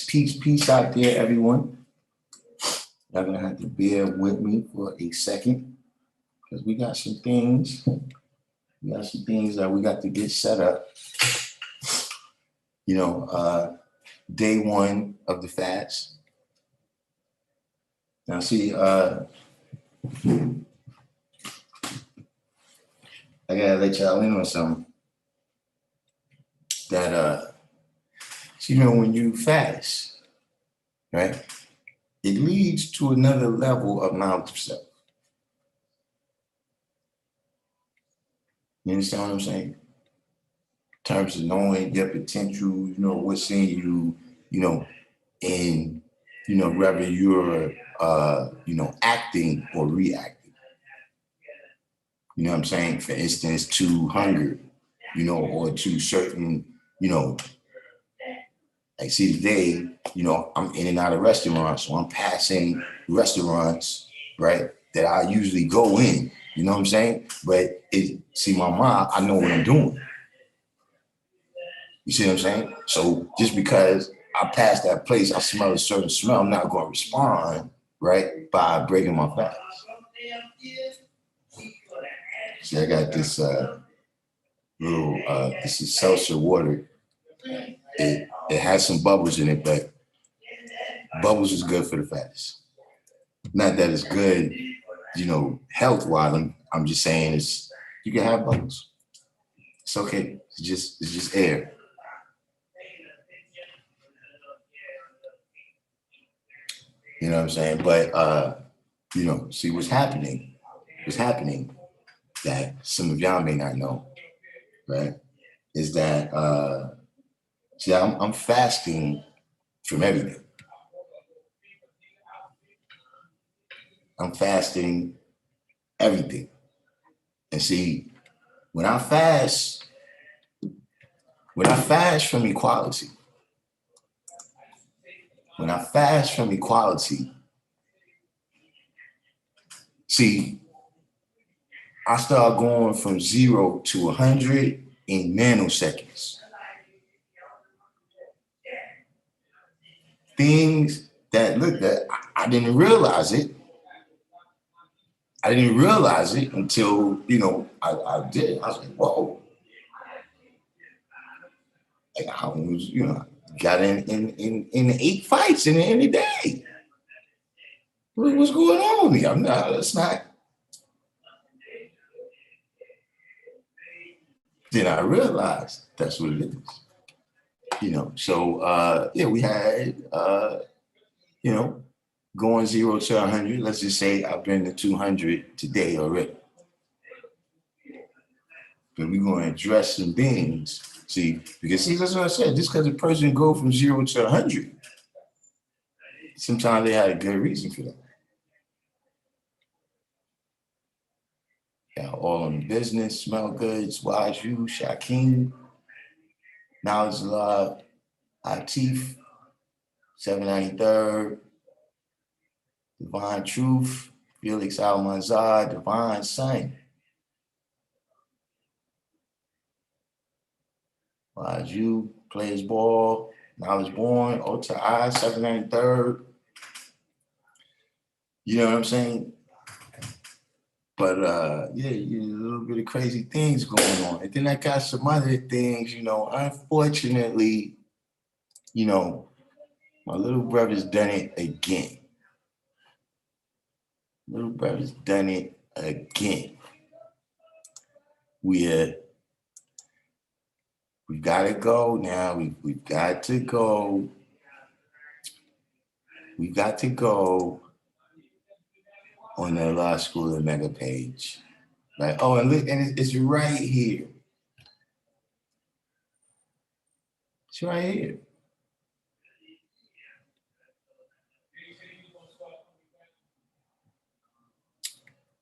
peace out there, everyone. Y'all gonna have to bear with me for a second because we got some things. We got some things that we got to get set up. Day one of the fast. Now, see, I gotta let y'all in on something. That when you fast, right, it leads to another level of knowledge of self. You understand what I'm saying? In terms of knowing your potential, what's in you, and whether you're acting or reacting. You know what I'm saying? For instance, to hunger, or to certain, like see today, I'm in and out of restaurants, so I'm passing restaurants, right, that I usually go in, you know what I'm saying? But my mom, I know what I'm doing. You see what I'm saying? So just because I pass that place, I smell a certain smell, I'm not going to respond, right, by breaking my fast. See, I got this this is seltzer water. It has some bubbles in it, but bubbles is good for the fast. Not that it's good, health-wise. I'm just saying you can have bubbles. It's okay. It's just air. You know what I'm saying? But see what's happening that some of y'all may not know, right? Is that I'm fasting from everything. I'm fasting everything. And see, when I fast from equality, see, I start going from 0 to 100 in nanoseconds. Things that I didn't realize it. I didn't realize it until, I did. I was like, whoa. Like I was, got in 8 fights in the end of the day. What's going on here? It's not. Then I realized that's what it is. So we had going 0 to 100. Let's just say I've been to 200 today already. But we're going to address some things. Because that's what I said. Just because a person go from 0 to 100, sometimes they had a good reason for that. Yeah, all in the business, smell goods, wise you, Shaquem, knowledge love, Atif, 793rd, Divine Truth, Felix Almanzar, Divine Son. Wise you, Players Ball, Knowledge Born, Ota I, 793rd. You know what I'm saying? But a little bit of crazy things going on. And then I got some other things, unfortunately, my little brother's done it again. We've got to go now. We've got to go. We've got to go on the Law School of Mega page. Like, oh, and look, and it's right here. It's right here.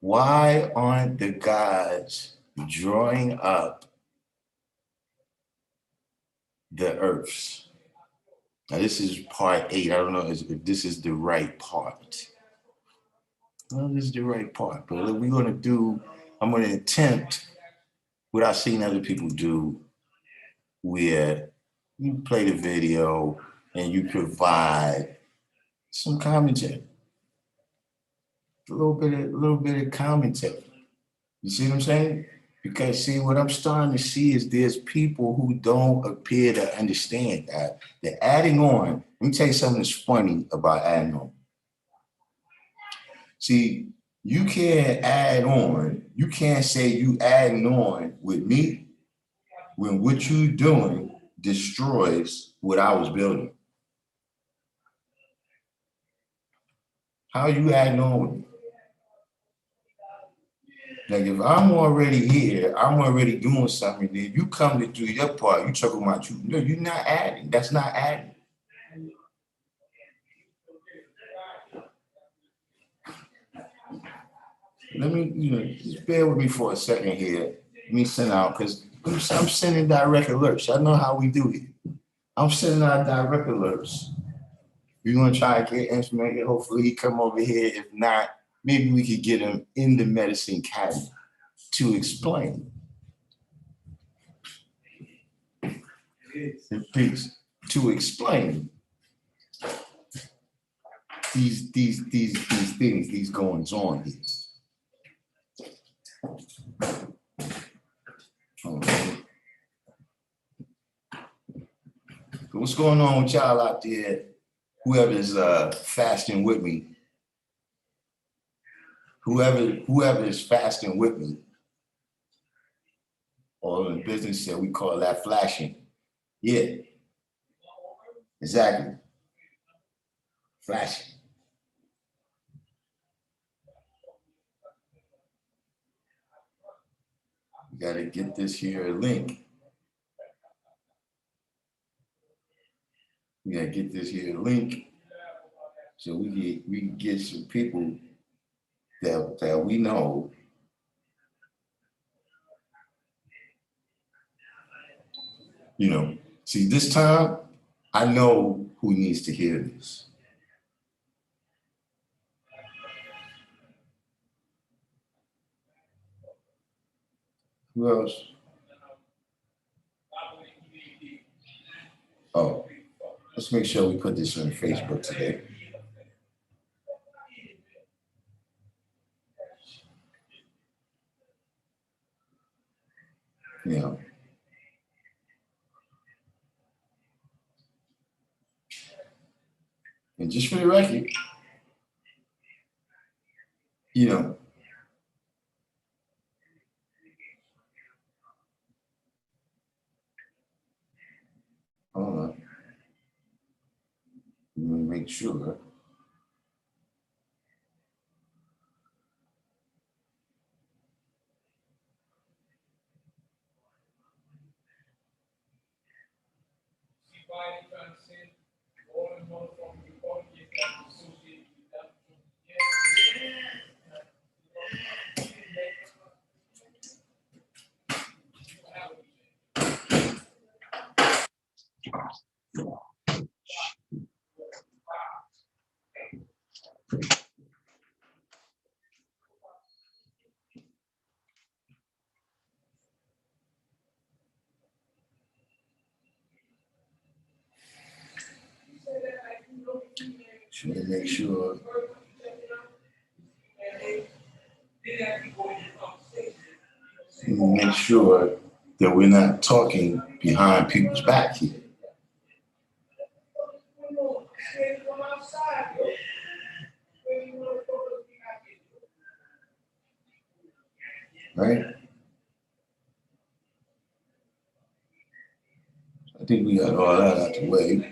Why aren't the guys drawing up the Earths? Now, this is part 8. I don't know if this is the right part. Well, this is the right part. But I'm going to attempt what I've seen other people do, where you play the video and you provide some commentary, a little bit of commentary. You see what I'm saying? Because see, what I'm starting to see is there's people who don't appear to understand that they're adding on. Let me tell you something that's funny about adding on. See, you can't add on. You can't say you adding on with me when what you're doing destroys what I was building. How are you adding on with me? Like if I'm already here, I'm already doing something, then you come to do your part, you talking about you. No, you're not adding. That's not adding. Let me, just bear with me for a second here. Let me send out, because I'm sending direct alerts. I know how we do it. I'm sending out direct alerts. We're gonna try to get information. Hopefully he come over here. If not, maybe we could get him in the medicine cabinet to explain. Please, to explain these things, these goings on here. What's going on with y'all out there? Whoever's fasting with me, whoever is fasting with me, or in business we call that flashing. Yeah, exactly. Flashing. You gotta get this here link. We gotta get this here link so we can get some people that we know. See, this time I know who needs to hear this. Who else? Oh, let's make sure we put this on Facebook today. And just for the record, hold on. Let me make sure. Should we make sure? Make sure that we're not talking behind people's back here. Right? I think we got all that out the way.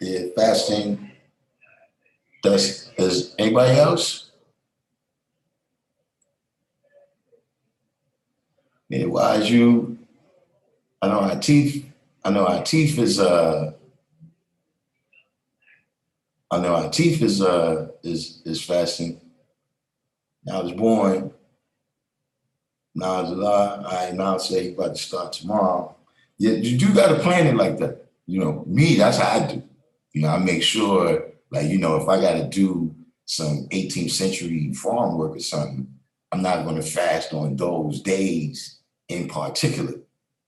Yeah, fasting. Is anybody else? Yeah, why is you? I know Atif is is fasting. Now I was born. Now it's a lot. I now say he about to start tomorrow. Yeah, you do got to plan it like that. Me, that's how I do. I make sure, if I got to do some 18th century farm work or something, I'm not going to fast on those days in particular.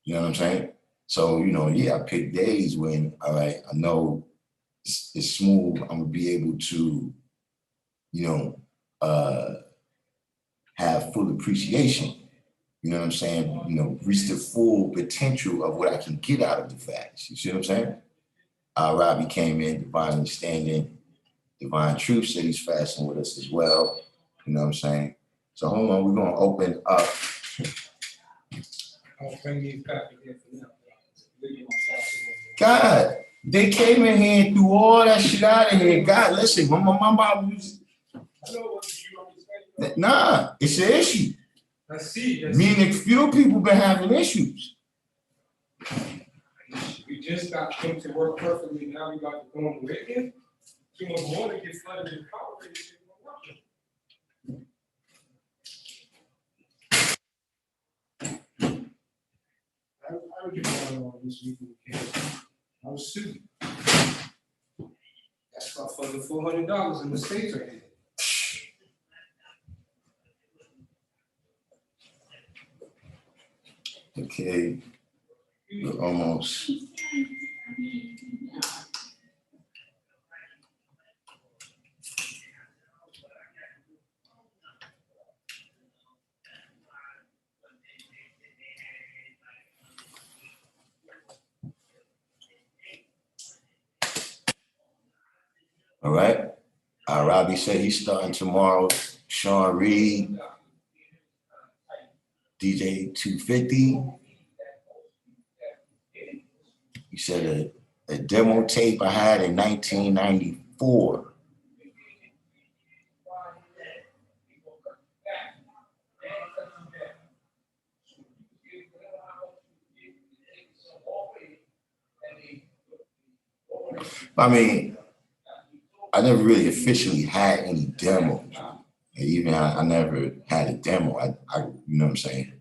You know what I'm saying? So, yeah, I pick days when, all right, I know it's smooth. I'm gonna be able to, uh, have full appreciation. You know what I'm saying? Reach the full potential of what I can get out of the facts. You see what I'm saying? Robbie came in, divine understanding, divine truth, said he's fasting with us as well. You know what I'm saying? So hold on, we're gonna open up. God, they came in here and threw all that shit out of here. God, listen, when my mom was, nah, it's an issue. I see. Meaning few people been having issues. We just got him to work perfectly. Now we got to go on the weekend. Too much water gets flooded in power. I would get going on this weekend. I was sued. That's about fucking $400 in the States right here. Okay, we're almost. All right. Robbie said he's starting tomorrow. Sean Reed, DJ 250. He said a demo tape I had in 1994. I mean, I never really officially had any demos. Even I never had a demo. I you know what I'm saying?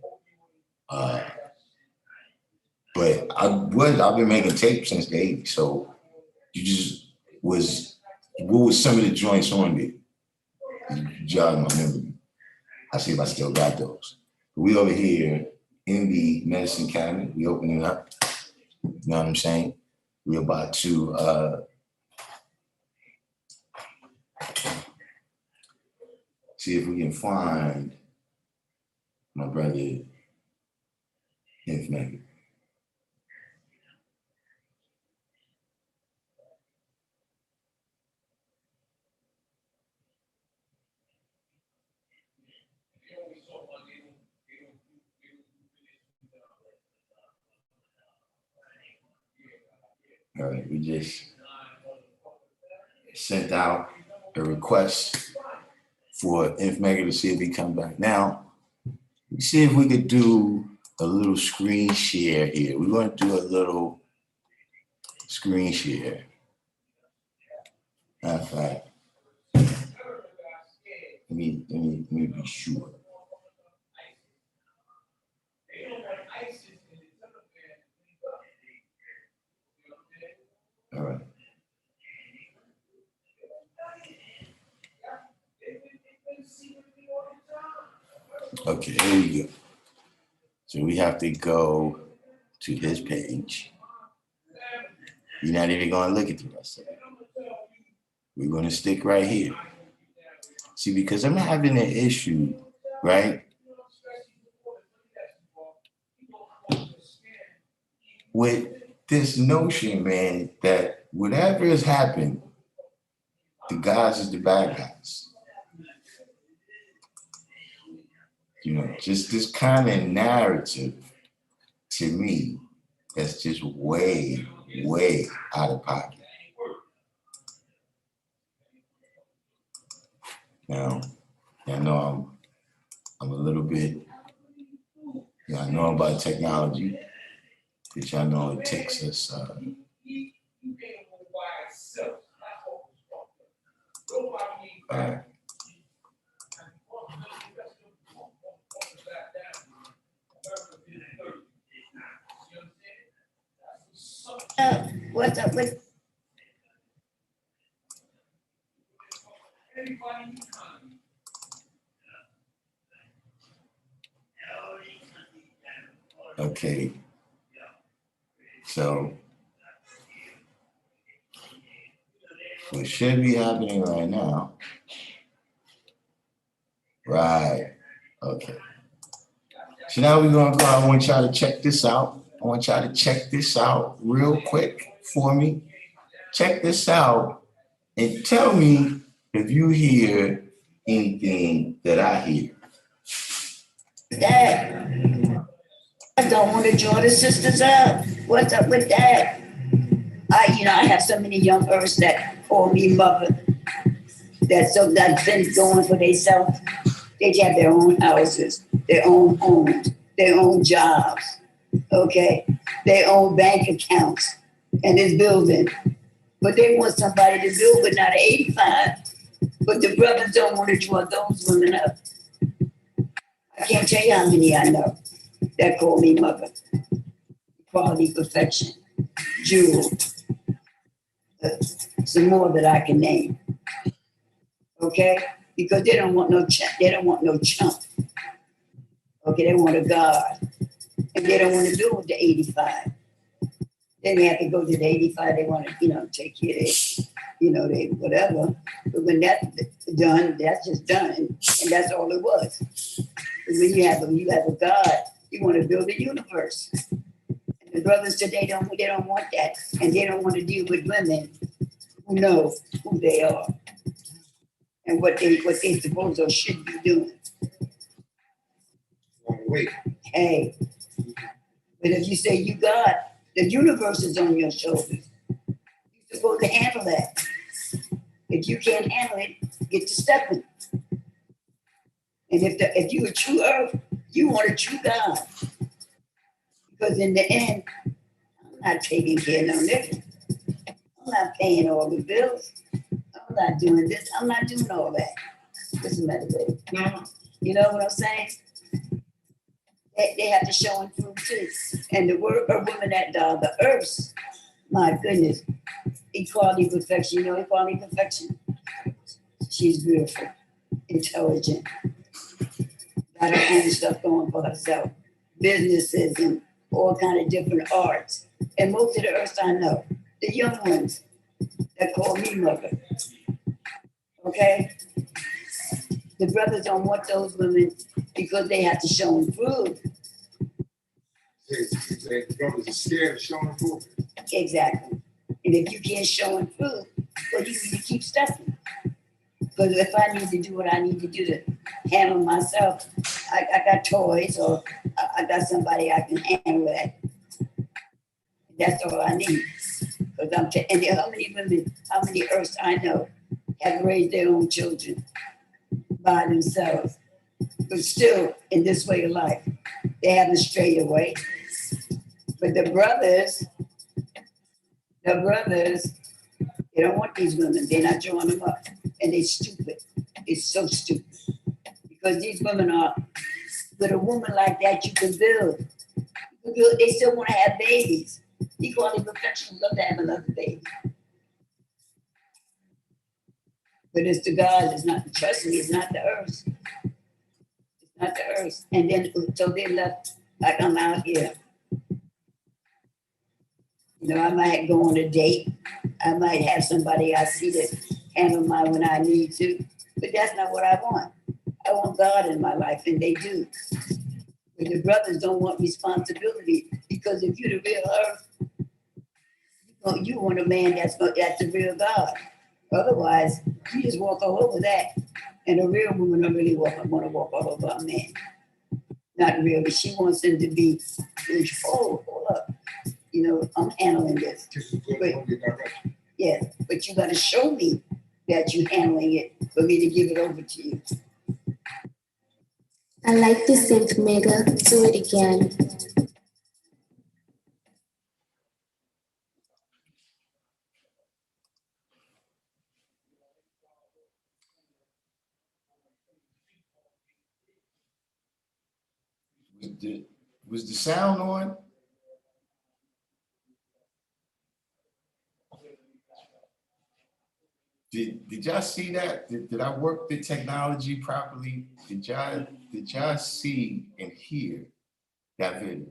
But I've been making tapes since the 80s. So you just what was some of the joints on there? You jog my memory. I see if I still got those. We over here in the medicine cabinet, we opening up. You know what I'm saying? We're about to see if we can find my brother Infinite. All right, we just sent out a request for Infinite to see if he come back. Now, let's see if we could do a little screen share here. We're going to do a little screen share. Matter of fact, let me be sure. All right. Okay, here we go. So we have to go to his page. You're not even going to look at the rest of it. We're going to stick right here. See, because I'm having an issue, right? With this notion, man, that whatever has happened, the guys is the bad guys. Just this kind of narrative, to me, that's just way, way out of pocket. Now, I know I'm a little bit, I know about technology, which I know it takes us. What's up with? Okay. So what should be happening right now. Right. Okay. So now we're gonna go. I want y'all to check this out. I want y'all to check this out real quick for me. Check this out and tell me if you hear anything that I hear. Dad, I don't want to join the sisters up. What's up with that? I have so many young earths that call me mother. That's been going for themselves. They have their own houses, their own homes, their own jobs, okay, their own bank accounts, and this building. But they want somebody to build, but not at 85. But the brothers don't want to join those women up. I can't tell you how many I know that call me mother. Quality, perfection, jewel, some more that I can name. Okay? Because they don't want no chump. Okay, they want a God. And they don't want to do it with the 85. Then they have to go to the 85, they want to, take care of they whatever. But when that's done, that's just done. And that's all it was. But when you have a God, you want to build a universe. And the brothers today they don't want that. And they don't want to deal with women who know who they are and what they supposed or should be doing. Wait. Hey. But if you say you God, the universe is on your shoulders. You're supposed to handle that. If you can't handle it, get to stepping. And if you a true earth, you want a true God. Because in the end, I'm not taking care of no nigga. I'm not paying all the bills. I'm not doing this. I'm not doing all that. This is meditation. You know what I'm saying? They have to show and prove too. And the word of women that the earths, my goodness, equality, perfection. You know equality, perfection? She's beautiful, intelligent, got her own stuff going for herself, businesses and all kind of different arts. And most of the earths I know, the young ones that call me mother. Okay? The brothers don't want those women because they have to show and prove. The brothers are scared of showing proof. Exactly. And if you can't show and prove, well, you need to keep stepping. Because if I need to do what I need to do to handle myself, I got toys or I got somebody I can handle that. That's all I need. Because and how many women, how many earths I know have raised their own children by themselves, but still in this way of life, they haven't strayed away. But the brothers, they don't want these women. They're not drawing them up. And they're stupid. It's so stupid. Because these women are, with a woman like that, you can build. They still want to have babies. Equality, perfection, love to have another baby. But it's the God, it's not, trust me, it's not the earth. It's not the earth. And then, so they left, like I'm out here. I might go on a date. I might have somebody I see to handle when I need to. But that's not what I want. I want God in my life, and they do. But the brothers don't want responsibility because if you're the real earth, you want a man that's the real God. Otherwise, you just walk all over that. And a real woman don't really want to walk all over a man. Not really. She wants him to be, hold up. I'm handling this. But you got to show me that you're handling it for me to give it over to you. I like to sync, Mega. Do it again. Was the sound on? Did y'all see that? Did I work the technology properly? Did y'all see and hear that video?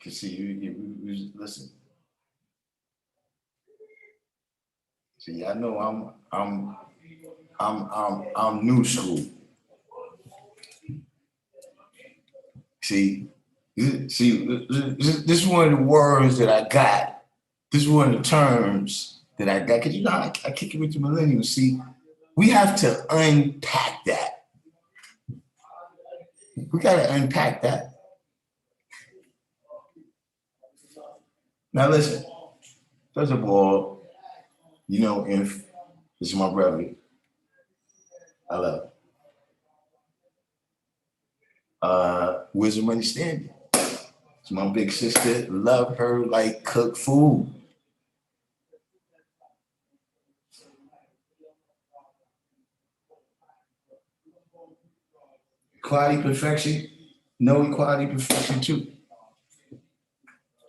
Cause see, you listen. See, I know I'm new school. See, this is one of the words that I got. This is one of the terms that I got. Cause you know, I kick it with the millennials. See, we have to unpack that. We gotta unpack that. Now listen, first of all, you know, if this is my brother, I love him. Wisdom understanding. It's my big sister. Love her like cook food. Equality, perfection. No equality, perfection too.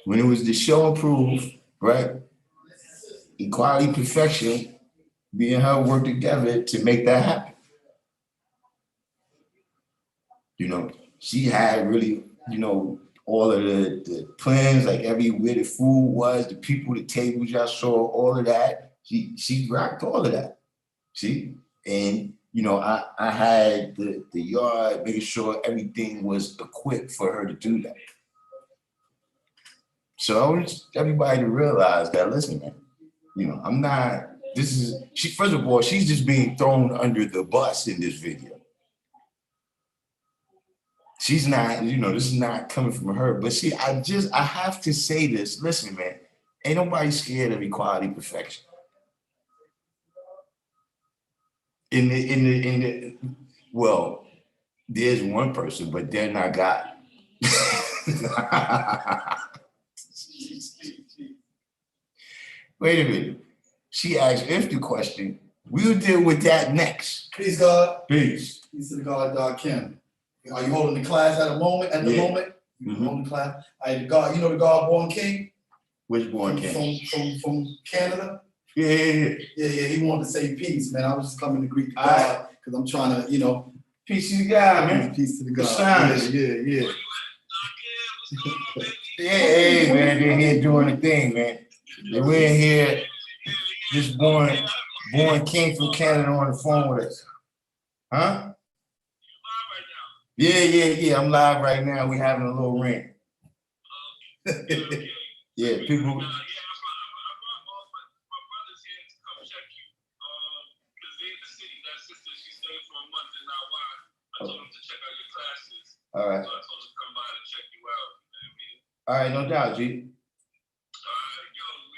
When it was the show and prove, right? Equality, perfection, me and her work together to make that happen. You know, she had really, you know, all of the plans, like everywhere the food was, the people, the tables y'all saw, all of that. She rocked all of that. See? And you know, I had the yard, making sure everything was equipped for her to do that. So I want everybody to realize that, listen, man, you know, I'm not, she, first of all, she's just being thrown under the bus in this video. She's not, you know, this is not coming from her. But see, I have to say this. Listen, man, ain't nobody scared of equality, perfection. Well, there's one person, but they're not God. Wait a minute. She asked if the question. We'll deal with that next. Peace, God. Peace. Peace to the God, Darkim. Are you holding the class at the moment? At the moment? You holding the class? God, you know the God born king? Which born king? From Canada? Yeah. He wanted to say peace, man. I was just coming to greet the God because I'm trying to, you know. Peace to the God, man. Peace to the God. Yeah. Hey, man, they're here doing the thing, man. And we're in here, this born king from Canada on the phone with us. Huh? Yeah. I'm live right now. We're having a little ring. Yeah, people. All right. So I told him to come by to check you out. You know what I mean? All right, no doubt, G. Yo, were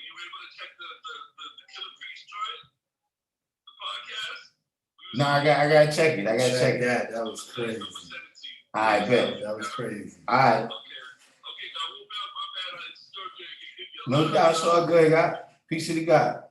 you able to check the Killer Priest joint? The podcast? No, I gotta check it. I gotta check it. That was crazy. I bet. That was crazy. All right. Okay, no doubt, it's all good, God. Peace to the God.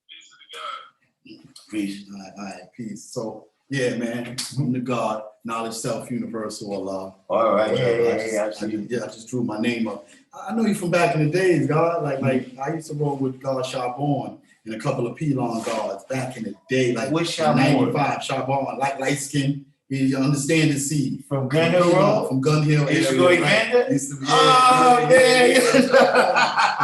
Peace to the God. Peace. All right, peace. So, yeah, man, I'm the God, knowledge, self, universal, Allah. All right, I just drew my name up. I know you from back in the days, God. Like I used to roll with God Charbon and a couple of Pelon gods back in the day, like what's Charbon? 95, Charbon, like light skin. You understand the seed. From Gun Hill Road? From Gun Hill area. Used to go Evander? Used to be, yeah.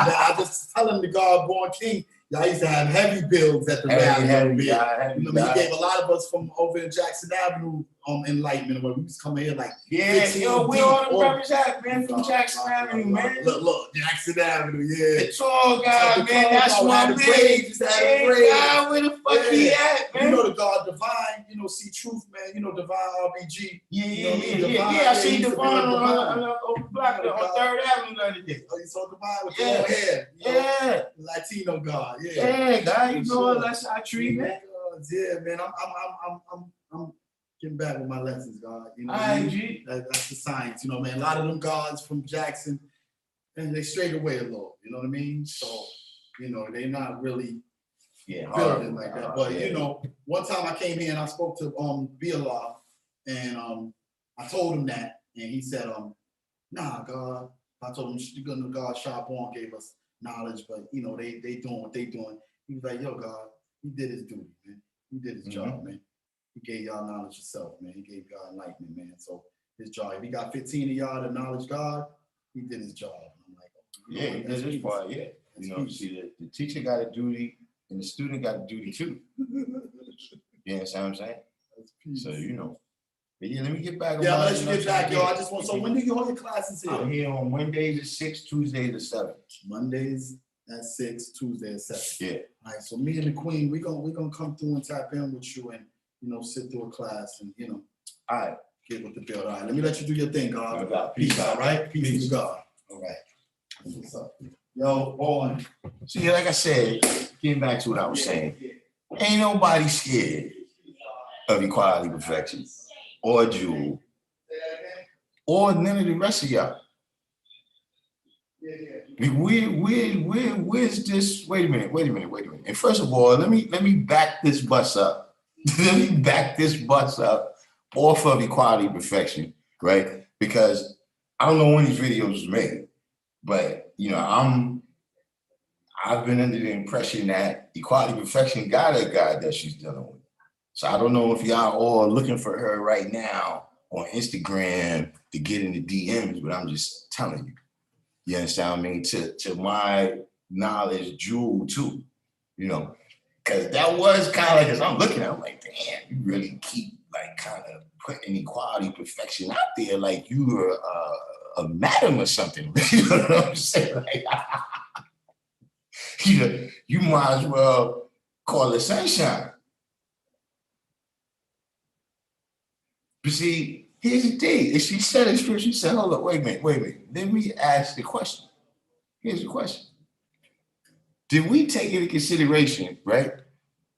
I just tell him the God born king. I used to have heavy builds at the rally. He gave a lot of us from over in Jackson Avenue enlightenment when we was coming here like we all the brothers out, man, from Jackson Avenue, man. Look, Jackson Avenue, yeah. It's all God, man. That's my man. God, where the fuck he at, man? You know the God Divine, you know, see Truth, man. You know Divine RBG. Yeah. I seen Divine on the block on 3rd Avenue the other day. Oh, you saw Divine with the long hair. Yeah. Latino God. Yeah, God, you know that's our tree, man. Yeah, man. I'm getting back with my lessons, God. You know, that's the science. You know, man. A lot of them gods from Jackson, and they strayed away a little. You know what I mean? So, you know, they're not really building like that. But you know, one time I came here and I spoke to Be Allah, and I told him that, and he said, nah, God. I told him God Charbon gave us knowledge, but you know, they doing what they doing. He was like, yo, God, he did his duty, man. He did his job, man. He gave y'all knowledge yourself, man. He gave y'all enlightenment, man. So his job, if he got 15 of y'all to knowledge God, he did his job. I'm like, Yeah, he did his part, yeah. You know, see, the teacher got a duty and the student got a duty too. You understand what I'm saying? So, you know. But yeah, let me get back. Yeah, I'll let you get back, yo. I just want, so when do you hold your classes here? I'm here on Mondays at 6, Tuesdays at 7. Mondays at 6, Tuesday at 7. Yeah. All right, so me and the Queen, we're gonna come through and tap in with you and, you know, sit through a class and, you know, All right. get with the build. All right, let me let you do your thing, God. No doubt. Peace, all right? Peace to God. All right. What's up? Yo, on. See, like I said, getting back to what I was saying, ain't nobody scared of equality, perfection, or Jewel, or none of the rest of y'all. Where's this? Wait a minute. And first of all, let me back this bus up. Let me back this bus up off of equality, perfection, right? Because I don't know when these videos was made, but you know, I've been under the impression that equality, perfection got a guy that she's dealing with. So I don't know if y'all all looking for her right now on Instagram to get in the DMs, but I'm just telling you. You understand what I mean? To my knowledge, Jewel too, you know, because that was kind of like, as I'm looking at it, I'm like, damn, you really keep like kind of putting equality, perfection out there like you were a madam or something. You know what I'm saying? Like, you might as well call it sunshine. But see, here's the thing. If she said it first, she said, hold up, wait a minute. Let me ask the question. Here's the question. Did we take into consideration, right?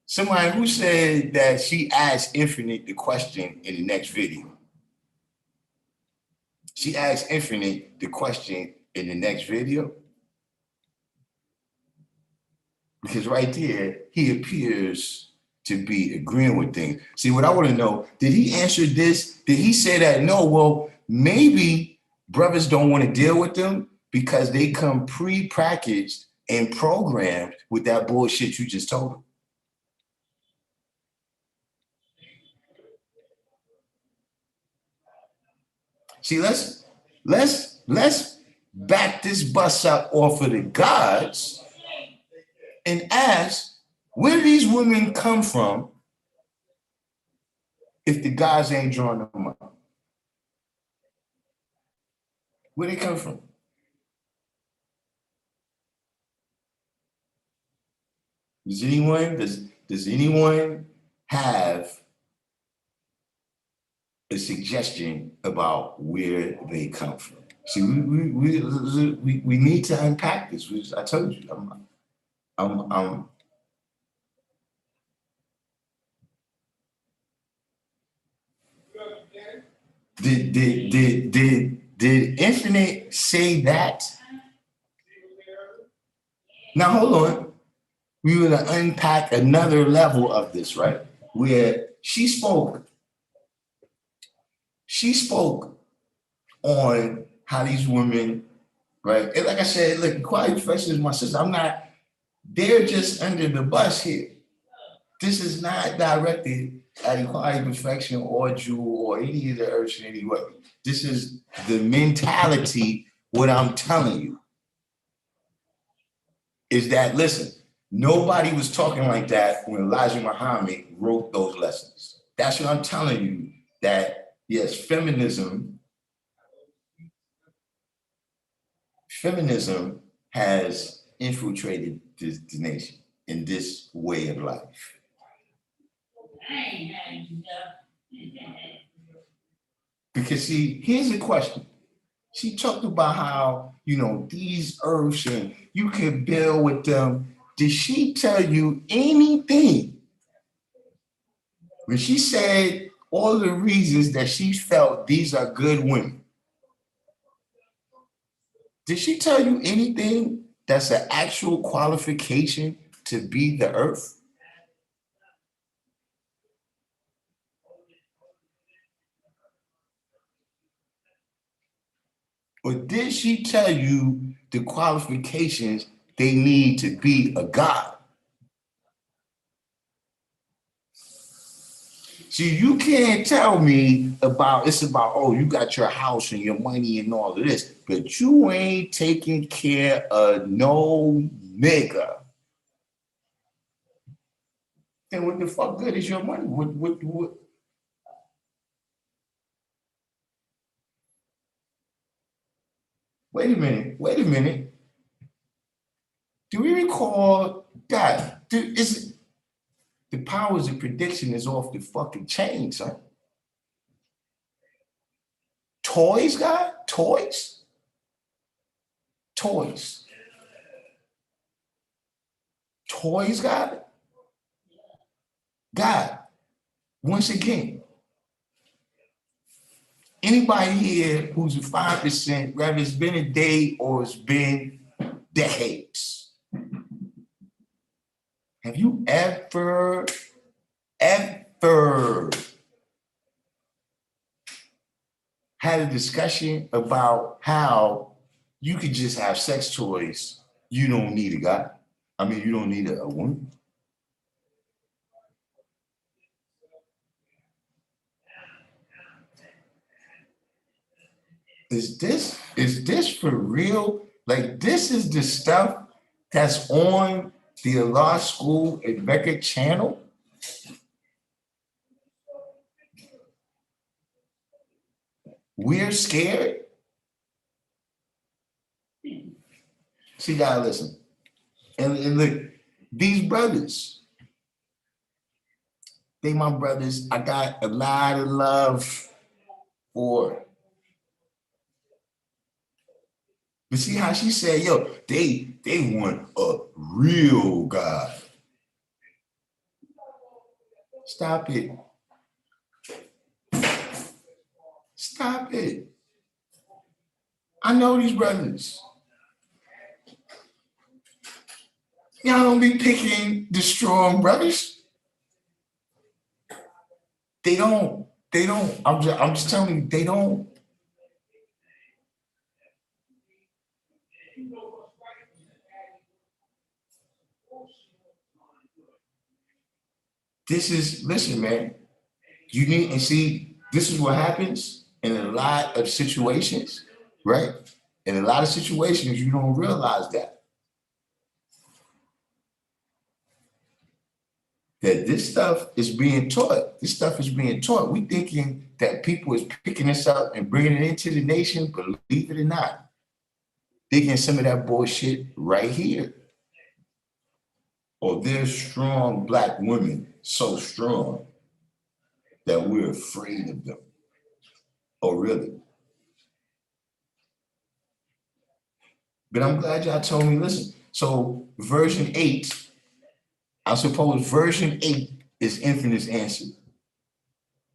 Somebody who said that she asked Infinite the question in the next video. She asked Infinite the question in the next video. Because right there, he appears to be agreeing with things. See, what I want to know, did he answer this? Did he say that, no, well, maybe brothers don't want to deal with them because they come pre-packaged and programmed with that bullshit you just told them? See, let's back this bus up off of the gods and ask, where do these women come from if the gods ain't drawing them up? Where they come from? Does anyone have a suggestion about where they come from? See, we need to unpack this. I told you, Did Infinite say that? Now hold on. We were to unpack another level of this, right? Where she spoke on how these women, right? And like I said, look, equality perfection is my sister. They're just under the bus here. This is not directed at equality, perfection, or Jewel, or any of the earths in any way. This is the mentality, what I'm telling you. Is that, listen, nobody was talking like that when Elijah Muhammad wrote those lessons. That's what I'm telling you, that yes, feminism has infiltrated the nation in this way of life. Because see, here's the question. She talked about how, you know, these earths and you can build with them. Did she tell you anything when she said all the reasons that she felt these are good women? Did she tell you anything that's an actual qualification to be the earth? Or did she tell you the qualifications they need to be a god? See, you can't tell me about, it's about, oh, you got your house and your money and all of this, but you ain't taking care of no nigga. Then what the fuck good is your money? What? Wait a minute. Do we recall that? The powers of prediction is off the fucking chain, son. Toys, God? Toys? Toys, God? God, once again, anybody here who's a 5%, whether it's been a day or it's been decades, have you ever had a discussion about how you could just have sex toys? You don't need a guy. I mean, you don't need a woman. Is this for real? Like, this is the stuff that's on the Allah School at Becca channel? We're scared. See, you gotta listen. And look, these brothers, they my brothers. I got a lot of love for. But see how she said, yo, they want a real God. Stop it. Stop it. I know these brothers. Y'all don't be picking the strong brothers. They don't. I'm just telling you, they don't. Listen, man, you need, and see, this is what happens in a lot of situations, right? In a lot of situations, you don't realize that this stuff is being taught. This stuff is being taught. We thinking that people is picking this up and bringing it into the nation, believe it or not. They getting some of that bullshit right here. Or there's strong Black women, so strong that we're afraid of them. Oh, really? But I'm glad y'all told me, listen, so version 8, I suppose version 8 is Infinite's answer,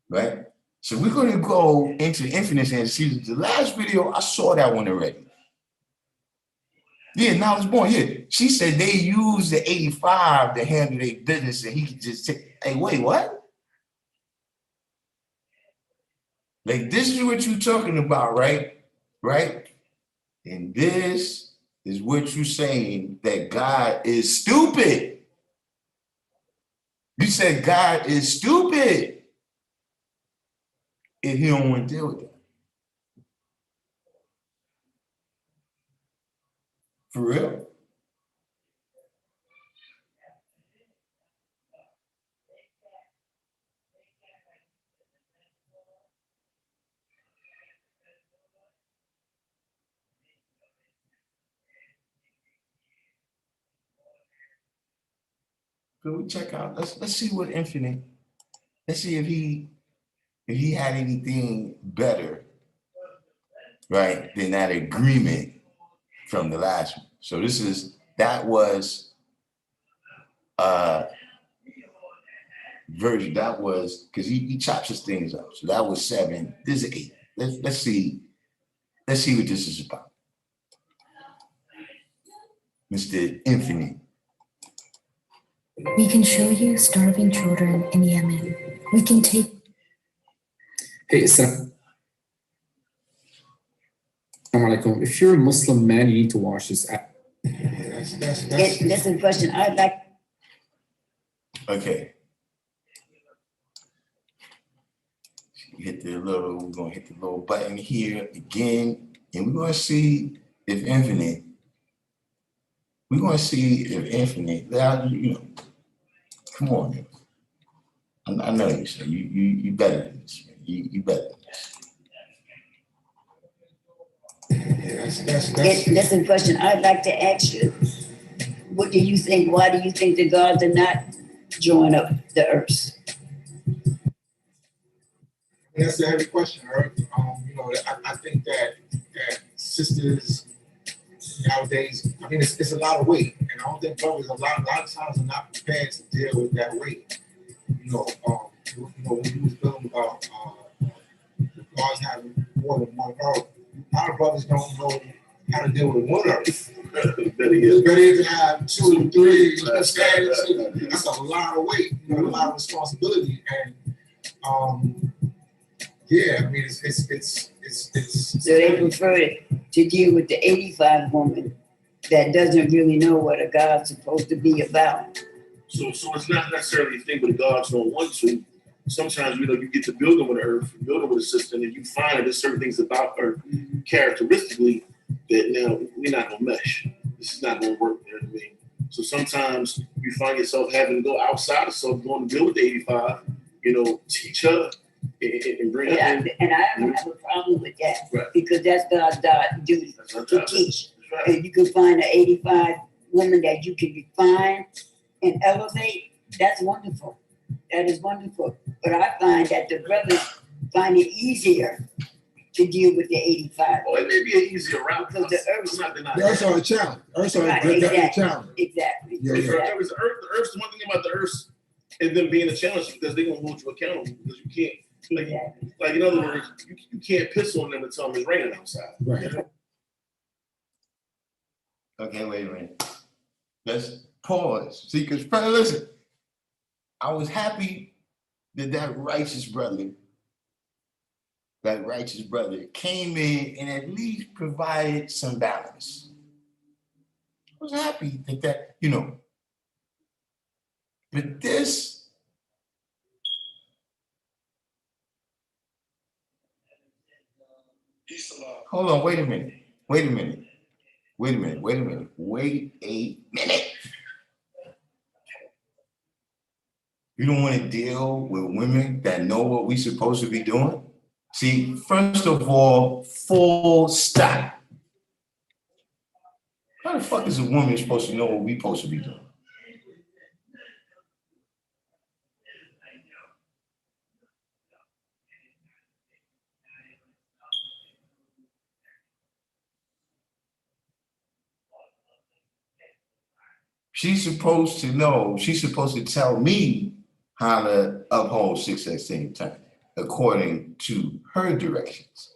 right? So we're going to go into Infinite's answer. See, the last video, I saw that one already. Yeah, now it's born. Yeah, she said they use the 85 to handle their business, and he could just say, hey, wait, what? Like, this is what you're talking about, right? Right? And this is what you're saying, that God is stupid. You said God is stupid. And he don't want to deal with that. For real? Could we check out? Let's see what Infinite. Let's see if he had anything better, right, than that agreement from the last one. So that was version. That was because he chops his things up. So that was 7. This is 8. Let's see. Let's see what this is about. Mr. Infinite. We can show you starving children in Yemen. We can take. Hey, Assalamu alaikum. If you're a Muslim man, you need to watch this app. That's the question. I'd like. Okay. we're gonna hit the little button here again, and we're gonna see if infinite. We're gonna see if infinite. Come on, man. I know you say you better than this, man. You better than this. That's a question I'd like to ask you. What do you think? Why do you think the gods are not join up the earth? That's a heavy question, Earth. I think that sisters nowadays, I mean, it's a lot of weight, and I don't think brothers a lot of times are not prepared to deal with that weight. When you was building about gods having more than one earth, a lot of brothers don't know how to deal with one earth. It's better to have 2 and 3. You understand? That's a lot of weight, a lot of responsibility, and yeah, I mean, it's. So they prefer to deal with the 85 woman that doesn't really know what a God's supposed to be about. So it's not necessarily a thing, but the gods don't want to. Sometimes, you get to build them with the earth, build them with a system, and you find that there's certain things about earth characteristically that now we're not gonna mesh. This is not gonna work. You know what I mean? So sometimes you find yourself having to go outside of self, going to build with the 85. Teach her and bring her in. And I don't have a problem with that, Right. because that's God's duty to teach. Right. And you can find an 85 woman that you can refine and elevate. That's wonderful. That is wonderful. But I find that the brothers find it easier to deal with the 85. Oh, it may be an easier route because the earth. The Earth's on a challenge. Earth's on Right, a challenge. Exactly. Yeah. The earth's the one thing about the earth and them being a challenge because they're gonna hold you accountable because you can't. Like in other words, you can't piss on them and tell them it's raining outside. Right. Okay, wait a minute. Let's pause. See, because listen, I was happy that righteous brother came in and at least provided some balance. I was happy that but this. Hold on, wait a minute. You don't want to deal with women that know what we're supposed to be doing? See, first of all, full stop. How the fuck is a woman supposed to know what we're supposed to be doing? She's supposed to know, she's supposed to tell me how to uphold 6 at the same time, according to her directions.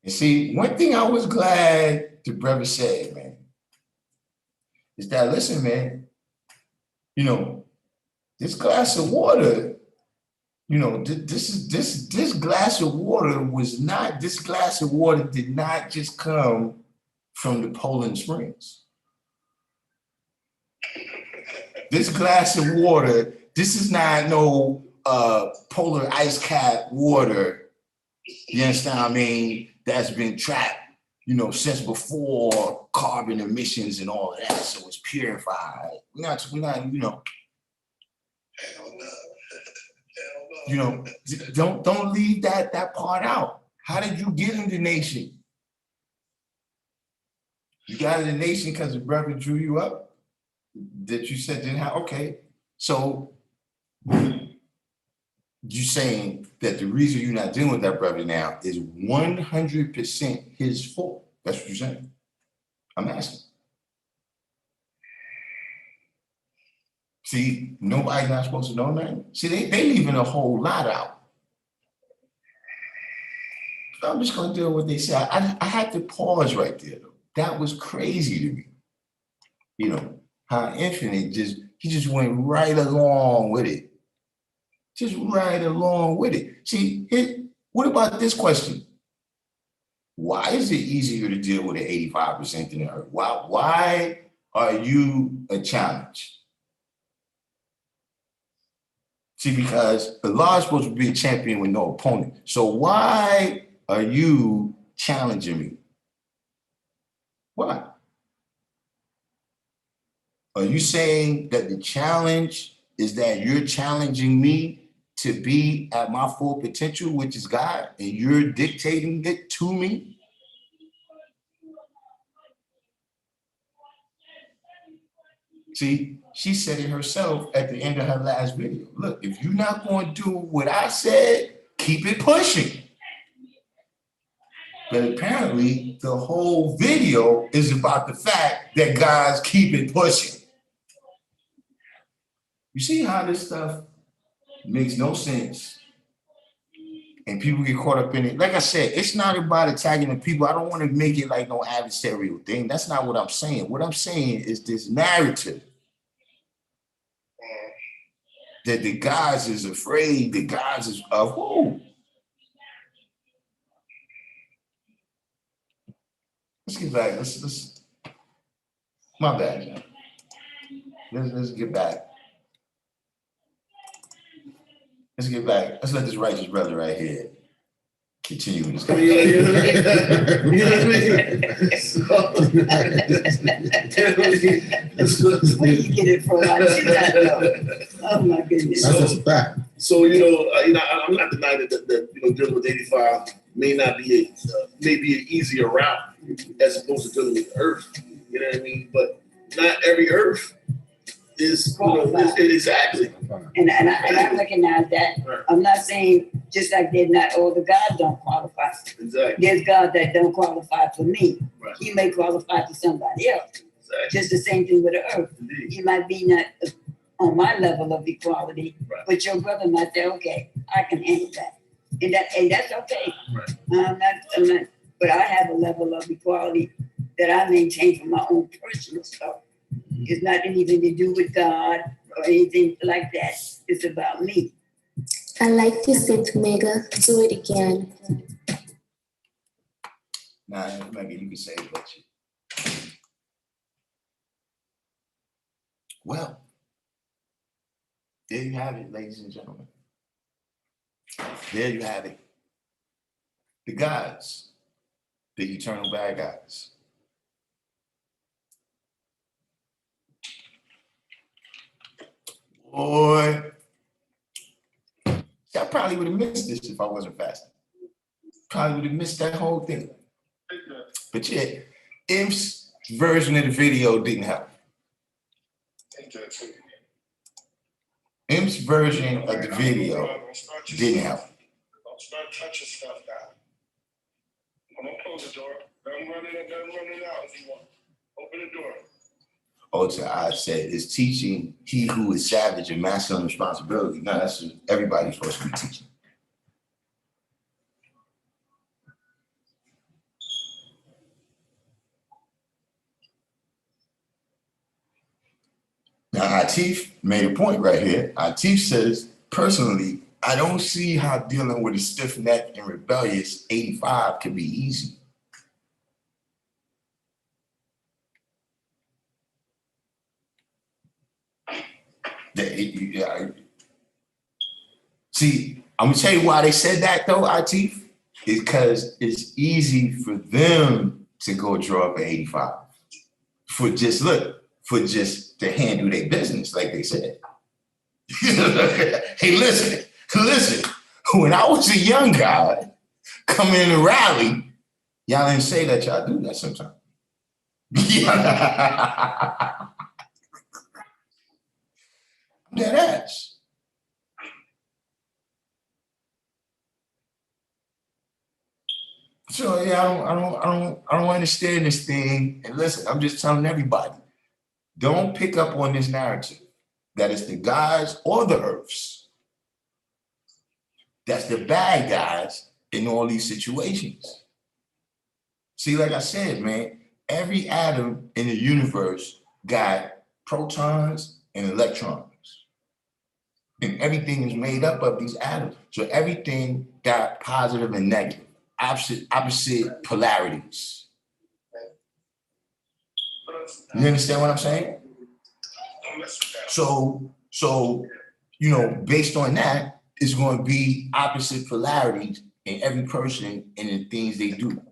And see, one thing I was glad the brother said, man, is that, listen, man, this glass of water, this glass of water did not just come from the Poland Springs. This glass of water, this is not no polar ice cap water, you understand what I mean, that's been trapped, since before carbon emissions and all of that, so it's purified. We're not, don't leave that part out. How did you get in the nation? You got in the nation because the brother drew you up? That you said didn't have? Okay. So you saying that the reason you're not dealing with that brother now is 100% his fault. That's what you're saying. I'm asking. See, nobody's not supposed to know nothing. See, they leaving a whole lot out. I'm just going to deal with what they say. I had to pause right there, though. That was crazy to me. How Infinite he just went right along with it. Just right along with it. See, what about this question? Why is it easier to deal with an 85% than the earth? Why are you a challenge? See, because Allah is supposed to be a champion with no opponent. So why are you challenging me? Why? Are you saying that the challenge is that you're challenging me to be at my full potential, which is God, and you're dictating it to me? See, she said it herself at the end of her last video. Look, if you're not going to do what I said, keep it pushing. But apparently, the whole video is about the fact that guys keep it pushing. You see how this stuff makes no sense? And people get caught up in it. Like I said, it's not about attacking the people. I don't want to make it like no adversarial thing. That's not what I'm saying. What I'm saying is this narrative that the guys is afraid, the guys is of who? Let's get back. Let's my bad, man. Let's get back. Let's get back. Let's let this righteous brother right here continue with this conversation. Where you get it from? I do not know. Oh my goodness. That's just a fact. So I'm not denying that dealing with 85 may be an easier route as opposed to dealing with Earth. You know what I mean? But not every Earth is exactly. And I recognize that. Right. I'm not saying just like they're not all the gods don't qualify. Exactly. There's God that don't qualify for me. Right. He may qualify for somebody else. Exactly. Just the same thing with the earth. Indeed. He might be not on my level of equality, Right. but your brother might say, okay, I can handle that. And that's okay. Right. I'm not, but I have a level of equality that I maintain for my own personal stuff. It's not anything to do with God or anything like that. It's about me. I like to say to Mega, do it again. Nah, maybe you can say it, but well, there you have it, ladies and gentlemen. There you have it. The guys, the eternal bad guys. Boy, I probably would have missed this if I wasn't fasting. Probably would have missed that whole thing. But yeah, Imp's version of the video didn't help. Imp's version of the video didn't help. Don't start touching stuff now. Don't close the door. Let them run it out if you want. Open the door. I said, is teaching he who is savage and masculine responsibility. No, that's what everybody's supposed to be teaching. Now, Atif made a point right here. Atif says, personally, I don't see how dealing with a stiff neck and rebellious 85 can be easy. See, I'm gonna tell you why they said that though, Atif, is because it's easy for them to go draw up an 85 for just to handle their business, like they said. Hey, listen. When I was a young guy coming in the rally, y'all didn't say that y'all do that sometimes. Dead ass. So yeah, I don't understand this thing. And listen, I'm just telling everybody, don't pick up on this narrative that it's the guys or the earths that's the bad guys in all these situations. See, like I said, man, every atom in the universe got protons and electrons. And everything is made up of these atoms. So everything got positive and negative, opposite polarities. You understand what I'm saying? So you know, based on that, it's going to be opposite polarities in every person and the things they do.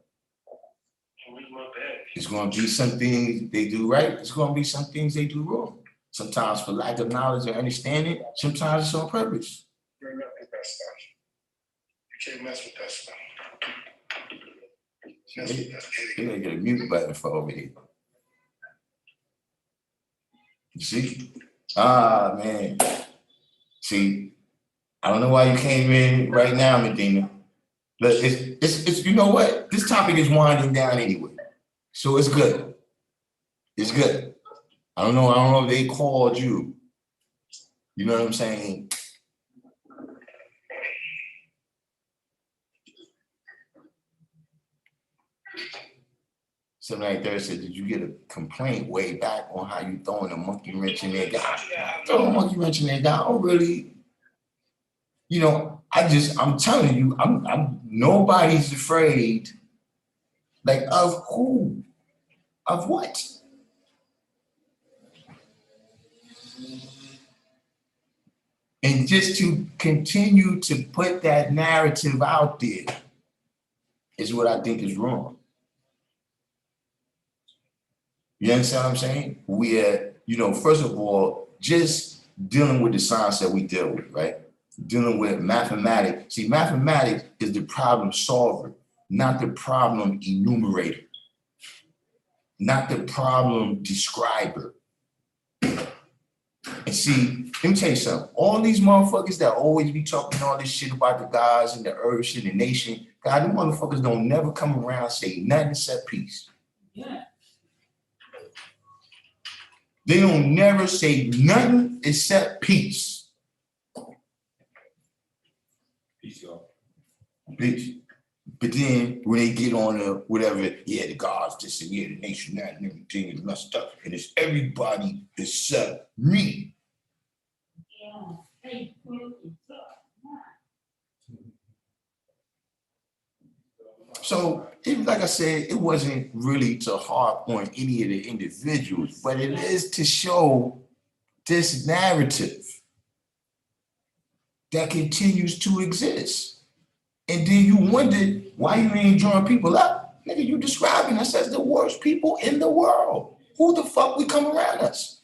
It's going to be some things they do right. It's going to be some things they do wrong. Sometimes for lack of knowledge or understanding, sometimes it's on purpose. Bring up with that stuff. You can't mess with that stuff. Mess with that stuff. You're going to get a mute button for over here. You see? Ah, man. See, I don't know why you came in right now, Medina. But it's you know what? This topic is winding down anyway. So it's good. It's good. I don't know if they called you. You know what I'm saying? Something like that said, did you get a complaint way back on how you throwing a monkey wrench in their guy? Throwing a monkey wrench in their guy. Oh, really? You know, I'm telling you, I'm nobody's afraid. Like, of who? Of what? And just to continue to put that narrative out there is what I think is wrong. You understand what I'm saying? We are, you know, first of all, just dealing with the science that we deal with, right? Dealing with mathematics. See, mathematics is the problem solver, not the problem enumerator, not the problem describer. And see, let me tell you something. All these motherfuckers that always be talking all this shit about the gods and the earth and the nation, God, them motherfuckers don't never come around and say nothing except peace. Yeah. They don't never say nothing except peace. Peace, y'all. Peace. But then when they get on whatever, yeah, the gods, this and yeah, the nation, that and everything is messed up. And it's everybody except me. So, like I said, it wasn't really to harp on any of the individuals, but it is to show this narrative that continues to exist. And then you wonder why you ain't drawing people up. Nigga, you describing us as the worst people in the world. Who the fuck we come around us?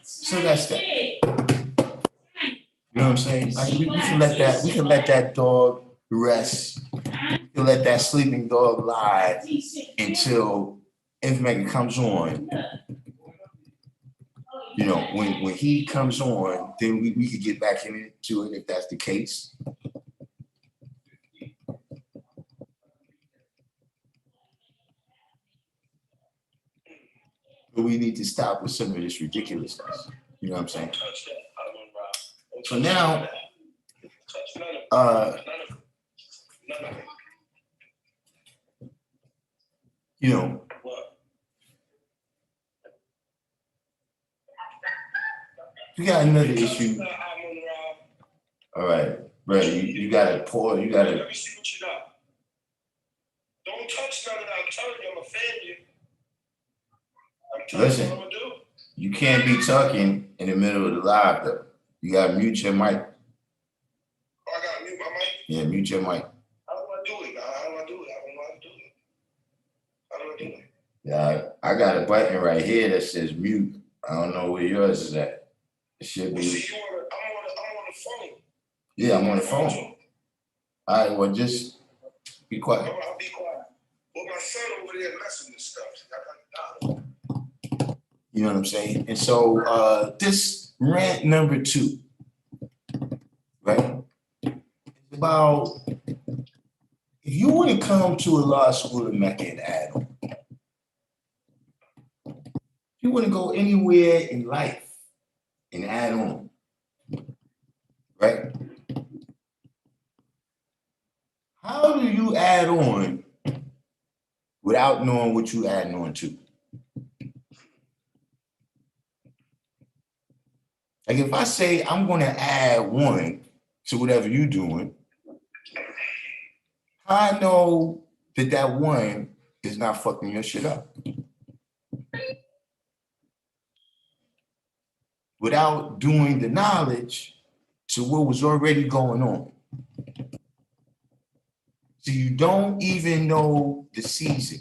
So that's that. You know what I'm saying? Like we can let that dog rest. We can let that sleeping dog lie until information comes on. You know, when he comes on, then we could get back into it if that's the case. But we need to stop with some of this ridiculousness. You know what I'm saying? So now, you know, you got another issue. All right, bro, you gotta pour, you gotta. Let me see what you got. Don't touch none of that. I'm telling you, I'm gonna offend you. I'm telling you what I'm gonna do. You can't be talking in the middle of the live though. You gotta mute your mic. Oh, I gotta mute my mic? Yeah, mute your mic. How do I do it? How do I do it? I don't know how to do it. How do I do it? Yeah, I got a button right here that says mute. I don't know where yours is at. It should be. See, I'm on the phone. Yeah, I'm on the phone. All right, well, just be quiet. I'll be quiet. Well, my son over there messing with stuff. You know what I'm saying? And so this rant number 2, right? It's about if you want to come to a law school in Mecca and add on, if you want to go anywhere in life and add on, right? How do you add on without knowing what you adding on to? Like if I say I'm going to add 1 to whatever you're doing, I know that 1 is not fucking your shit up. Without doing the knowledge to what was already going on. So you don't even know the season.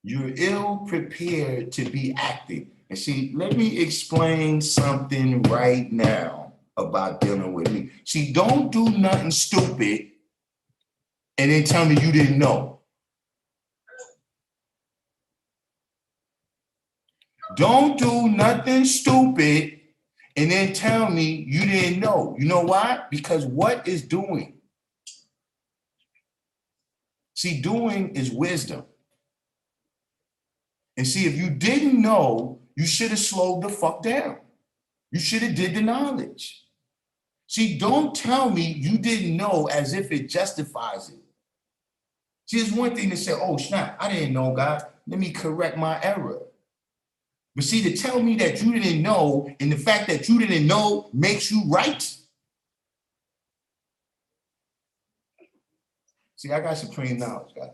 You're ill prepared to be active. And see, let me explain something right now about dealing with me. See, don't do nothing stupid and then tell me you didn't know. Don't do nothing stupid and then tell me you didn't know. You know why? Because what is doing? See, doing is wisdom. And see, if you didn't know, you should have slowed the fuck down. You should have did the knowledge. See, don't tell me you didn't know as if it justifies it. See, it's one thing to say, oh, snap, I didn't know, God. Let me correct my error. But see, to tell me that you didn't know and the fact that you didn't know makes you right. See, I got supreme knowledge, God.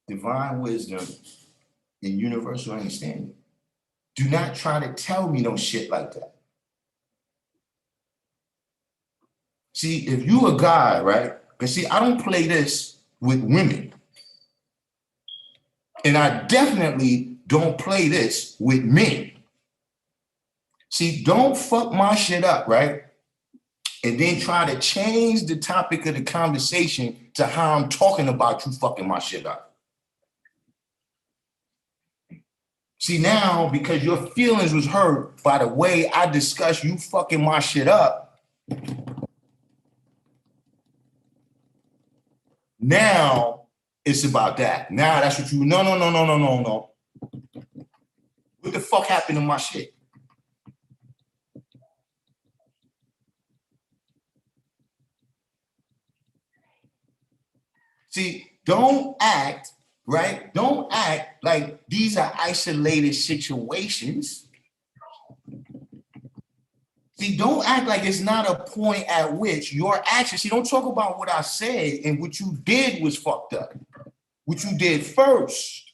Divine wisdom and universal understanding. Do not try to tell me no shit like that. See, if you a guy, right? Because see, I don't play this with women. And I definitely don't play this with men. See, don't fuck my shit up, right? And then try to change the topic of the conversation to how I'm talking about you fucking my shit up. See, now, because your feelings was hurt by the way I discussed you fucking my shit up, now it's about that. Now that's what you, no. What the fuck happened to my shit? See, don't act, right? Don't act like these are isolated situations. See, don't act like it's not a point at which your actions, see, don't talk about what I said and what you did was fucked up. What you did first.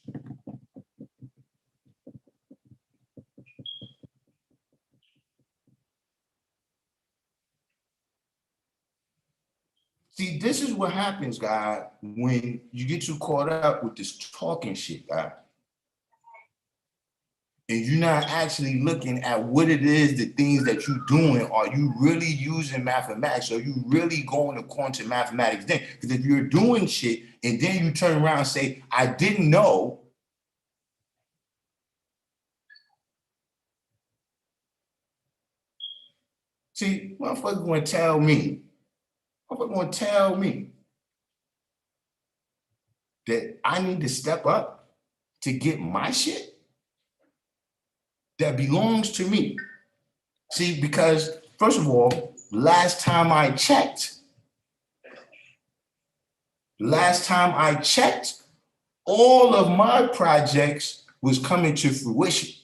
See, this is what happens, God, when you get too caught up with this talking shit, God. And you're not actually looking at what it is, the things that you're doing. Are you really using mathematics? Are you really going according to mathematics then? Because if you're doing shit and then you turn around and say, I didn't know. See, motherfuckers going to tell me that I need to step up to get my shit that belongs to me. See, because first of all, last time I checked, all of my projects was coming to fruition.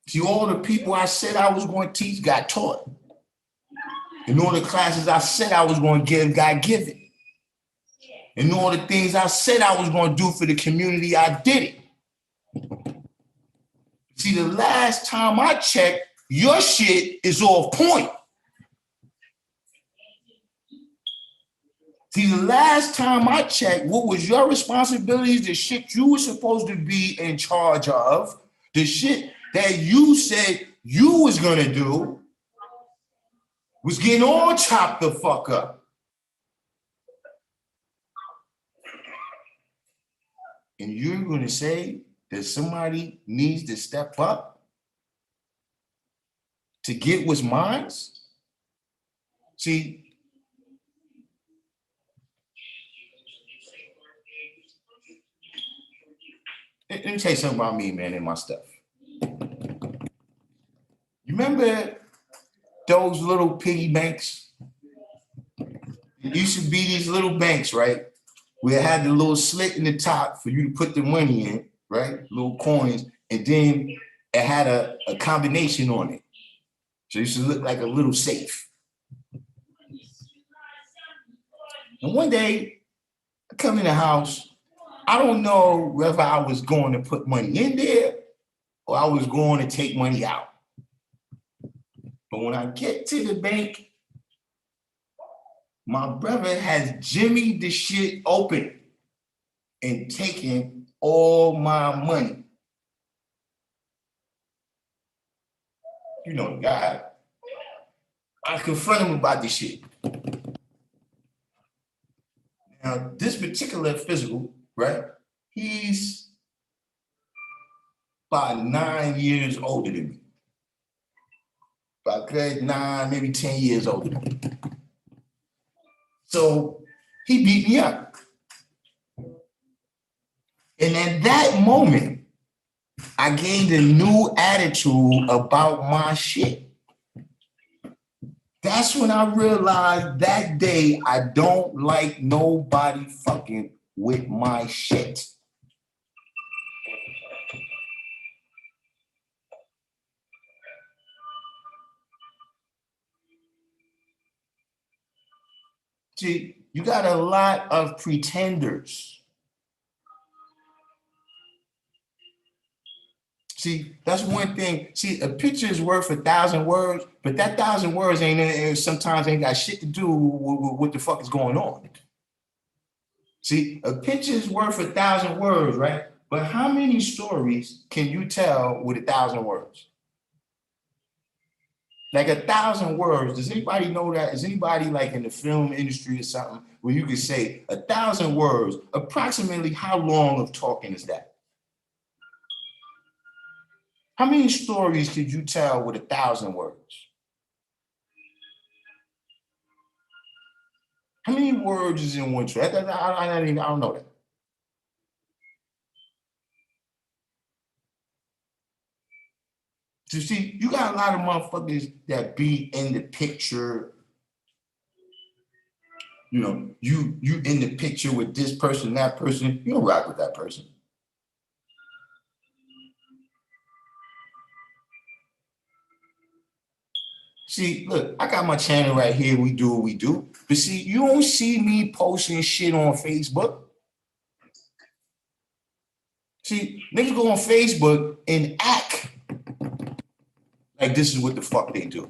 See, all the people I said I was going to teach got taught. And all the classes I said I was going to give got given. And all the things I said I was going to do for the community, I did it. See, the last time I checked, your shit is off point. See, the last time I checked, what was your responsibilities, the shit you were supposed to be in charge of, the shit that you said you was gonna do, was getting all chopped the fuck up. And you're gonna say that somebody needs to step up to get what's mine? See, let me tell you something about me, man, and my stuff. You remember those little piggy banks? It used to be these little banks, right? Where it had the little slit in the top for you to put the money in, right? Little coins, and then it had a combination on it. So it used to look like a little safe. And one day, I come in the house. I don't know whether I was going to put money in there or I was going to take money out. But when I get to the bank, my brother has jimmied the shit open and taken all my money. You know the guy. I confront him about this shit. Now, this particular physical, right? He's about 9 years older than me. About good 9, maybe 10 years older than me. So he beat me up. And at that moment, I gained a new attitude about my shit. That's when I realized that day I don't like nobody fucking with my shit. See, you got a lot of pretenders. See, that's one thing. See, a picture is worth 1,000 words, but that 1,000 words sometimes ain't got shit to do with what the fuck is going on. See, a picture is worth 1,000 words, right? But how many stories can you tell with 1,000 words? Like 1,000 words. Does anybody know that? Is anybody like in the film industry or something where you could say 1,000 words? Approximately how long of talking is that? How many stories could you tell with 1,000 words? How many words is in one story? I don't know that. So see, you got a lot of motherfuckers that be in the picture. You know, you in the picture with this person, that person. You don't rock with that person. See, look, I got my channel right here. We do what we do. But see, you don't see me posting shit on Facebook. See, niggas go on Facebook and act like this is what the fuck they do.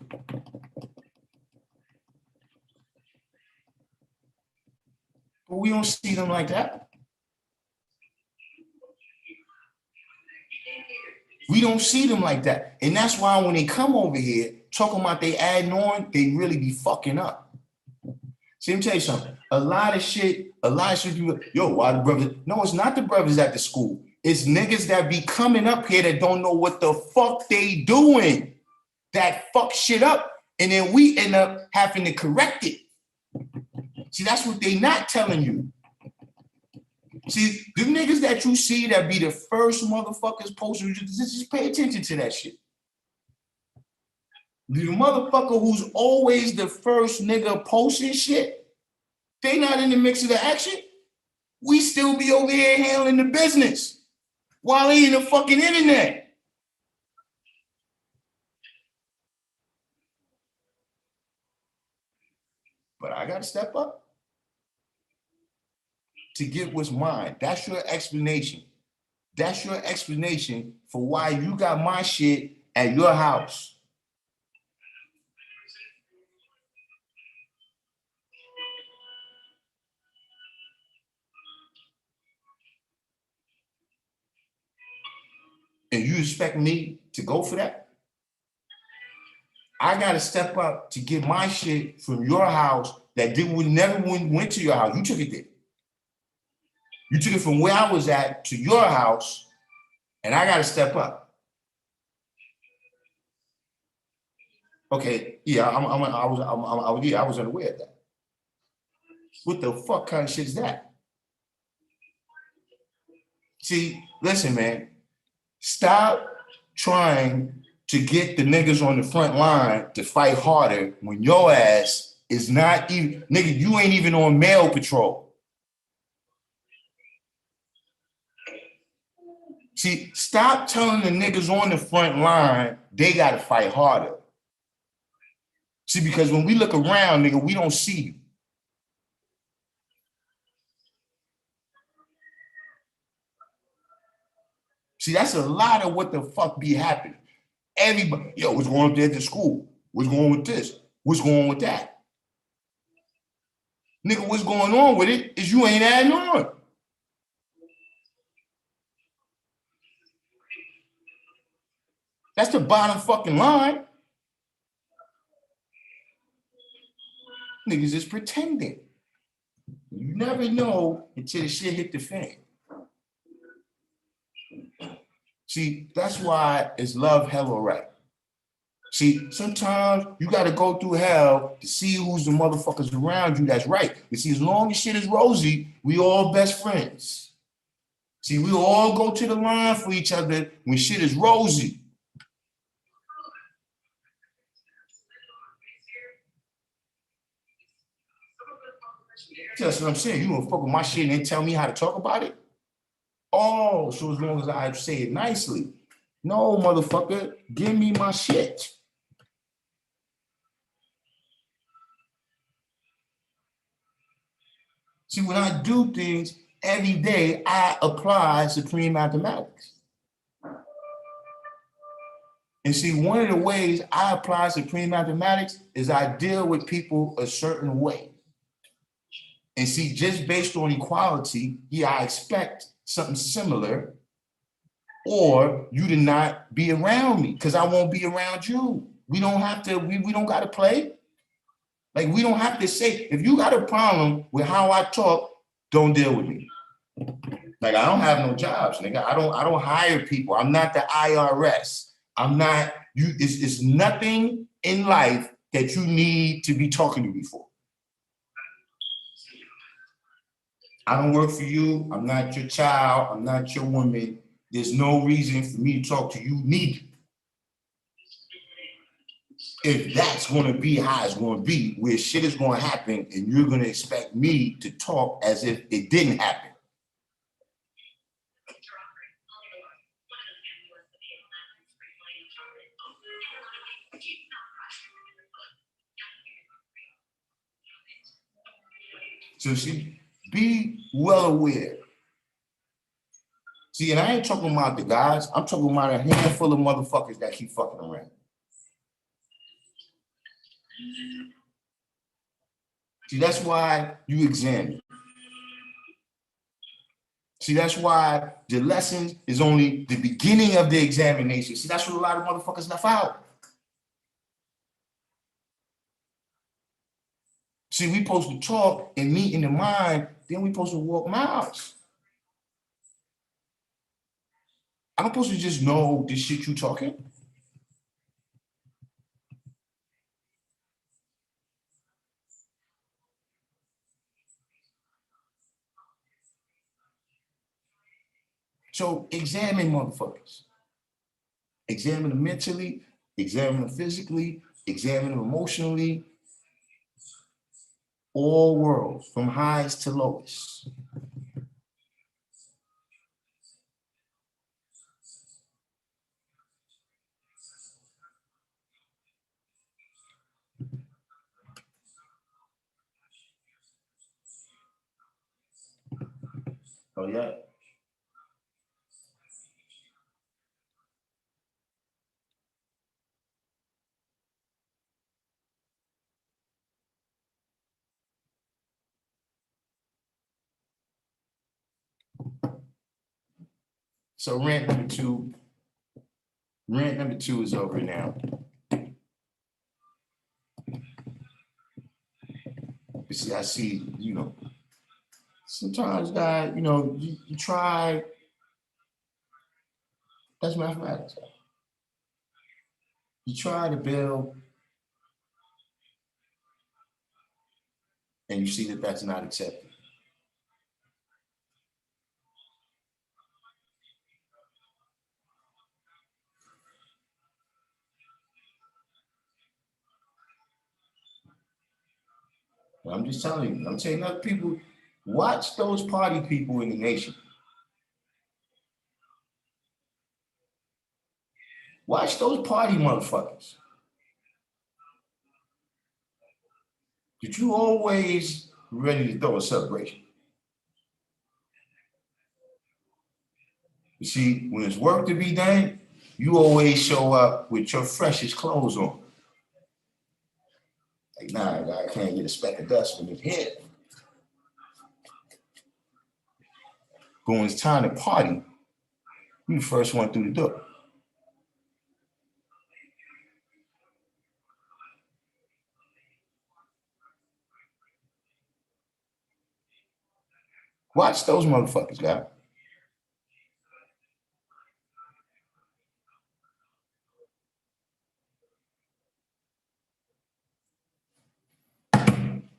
But we don't see them like that. We don't see them like that. And that's why when they come over here talking about they adding on, they really be fucking up. See, let me tell you something. A lot of shit people, yo, why the brothers? No, it's not the brothers at the school. It's niggas that be coming up here that don't know what the fuck they doing. That fuck shit up. And then we end up having to correct it. See, that's what they not telling you. See, the niggas that you see that be the first motherfuckers posting, just pay attention to that shit. The motherfucker who's always the first nigga posting shit, they not in the mix of the action. We still be over here handling the business while they in the fucking internet. But I gotta step up to get what's mine. That's your explanation. That's your explanation for why you got my shit at your house. And you expect me to go for that? I gotta step up to get my shit from your house that never went to your house. You took it there. You took it from where I was at to your house, and I gotta step up. Okay, yeah, I was unaware of that. What the fuck kind of shit is that? See, listen, man. Stop trying to get the niggas on the front line to fight harder when your ass is not even, nigga, you ain't even on mail patrol. See, stop telling the niggas on the front line they gotta fight harder. See, because when we look around, nigga, we don't see you. See, that's a lot of what the fuck be happening. Everybody, yo, what's going on there at the school? What's going on with this? What's going on with that? Nigga, what's going on with it is you ain't adding on. That's the bottom fucking line. Niggas is pretending. You never know until the shit hit the fan. See, that's why it's love, hell, or right. See, sometimes you got to go through hell to see who's the motherfuckers around you that's right. But see, as long as shit is rosy, we all best friends. See, we all go to the line for each other when shit is rosy. That's what I'm saying. You gonna fuck with my shit and then tell me how to talk about it? Oh, so as long as I say it nicely. No, motherfucker, give me my shit. See, when I do things every day, I apply supreme mathematics. And see, one of the ways I apply supreme mathematics is I deal with people a certain way. And see, just based on equality, yeah, I expect something similar, or you to not be around me because I won't be around you. We don't have to, we don't got to play. Like, we don't have to say, if you got a problem with how I talk, don't deal with me. Like, I don't have no jobs, nigga. I don't hire people. I'm not the IRS. I'm not, it's nothing in life that you need to be talking to me for. I don't work for you. I'm not your child. I'm not your woman. There's no reason for me to talk to you neither. If that's going to be how it's going to be, where shit is going to happen and you're going to expect me to talk as if it didn't happen. So see, be well aware. See, and I ain't talking about the guys. I'm talking about a handful of motherfuckers that keep fucking around. See, that's why you examine. See, that's why the lessons is only the beginning of the examination. See, that's what a lot of motherfuckers left out. See, we supposed to talk and meet in the mind, then we supposed to walk miles. I'm supposed to just know this shit you talking. So examine motherfuckers. Examine them mentally, examine them physically, examine them emotionally. All worlds, from highest to lowest. Oh yeah. So rant number two is over now. But see, I see, you know, sometimes that, you know, you try, that's mathematics. You try to build and you see that that's not accepted. I'm just telling you, I'm telling other people, watch those party people in the nation. Watch those party motherfuckers. Did you always ready to throw a celebration? You see, when it's work to be done, you always show up with your freshest clothes on. Like, nah, I can't get a speck of dust from his head. But when it's time to party, you the first one through the door. Watch those motherfuckers, guys.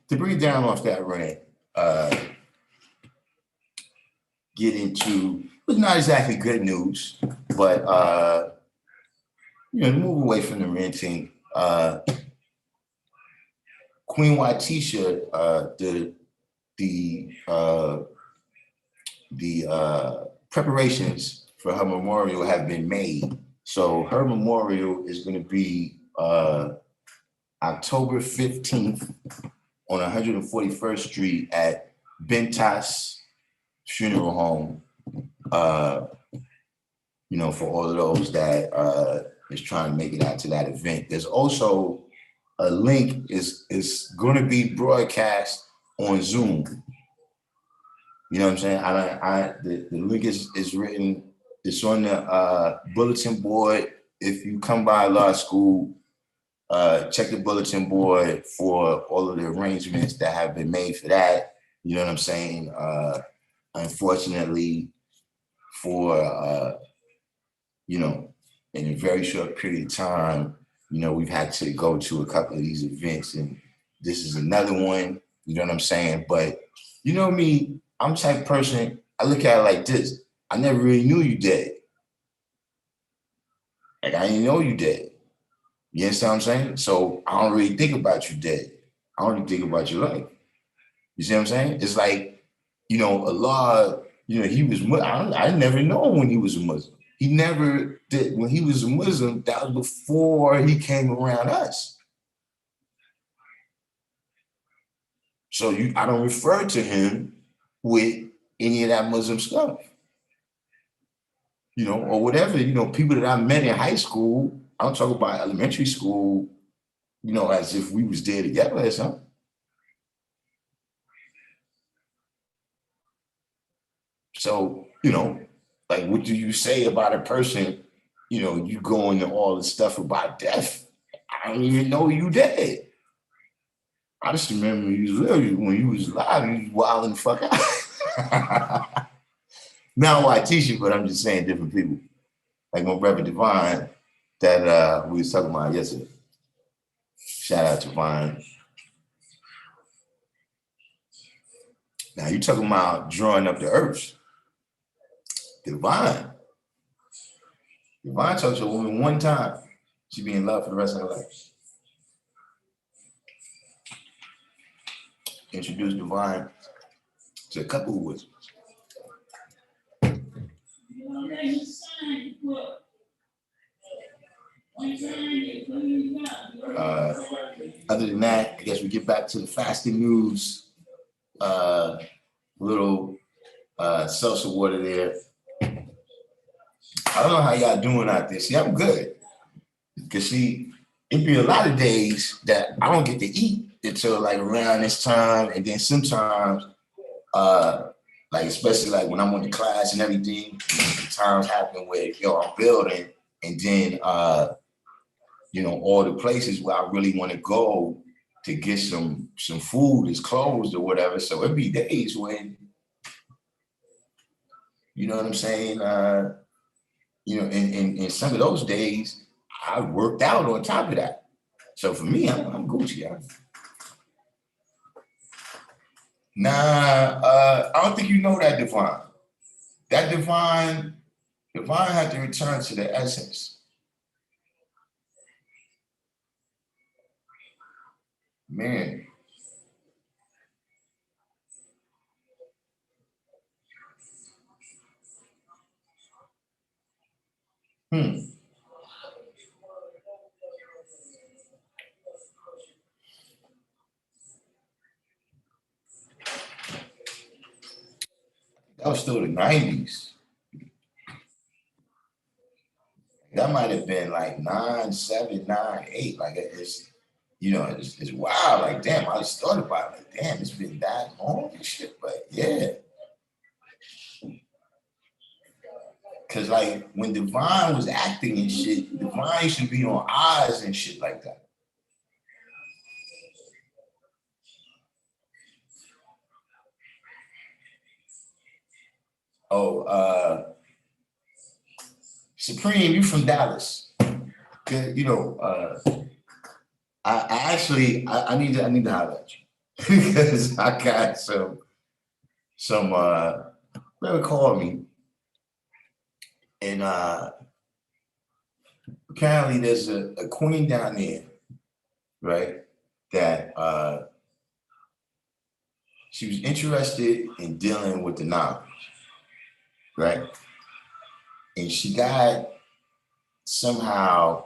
To breathe down off that rant, get into what's not exactly good news, but move away from the ranting. Queen Watisha, the preparations for her memorial have been made. So her memorial is going to be October 15th on 141st Street at Bentas Funeral Home. For all of those that is trying to make it out to that event. There's also a link is going to be broadcast on Zoom. You know what I'm saying? The link is written. It's on the bulletin board. If you come by law school, check the bulletin board for all of the arrangements that have been made for that. You know what I'm saying? Unfortunately, for in a very short period of time, we've had to go to a couple of these events, and this is another one. You know what I'm saying? But you know me, I'm the type of person, I look at it like this. I never really knew you dead. Like, I didn't know you dead. You understand what I'm saying? So I don't really think about you dead. I only think about your life. You see what I'm saying? It's like, Allah, he was, I never know when he was a Muslim. He never did. When he was a Muslim, that was before he came around us. So I don't refer to him with any of that Muslim stuff. Or whatever, people that I met in high school, I don't talk about elementary school, as if we was there together or something. So, like, what do you say about a person, you go into all this stuff about death? I don't even know you dead. I just remember when you was alive, you was wilding the fuck out. Now I teach you, but I'm just saying different people. Like my brother Divine that we was talking about yesterday. Shout out to Divine. Now you talking about drawing up the earth. Divine talks to a woman one time. She be in love for the rest of her life. Introduce Divine to a couple who was. Other than that, I guess we get back to the fasting news. Little seltzer water there. I don't know how y'all doing out there. See, I'm good. Because see, it'd be a lot of days that I don't get to eat until like around this time. And then sometimes, like especially like when I'm on the class and everything, times happen where, I'm building and then, all the places where I really want to go to get some food is closed or whatever. So it'd be days when, you know what I'm saying? In some of those days, I worked out on top of that. So for me, I'm Gucci. I don't think you know that Divine. That Divine had to return to the essence. Man. That was still the 90s. That might have been like 9, 7, 9, 8. Like it's, you know, it's wild. Like, damn, I just thought about it. Like, damn, it's been that long and shit. But yeah. Cause like when Divine was acting and shit, Divine used to be on Oz and shit like that. Oh, Supreme, you from Dallas. Good, you know, I need to holler at you because I got some brother called me and apparently there's a queen down there, right? That she was interested in dealing with the knowledge, right? And she got somehow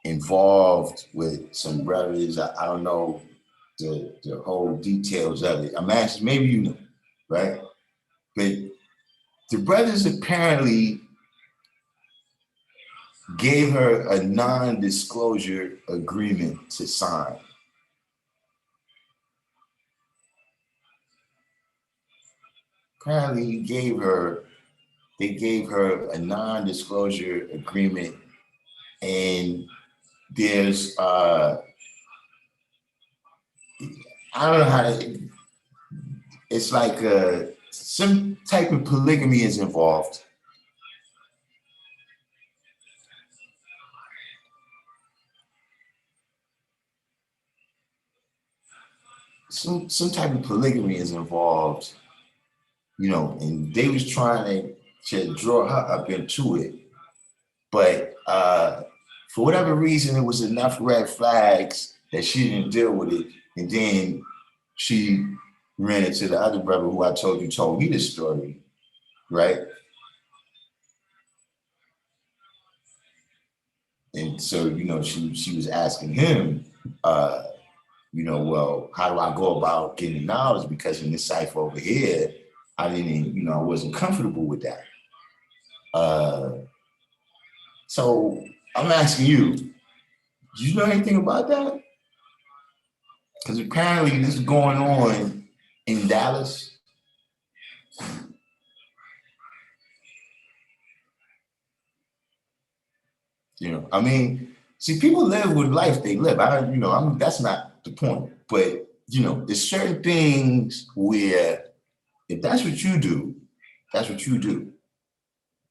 involved with some brothers. I don't know the whole details of it. I'm asking, maybe you know, right? But the brothers apparently gave her a non-disclosure agreement to sign. Apparently they gave her a non-disclosure agreement, and there's I don't know how to, it's like some type of polygamy is involved. Some type of polygamy is involved, you know, and they was trying to draw her up into it. But for whatever reason, it was enough red flags that she didn't deal with it. And then she ran into the other brother who I told you told me this story, right? And so, you know, she was asking him, you know, well, how do I go about getting knowledge? Because in this cipher over here, I didn't, you know, I wasn't comfortable with that. So I'm asking you, do you know anything about that? Because apparently this is going on in Dallas. You know, I mean, see, people live with life they live. That's not the point. But you know, there's certain things where if that's what you do, that's what you do.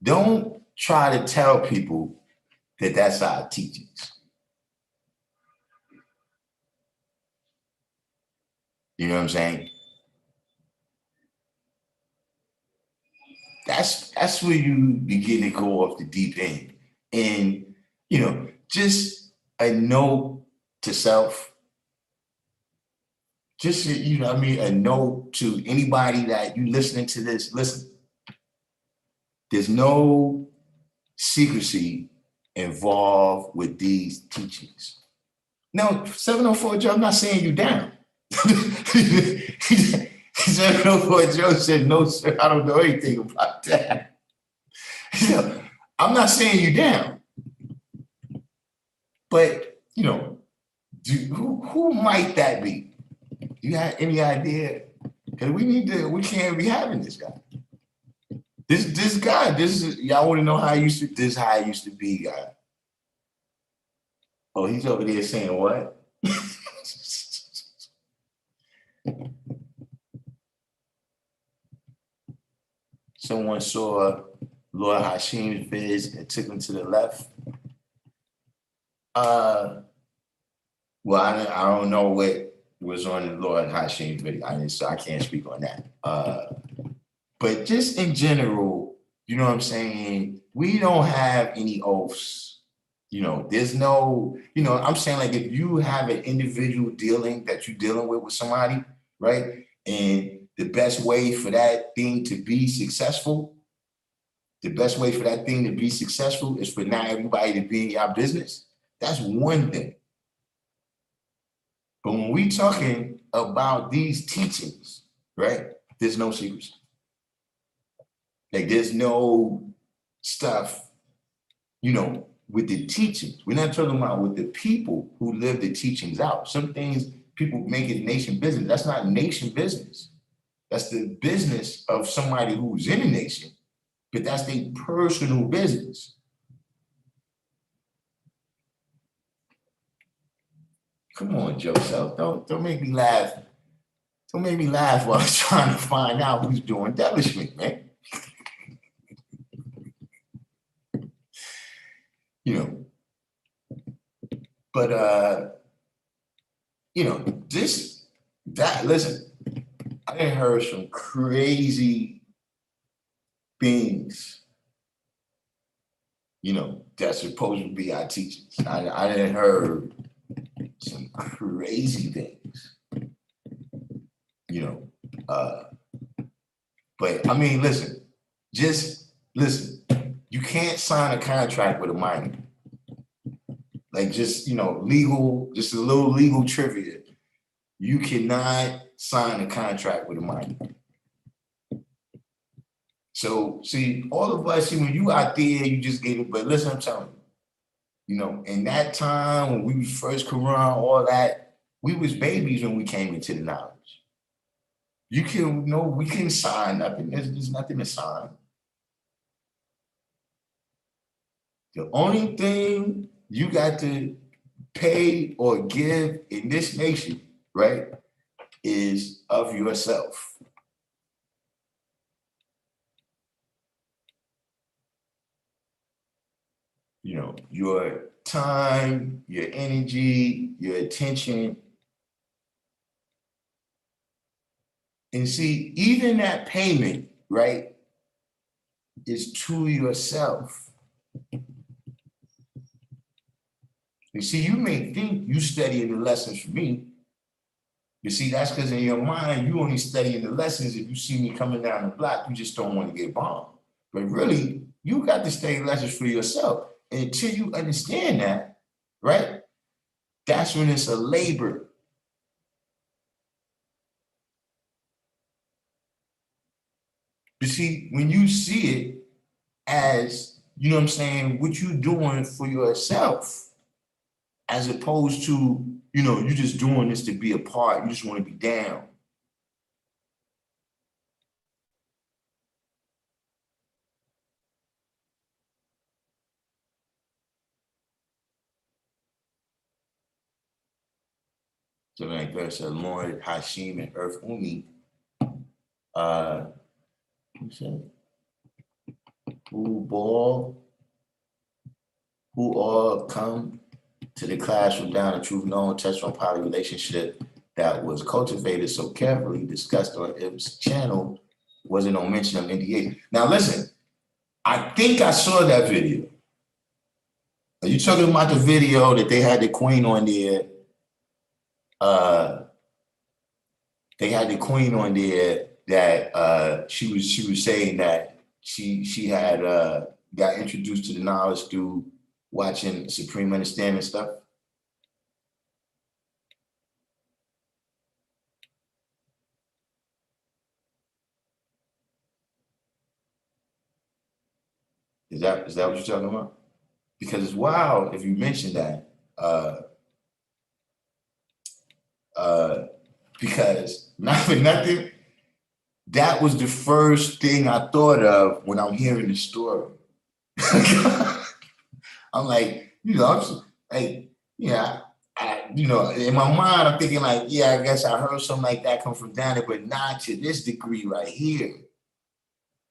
Don't try to tell people that that's our teachings. You know what I'm saying? That's where you begin to go off the deep end. And, you know, just a note to self, just, you know what I mean, a note to anybody that you listening to this, listen, there's no secrecy involved with these teachings. No, 704 Joe, I'm not saying you down. 704 Joe said, no, sir, I don't know anything about that. I'm not saying you down. But, you know, who might that be? You have any idea? Because we can't be having this guy. This guy, y'all want to know how I used to, this is how I used to be, guy. Oh, he's over there saying what? Someone saw Lord Hashim's vids and took him to the left. Well, I don't know what was on the Lord Hashim's video, so I can't speak on that. But just in general, you know what I'm saying? We don't have any oaths. You know, there's no, you know, I'm saying like if you have an individual dealing that you're dealing with somebody, right? And the best way for that thing to be successful, is for not everybody to be in your business. That's one thing. But when we talking about these teachings, right? There's no secrecy. Like there's no stuff, you know, with the teachings. We're not talking about with the people who live the teachings out. Some things people make it nation business. That's not nation business. That's the business of somebody who's in a nation, but that's their personal business. Come on, Joseph. Don't make me laugh. Don't make me laugh while I'm trying to find out who's doing embellishment, man. You know, but you know, listen, I done heard some crazy things, you know, that's supposed to be our teachings. I done heard some crazy things, you know. But I mean, listen, just listen. You can't sign a contract with a minor. Like just, you know, legal, just a little legal trivia. You cannot sign a contract with a minor. So see, all of us, see, when you out there, you just get it. But listen, I'm telling you, you know, in that time when we was first Quran, all that, we was babies when we came into the knowledge. You can, you know, we can sign nothing. There's nothing to sign. The only thing you got to pay or give in this nation, right, is of yourself. You know, your time, your energy, your attention. And see, even that payment, right, is to yourself. You see, you may think you studying the lessons for me. You see, that's because in your mind, you only studying the lessons. If you see me coming down the block, you just don't want to get bombed. But really, you got to study lessons for yourself. And until you understand that, right, that's when it's a labor. You see, when you see it as, you know what I'm saying, what you doing for yourself, as opposed to, you know, you just doing this to be a part, you just want to be down. So like verse Lord Hashim and Earth Umi, who said, who all come to the class from down the truth known, touched on poly relationship that was cultivated so carefully, discussed on its channel, wasn't no mention of NDA. Now listen, I think I saw that video. Are you talking about the video that they had the queen on there? They had the queen on there that she was saying that she had got introduced to the knowledge through watching Supreme Understanding stuff. Is that what you're talking about? Because it's wild if you mention that. Because not for nothing, that was the first thing I thought of when I'm hearing the story. I'm like, you know, I'm just, like, yeah, you know, in my mind, I'm thinking like, yeah, I guess I heard something like that come from down there, but not to this degree right here.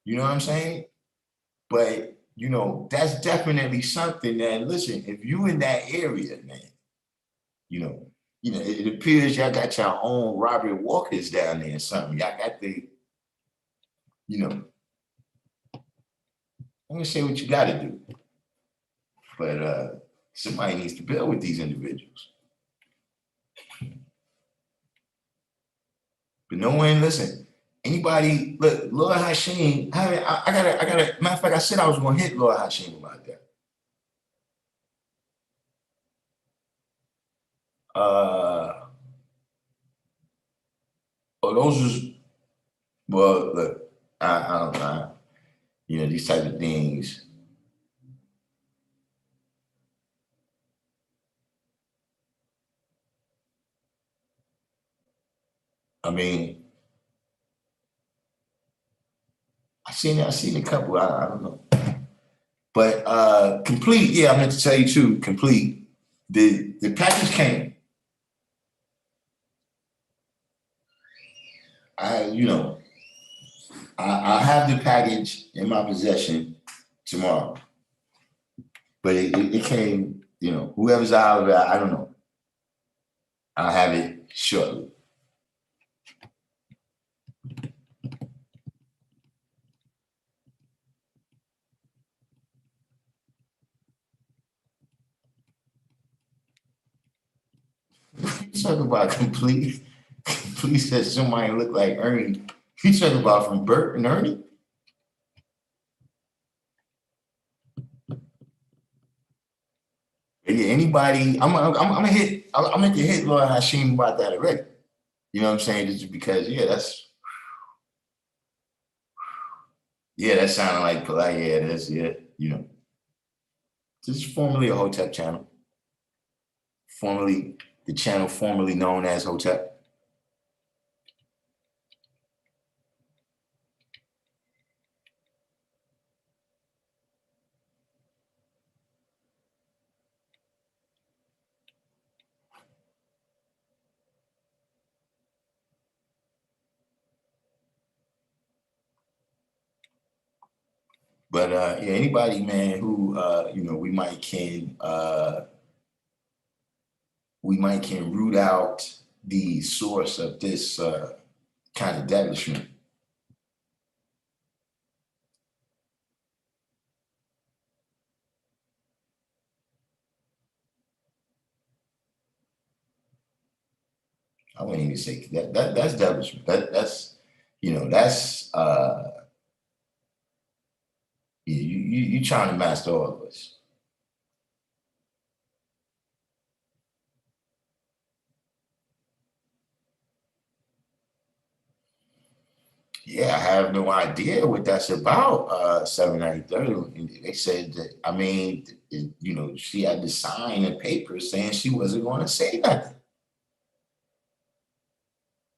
You know what I'm saying? But, you know, that's definitely something that, listen, if you in that area, man, you know, it appears y'all got your own Robert Walkers down there or something. Y'all got the, you know, I'm gonna say what you gotta do. But somebody needs to build with these individuals. But no one, listen, anybody, look, Lord Hashim, I gotta, matter of fact, I said I was gonna hit Lord Hashim about that. Those was, well, look, I don't know. You know, these type of things. I mean, I seen a couple. I don't know, but complete. Yeah, I meant to tell you too. Complete. The package came. I have the package in my possession tomorrow, but it came. You know, whoever's out of it, I don't know. I'll have it shortly. Talk about complete. Complete said somebody look like Ernie. You talking about from Bert and Ernie? Yeah, anybody? I'm gonna hit. I'm gonna hit Lord Hashim about that already. You know what I'm saying? Just because, that sounded like polite. Yeah, that's You know, this is formerly a Hotep channel. Formerly the channel formerly known as Hotep. But yeah, anybody, man, who we might can root out the source of this kind of devilishment. I wouldn't even say that's devilishment. That's that's you trying to master all of us. Yeah, I have no idea what that's about. 79030. They said that. I mean, she had to sign a paper saying she wasn't going to say nothing.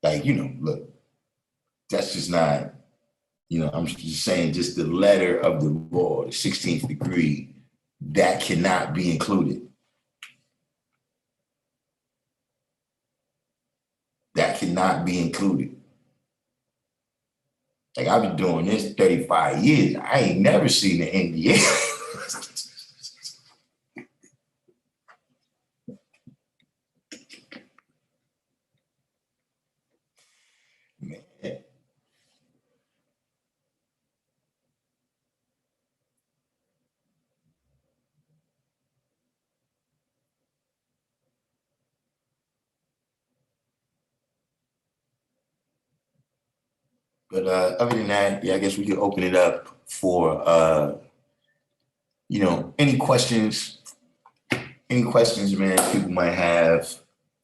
Like, look, that's just not. I'm just saying, just the letter of the law, the 16th degree, that cannot be included. That cannot be included. Like, I've been doing this 35 years. I ain't never seen an NDA. Man. But other than that, yeah, I guess we could open it up for any questions. Any questions, man, people might have,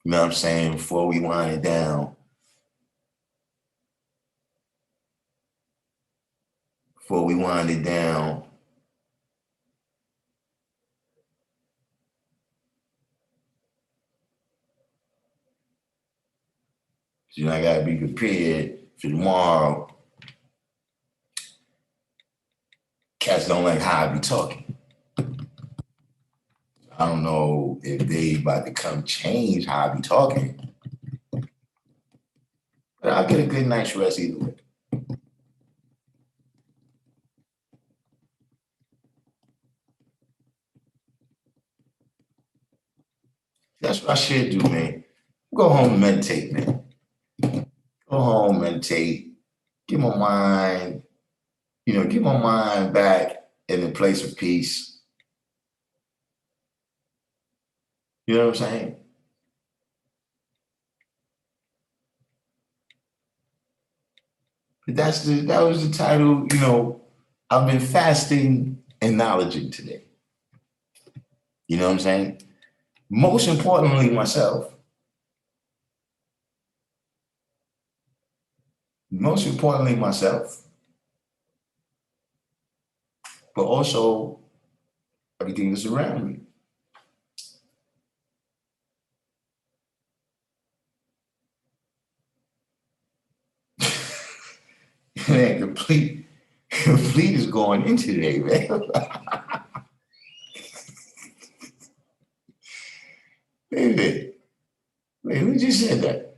you know what I'm saying, before we wind it down. Before we wind it down. I gotta be prepared for tomorrow. Cats don't like how I be talking. I don't know if they about to come change how I be talking. But I'll get a good night's rest either way. That's what I should do, man. Go home and meditate, man. Go home, meditate. Get my mind, get my mind back in a place of peace. You know what I'm saying? But that was the title, I've been fasting and knowledging today. You know what I'm saying? Most importantly, myself. Most importantly, myself. but also everything that's around me. Man, complete is going in today, man. Wait a minute. Wait, who just said that?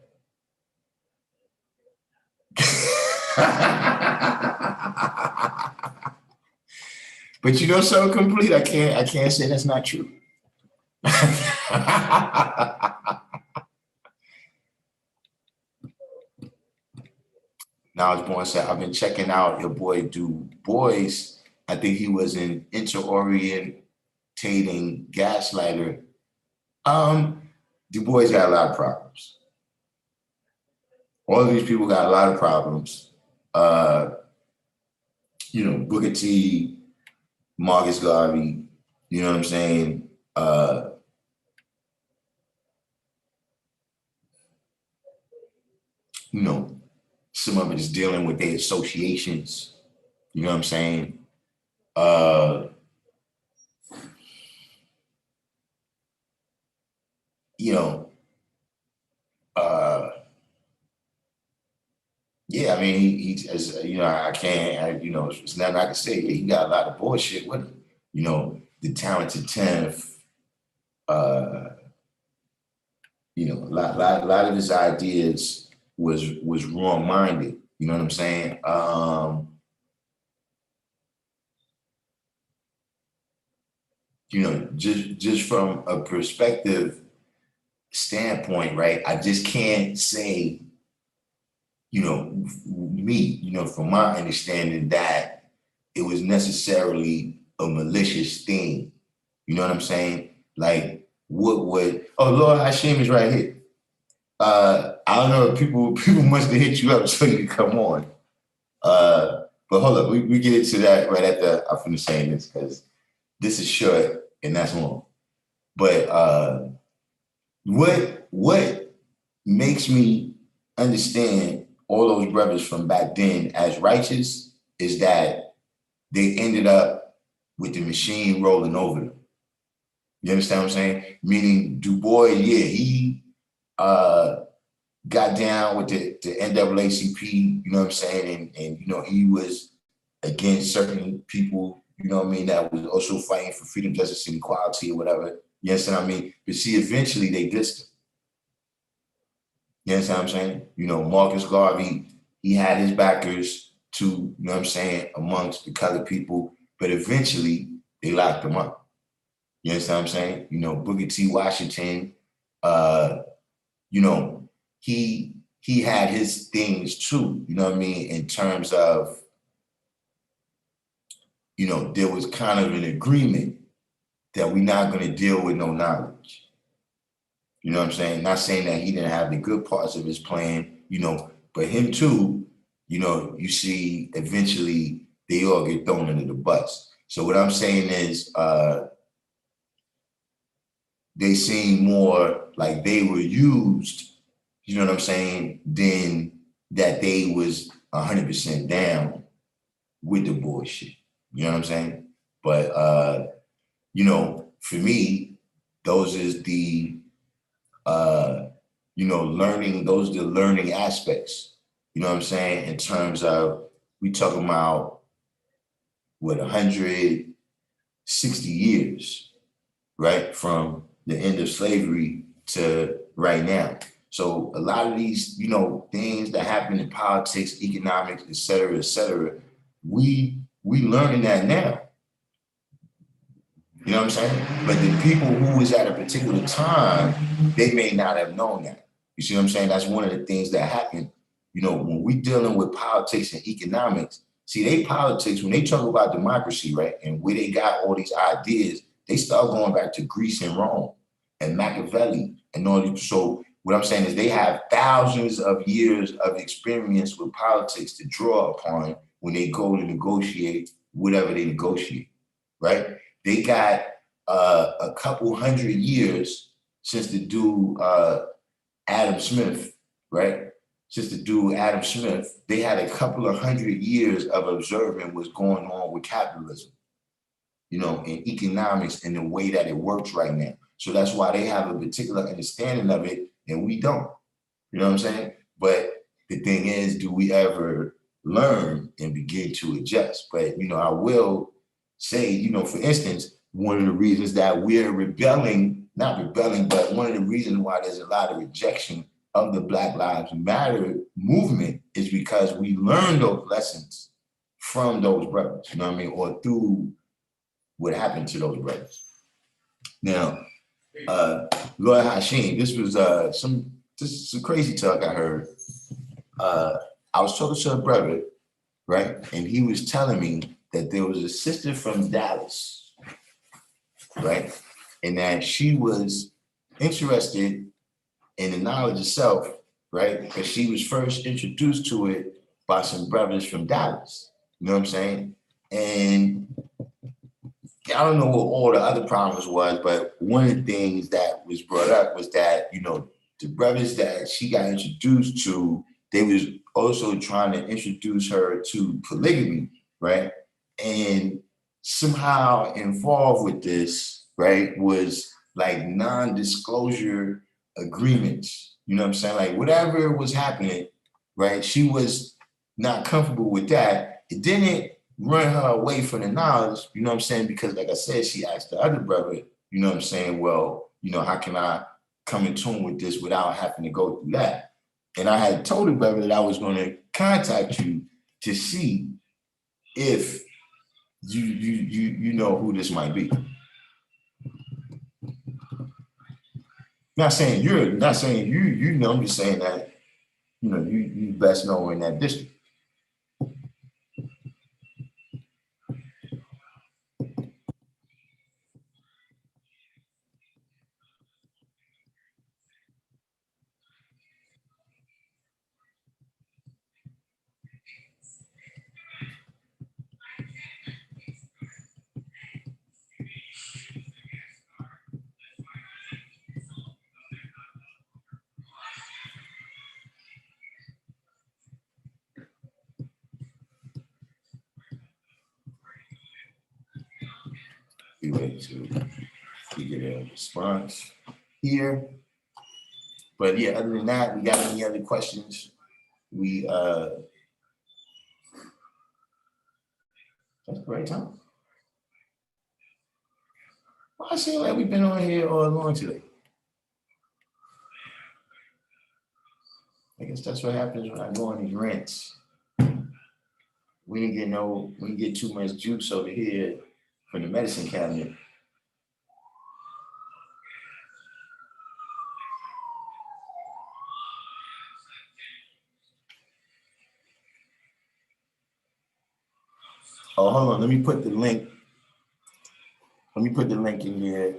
But you know, so complete, I can't say that's not true. Now, I was born said, I've been checking out your boy Du Bois. I think he was an interorientating gaslighter. Du Bois got a lot of problems. All of these people got a lot of problems. Booker T, Marcus Garvey, you know what I'm saying? Some of it is dealing with their associations, you know what I'm saying? Yeah, I mean, he as I can't, it's nothing I can say. He got a lot of bullshit with him. The talented 10th, a lot of his ideas was wrong-minded. You know what I'm saying? Just from a perspective standpoint, right? I just can't say, from my understanding that it was necessarily a malicious thing. You know what I'm saying? Like, what would, oh, Lord Hashem is right here. I don't know if people must have hit you up so you could come on. But hold up, we get into that right after I'm finna say this, because this is short and that's long. But what makes me understand all those brothers from back then as righteous is that they ended up with the machine rolling over them. You understand what I'm saying? Meaning Du Bois, yeah, he got down with the NAACP, you know what I'm saying? And he was against certain people, you know what I mean, that was also fighting for freedom, justice, and equality or whatever. You understand what I mean? But see, eventually they dissed him. You understand what I'm saying? Marcus Garvey, he had his backers too, you know what I'm saying, amongst the colored people, but eventually they locked him up. You understand what I'm saying? Booker T. Washington, he had his things too, you know what I mean, in terms of, there was kind of an agreement that we're not going to deal with no knowledge. You know what I'm saying? Not saying that he didn't have the good parts of his plan, but him too, you see eventually they all get thrown into the bus. So what I'm saying is they seem more like they were used, you know what I'm saying, than that they was 100% down with the bullshit. You know what I'm saying? But, for me, those is the, learning, those are the learning aspects, you know what I'm saying? In terms of, we talking about, 160 years, right? From the end of slavery to right now. So a lot of these, things that happen in politics, economics, et cetera, we learning that now. You know what I'm saying? But the people who was at a particular time, they may not have known that. You see what I'm saying? That's one of the things that happen. When we dealing with politics and economics, see, they politics, when they talk about democracy, right, and where they got all these ideas, they start going back to Greece and Rome and Machiavelli and all these. So what I'm saying is they have thousands of years of experience with politics to draw upon when they go to negotiate whatever they negotiate, right? They got a couple hundred years since the dude Adam Smith, right? Since the dude Adam Smith, they had a couple of hundred years of observing what's going on with capitalism. you know, in economics and the way that it works right now. So that's why they have a particular understanding of it and we don't. You know what I'm saying? But the thing is, do we ever learn and begin to adjust? But, you know, I will say, you know, for instance, one of the reasons that we're rebelling, not rebelling, but one of the reasons why there's a lot of rejection of the Black Lives Matter movement is because we learned those lessons from those brothers, you know what I mean? Or through what happened to those brothers. Now, Lord Hashim, this was this is some crazy talk I heard. I was talking to a brother, right? And he was telling me that there was a sister from Dallas, right? And that she was interested in the knowledge of self, right? Because she was first introduced to it by some brothers from Dallas. You know what I'm saying? And I don't know what all the other problems was, but one of the things that was brought up was that, you know, the brothers that she got introduced to, they was also trying to introduce her to polygamy, right? And somehow involved with this, right, was like non-disclosure agreements. You know what I'm saying? Like whatever was happening, right? She was not comfortable with that. It didn't run her away from the knowledge, you know what I'm saying? Because like I said, she asked the other brother, you know what I'm saying? Well, you know, how can I come in tune with this without having to go through that? And I had told the brother that I was going to contact you to see if you know who this might be. Not saying you know, I'm just saying that, you know, you best know in that district. Be ready to get a response here. But yeah, other than that, we got any other questions? That's great time. Well, I seem like we've been on here all along today. I guess that's what happens when I go on these rants. We didn't get too much juice over here from the medicine cabinet. Oh, hold on. Let me put the link in there.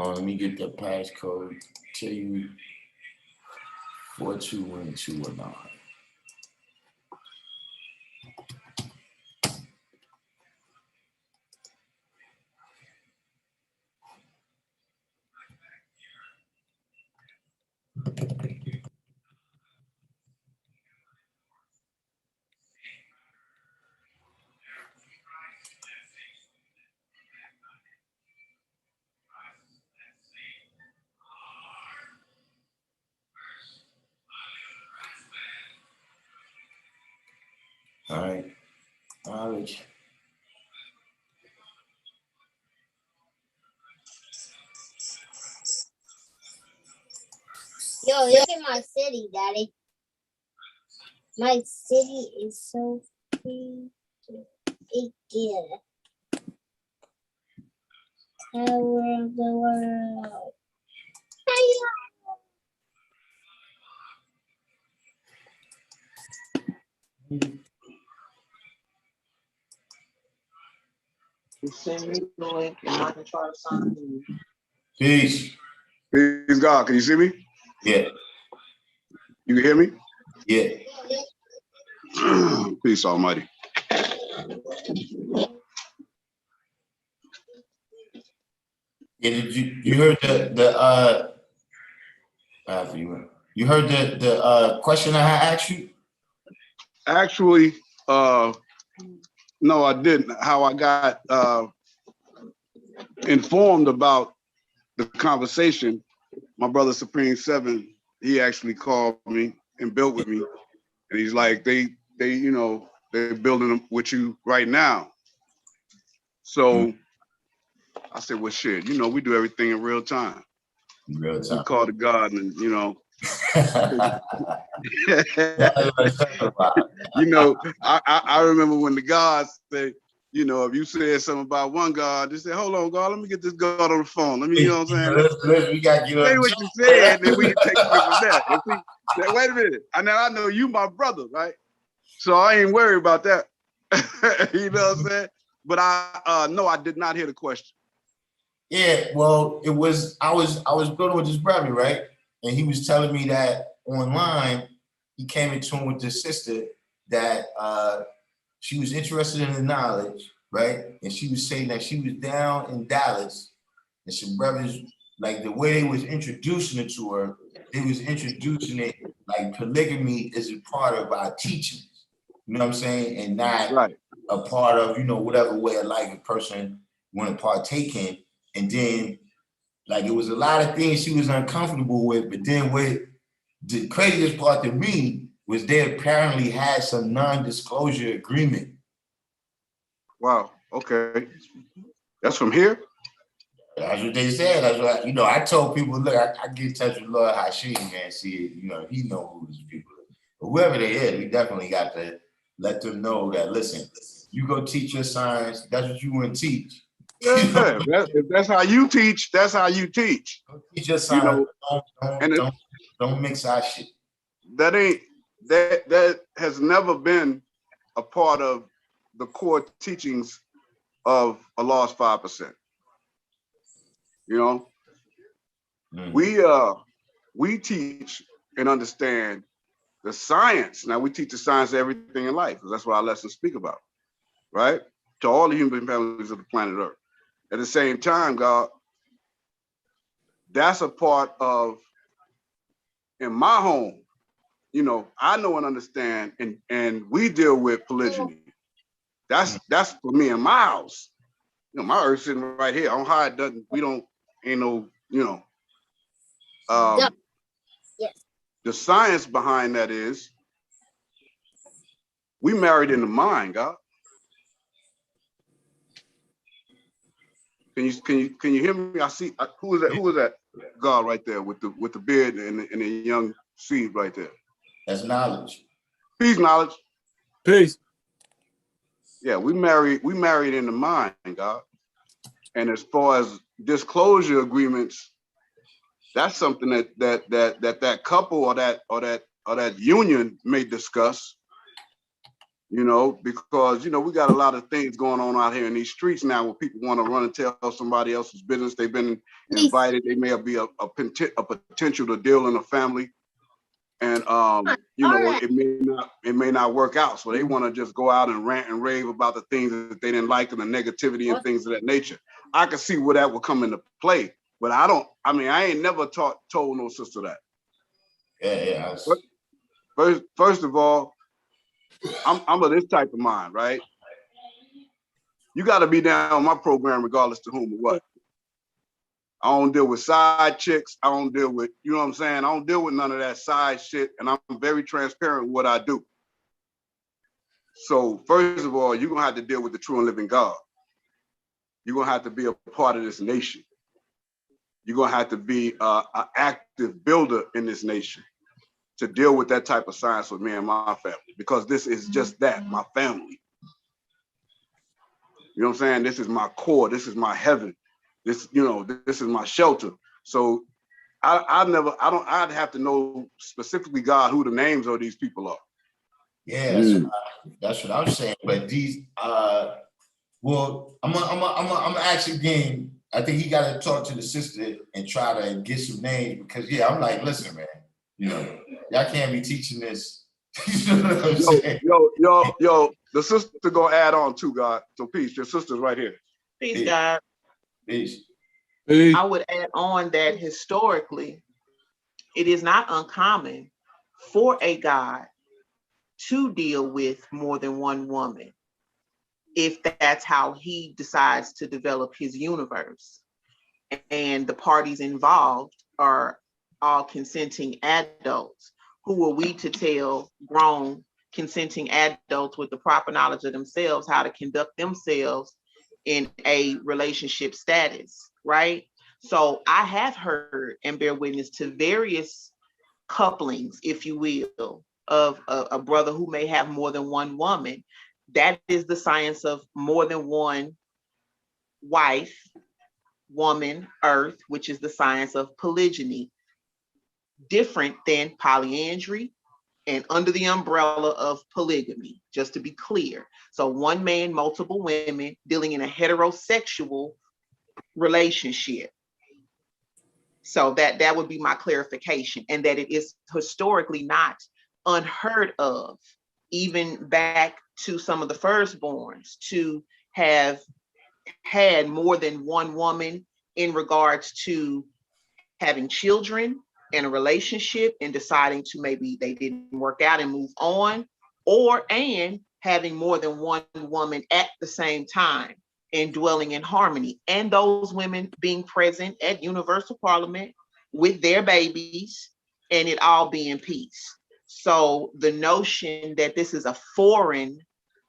Let me get the passcode. Tell you 421219. All right. Knowledge. Yo, look at my city, Daddy. My city is so pretty. Power of the world. Send me the link and I can try to sign in. Peace. Peace, God. Can you see me? Yeah. You can hear me? Yeah. Peace, Almighty. Yeah, did you heard you heard the question I had asked you? Actually, no, I didn't. How I got informed about the conversation, my brother Supreme 7, he actually called me and built with me. And he's like, they're building with you right now. So I said, well, shit, we do everything in real time. Real time. We call to God and, I remember when the gods say, if you said something about one God, they say, hold on, God, let me get this God on the phone. Let me, you know what I'm saying? We got you. Say what you said, then we can take it from there. If we say, wait a minute, I know you my brother, right? So I ain't worried about that. You know what I'm saying? But no, I did not hear the question. Yeah, well, I was building with this brother, right? And he was telling me that online, he came in tune with this sister that she was interested in the knowledge, right? And she was saying that she was down in Dallas, and some brothers, like the way they was introducing it to her, they was introducing it like polygamy is a part of our teachings. You know what I'm saying? And not a part of, whatever way of life a person want to partake in. And then, like, it was a lot of things she was uncomfortable with, but then what the craziest part to me was they apparently had some non-disclosure agreement. Wow, okay. That's from here? That's what they said. That's what I told people, look, I get in touch with Lord Hashim, man, see, he know who these people are. But whoever they is, we definitely got to let them know that, listen, you go teach your science, that's what you want to teach. Yeah, if that's how you teach, that's how you teach. Teach your science, don't mix our shit. That has never been a part of the core teachings of Allah's 5%. We teach and understand the science. Now we teach the science of everything in life, because that's what our lessons speak about, right? To all the human families of the planet Earth. At the same time, God, that's a part of, in my home, I know and understand, and we deal with polygyny. That's for me in my house. My earth sitting right here. I don't hide nothing. The science behind that is we married in the mind, God. Can you hear me? I see who is that God right there with the beard and the young seed right there? That's knowledge. Peace, knowledge. Peace. Yeah, we married in the mind, God. And as far as disclosure agreements, that's something that couple or that union may discuss. Because we got a lot of things going on out here in these streets now where people want to run and tell somebody else's business. They've been invited. They may be a potential to deal in a family, and it may not work out. So they want to just go out and rant and rave about the things that they didn't like and the negativity and things of that nature. I can see where that will come into play, but I ain't never told no sister that. Yeah. First of all, I'm of this type of mind, right? You got to be down on my program regardless to whom or what. I don't deal with side chicks. I don't deal with, you know what I'm saying? I don't deal with none of that side shit, and I'm very transparent with what I do. So first of all, you're going to have to deal with the true and living God. You're going to have to be a part of this nation. You're going to have to be an active builder in this nation to deal with that type of science with me and my family, because this is just that, my family. You know what I'm saying? This is my core. This is my heaven. This, you know, this is my shelter. So I'd have to know specifically, God, who the names of these people are. Yeah, that's what I'm saying. But these, well, I'm gonna ask again. I think he got to talk to the sister and try to get some names because I'm like, listen, man, you know, y'all can't be teaching this. You know what I'm saying? Yo, the sister gonna add on too, God. So peace. Your sister's right here. Peace, God. Peace. I would add on that historically, it is not uncommon for a God to deal with more than one woman if that's how he decides to develop his universe. And the parties involved are all consenting adults. Who are we to tell grown consenting adults with the proper knowledge of themselves how to conduct themselves in a relationship status, right? So I have heard and bear witness to various couplings, if you will, of a brother who may have more than one woman. That is the science of more than one wife, woman, earth, which is the science of polygyny, different than polyandry and under the umbrella of polygamy, just to be clear. So one man, multiple women, dealing in a heterosexual relationship. So that would be my clarification, and that it is historically not unheard of, even back to some of the firstborns, to have had more than one woman in regards to having children in a relationship and deciding to maybe they didn't work out and move on, and having more than one woman at the same time and dwelling in harmony, and those women being present at Universal Parliament with their babies and it all being peace. So the notion that this is a foreign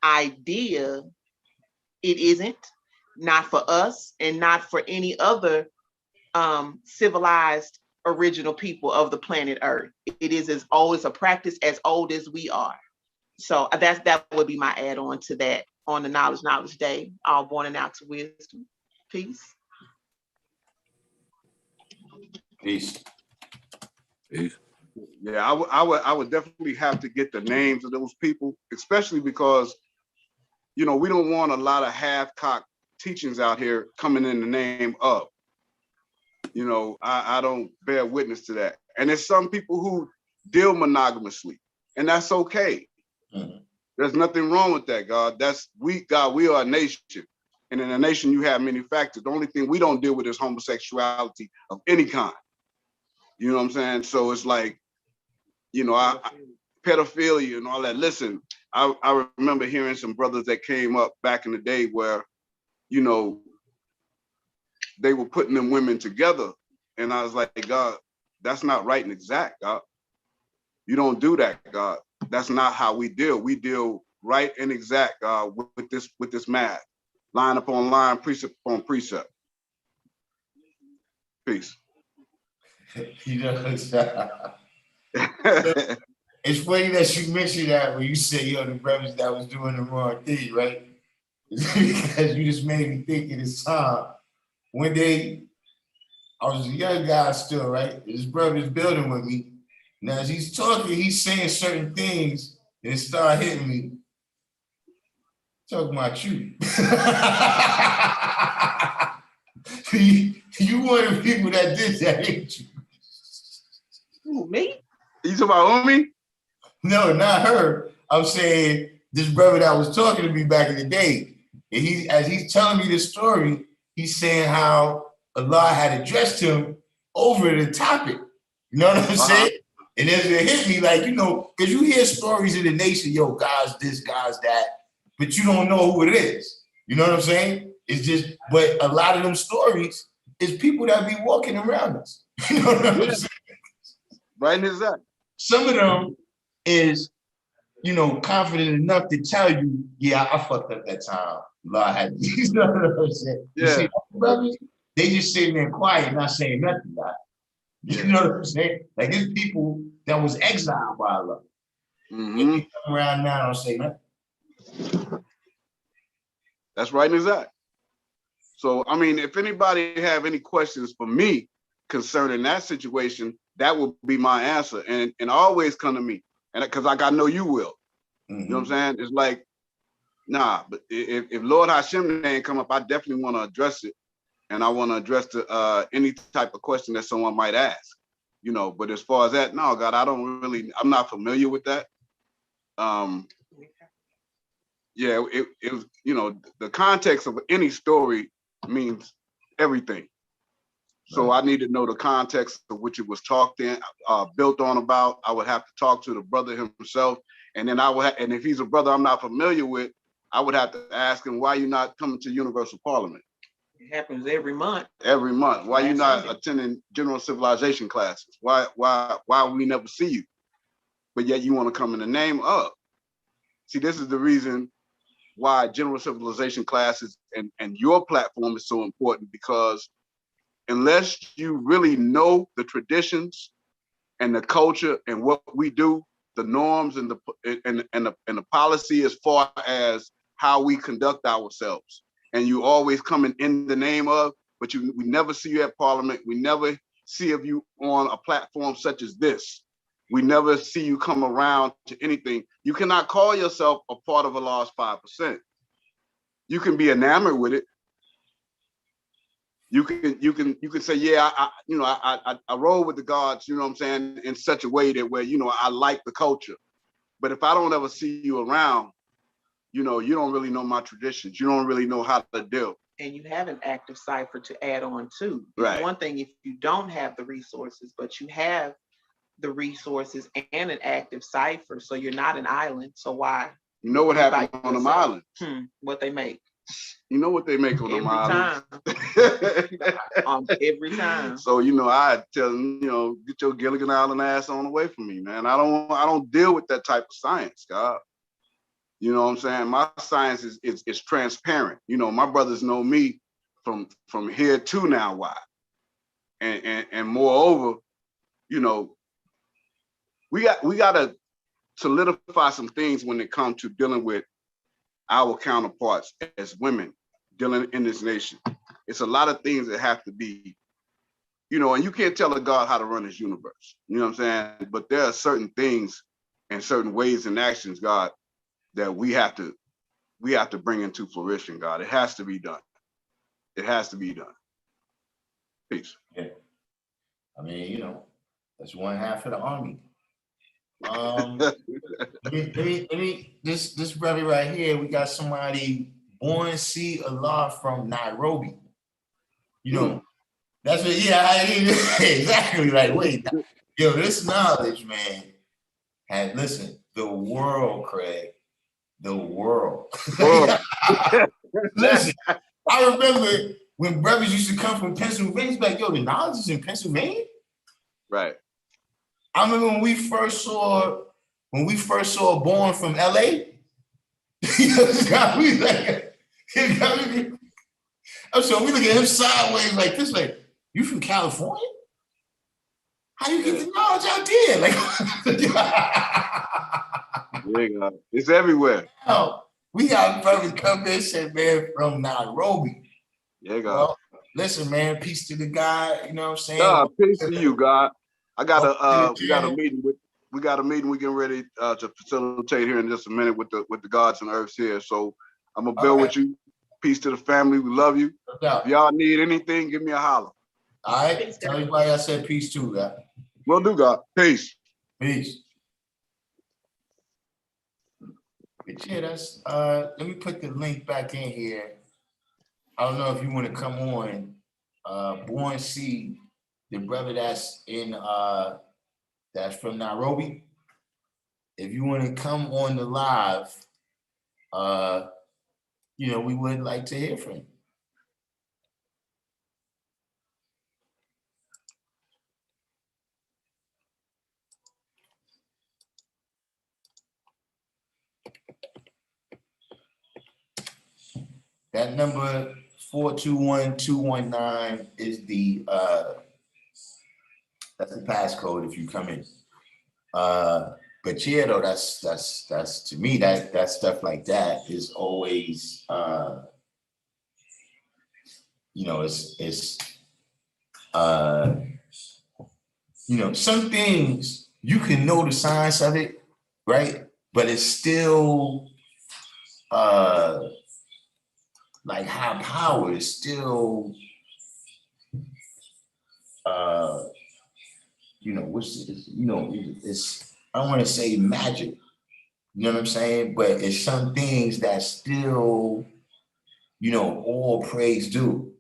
idea, it isn't, not for us and not for any other civilized original people of the planet Earth. It is as old as a practice, as old as we are. So that would be my add-on to that on the Knowledge Day, all born and out to wisdom. Peace. Peace. Peace. Yeah, I would definitely have to get the names of those people, especially because, you know, we don't want a lot of half-cocked teachings out here coming in the name of. You know, I don't bear witness to that. And there's some people who deal monogamously, and that's okay. Mm-hmm. There's nothing wrong with that, God. God, we are a nation. And in a nation, you have many factors. The only thing we don't deal with is homosexuality of any kind. You know what I'm saying? So it's like, you know, pedophilia and all that. Listen, I remember hearing some brothers that came up back in the day where, you know, they were putting them women together. And I was like, God, that's not right and exact, God. You don't do that, God. That's not how we deal. We deal right and exact, God, with this math. Line upon line, precept upon precept. Peace. You know, it's funny that you mentioned that when you say, yo, the brothers that was doing the wrong thing, right? Because you just made me think of this time. One day, I was a young guy still, right? His brother's building with me. Now, as he's talking, he's saying certain things, and it started hitting me. Talking about you. You one of the people that did that, ain't you? Ooh, me? You talking about me? No, not her. I'm saying this brother that was talking to me back in the day. And as he's telling me this story, he's saying how Allah had addressed him over the topic. You know what I'm saying? And then it hit me like, you know, because you hear stories in the nation, yo, God's this, God's that, but you don't know who it is. You know what I'm saying? It's just, but a lot of them stories is people that be walking around us. You know what I'm saying? Right in his eye. Some of them is, you know, confident enough to tell you, yeah, I fucked up that time. Allah had these. You know what I'm saying? Yeah. You see, brothers, they just sitting there quiet, not saying nothing. God. You know what I'm saying? Like there's people that was exiled by Allah. Mm-hmm. They come around now and say nothing. That's right and exact. So, I mean, if anybody have any questions for me concerning that situation, that will be my answer. And always come to me. And because I know you will. You know what I'm saying? It's like, nah, but if Lord Hashem ain't come up, I definitely want to address it. And I want to address any type of question that someone might ask. You know, but as far as that, no, God, I'm not familiar with that. Yeah, it was, you know, the context of any story means everything. So I need to know the context of which it was talked in, built on about. I would have to talk to the brother himself. And then and if he's a brother I'm not familiar with, I would have to ask him, why you not coming to Universal Parliament? It happens every month. Every month. Why you not Sunday. attending general civilization classes? Why we never see you? But yet you want to come in the name of. See, this is the reason why general civilization classes and your platform is so important, because unless you really know the traditions and the culture and what we do, the norms and the policy as far as how we conduct ourselves, and you always coming in the name of, but we never see you at Parliament. We never see of you on a platform such as this. We never see you come around to anything. You cannot call yourself a part of Allah's 5%. You can be enamored with it. You can say, yeah, I roll with the gods, you know what I'm saying, in such a way that where, you know, I like the culture. But if I don't ever see you around, you know, you don't really know my traditions. You don't really know how to deal. And you have an active cipher to add on to. It's Right. one thing if you don't have the resources, but you have the resources and an active cipher, so you're not an island. So why? You know what happened on them islands? What they make. You know what they make on them islands? Every time. So, you know, I tell them, you know, get your Gilligan Island ass on away from me, man. I don't deal with that type of science, God. You know what I'm saying? My science is transparent. You know, my brothers know me from here to now why. And moreover, you know, we got to solidify some things when it comes to dealing with our counterparts as women dealing in this nation. It's a lot of things that have to be, you know, and you can't tell a God how to run his universe. You know what I'm saying? But there are certain things and certain ways and actions, God, that we have to bring into fruition, God. It has to be done. It has to be done. Peace. Yeah. I mean, you know, that's one half of the army. This brother right here, we got somebody born see Allah from Nairobi. You know, that's what, exactly. Like, wait, yo, this knowledge, man, and listen, the world, Craig, the world. Listen, I remember when brothers used to come from Pennsylvania, he's like, yo, the knowledge is in Pennsylvania? Right. I remember when we first saw Born from LA. So we look at him sideways like this, like, you from California? How do you get the knowledge out there? Like, it's everywhere. No, we got brothers come in and say, man, from Nairobi. Yeah, God. Well, listen, man, peace to the guy. You know what I'm saying? God, peace to you, God. We got a meeting. We got a meeting. We getting ready to facilitate here in just a minute with the gods and earths here. So I'm gonna build with you. Peace to the family. We love you. If y'all need anything, give me a holler. All right. Tell everybody I said peace too, God. Will do, God. Peace. Peace. But yeah, that's let me put the link back in here. I don't know if you want to come on. Born C, the brother that's in that's from Nairobi. If you want to come on the live, you know, we would like to hear from you. That number 421-219 is the that's the passcode if you come in. But yeah, though, that's to me that stuff like that is always you know, it's you know, some things you can know the science of it, right? But it's still like high power is still you know, it's I don't want to say magic, you know what I'm saying? But it's some things that still, you know, all praise due.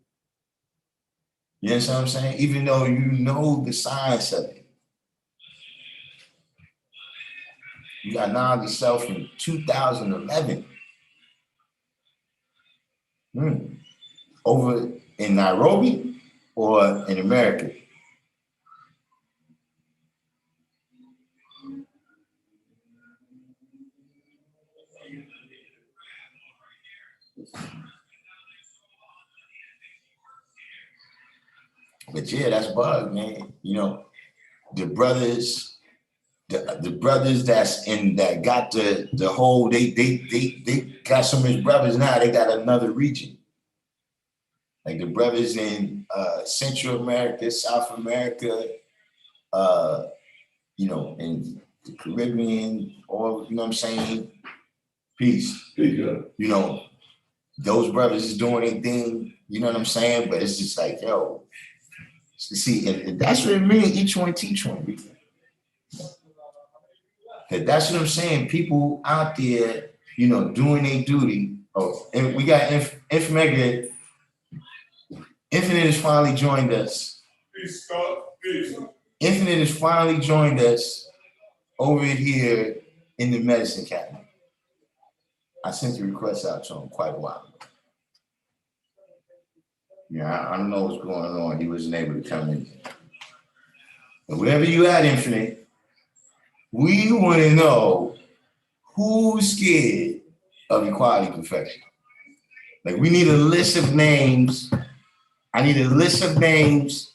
You know what I'm saying? Even though you know the science of it. You got knowledge yourself in 2011. Over in Nairobi or in America? But yeah, that's bug, man. You know, the brothers that's in that got the whole they got so many brothers now, they got another region. Like the brothers in Central America, South America, you know, in the Caribbean, all, you know what I'm saying? Peace. You know, those brothers is doing their thing, you know what I'm saying? But it's just like, yo, see, and that's what it means, each one teach one. That's what I'm saying. People out there, you know, doing their duty. Oh, and we got Infinite. Infinite has finally joined us. Infinite has finally joined us over here in the medicine cabinet. I sent the request out to him quite a while ago. Yeah, I don't know what's going on. He wasn't able to come in. But wherever you at, Infinite, we want to know who's scared of equality perfection. Like, we need a list of names. I need a list of names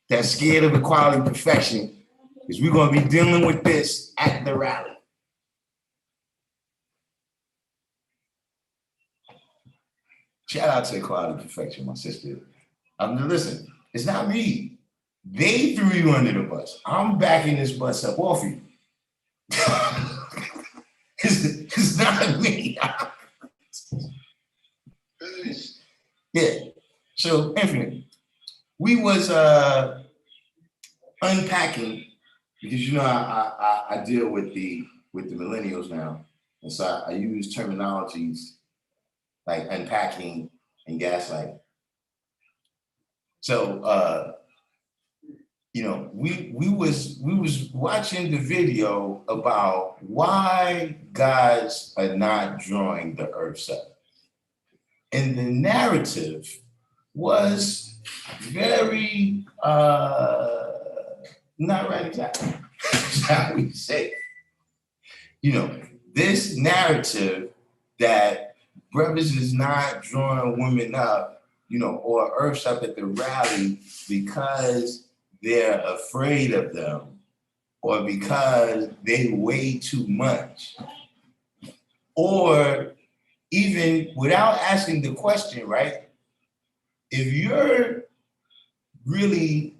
that's scared of equality perfection, because we're going to be dealing with this at the rally. Shout out to equality perfection, my sister. Listen, it's not me. They threw you under the bus. I'm backing this bus up off you. It's not me. Yeah. So, Infinite, we was unpacking, because you know I deal with the millennials now, and so I use terminologies like unpacking and gaslighting. So you know, we was watching the video about why gods are not drawing the earth up, and the narrative was very not right exactly. That's how we say it. You know, this narrative that brothers is not drawing women up, you know, or earths up at the rally because they're afraid of them, or because they weigh too much, or even without asking the question, right? If you're really,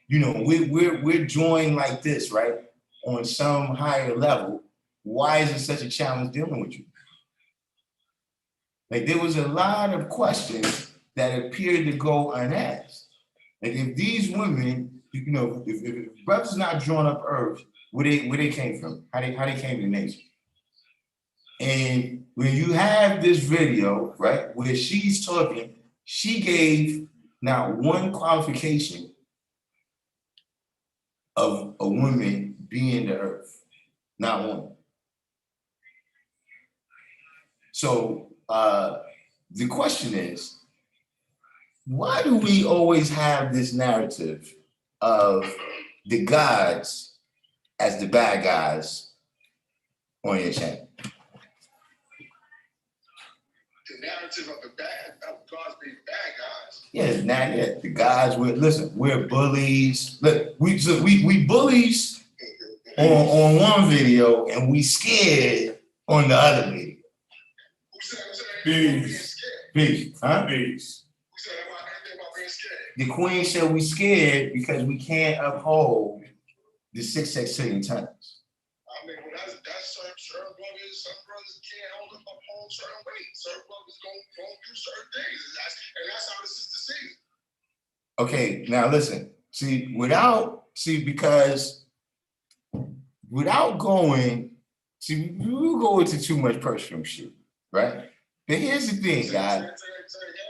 you know, we're joined like this, right? On some higher level, why is it such a challenge dealing with you? Like, there was a lot of questions that appeared to go unasked. Like, if these women, you know, if brothers not drawing up earth, where they came from, how they came to nature. And when you have this video, right, where she's talking, she gave not one qualification of a woman being the earth, not one. So the question is, why do we always have this narrative of the gods as the bad guys on your channel? The narrative of gods being bad guys. Yeah, the guys, we're bullies. Look, we bullies on one video and we scared on the other video. Peace. Peace. Huh? Peace. the queen said we scared because we can't uphold the 6 sextillion tons. I mean, well, that's certain brothers. Some brothers can't uphold certain weight. Certain brothers going do certain things, and that's how the sister sees it. Okay, now listen. Because without going, we'll go into too much personal shit, right? But here's the thing, God.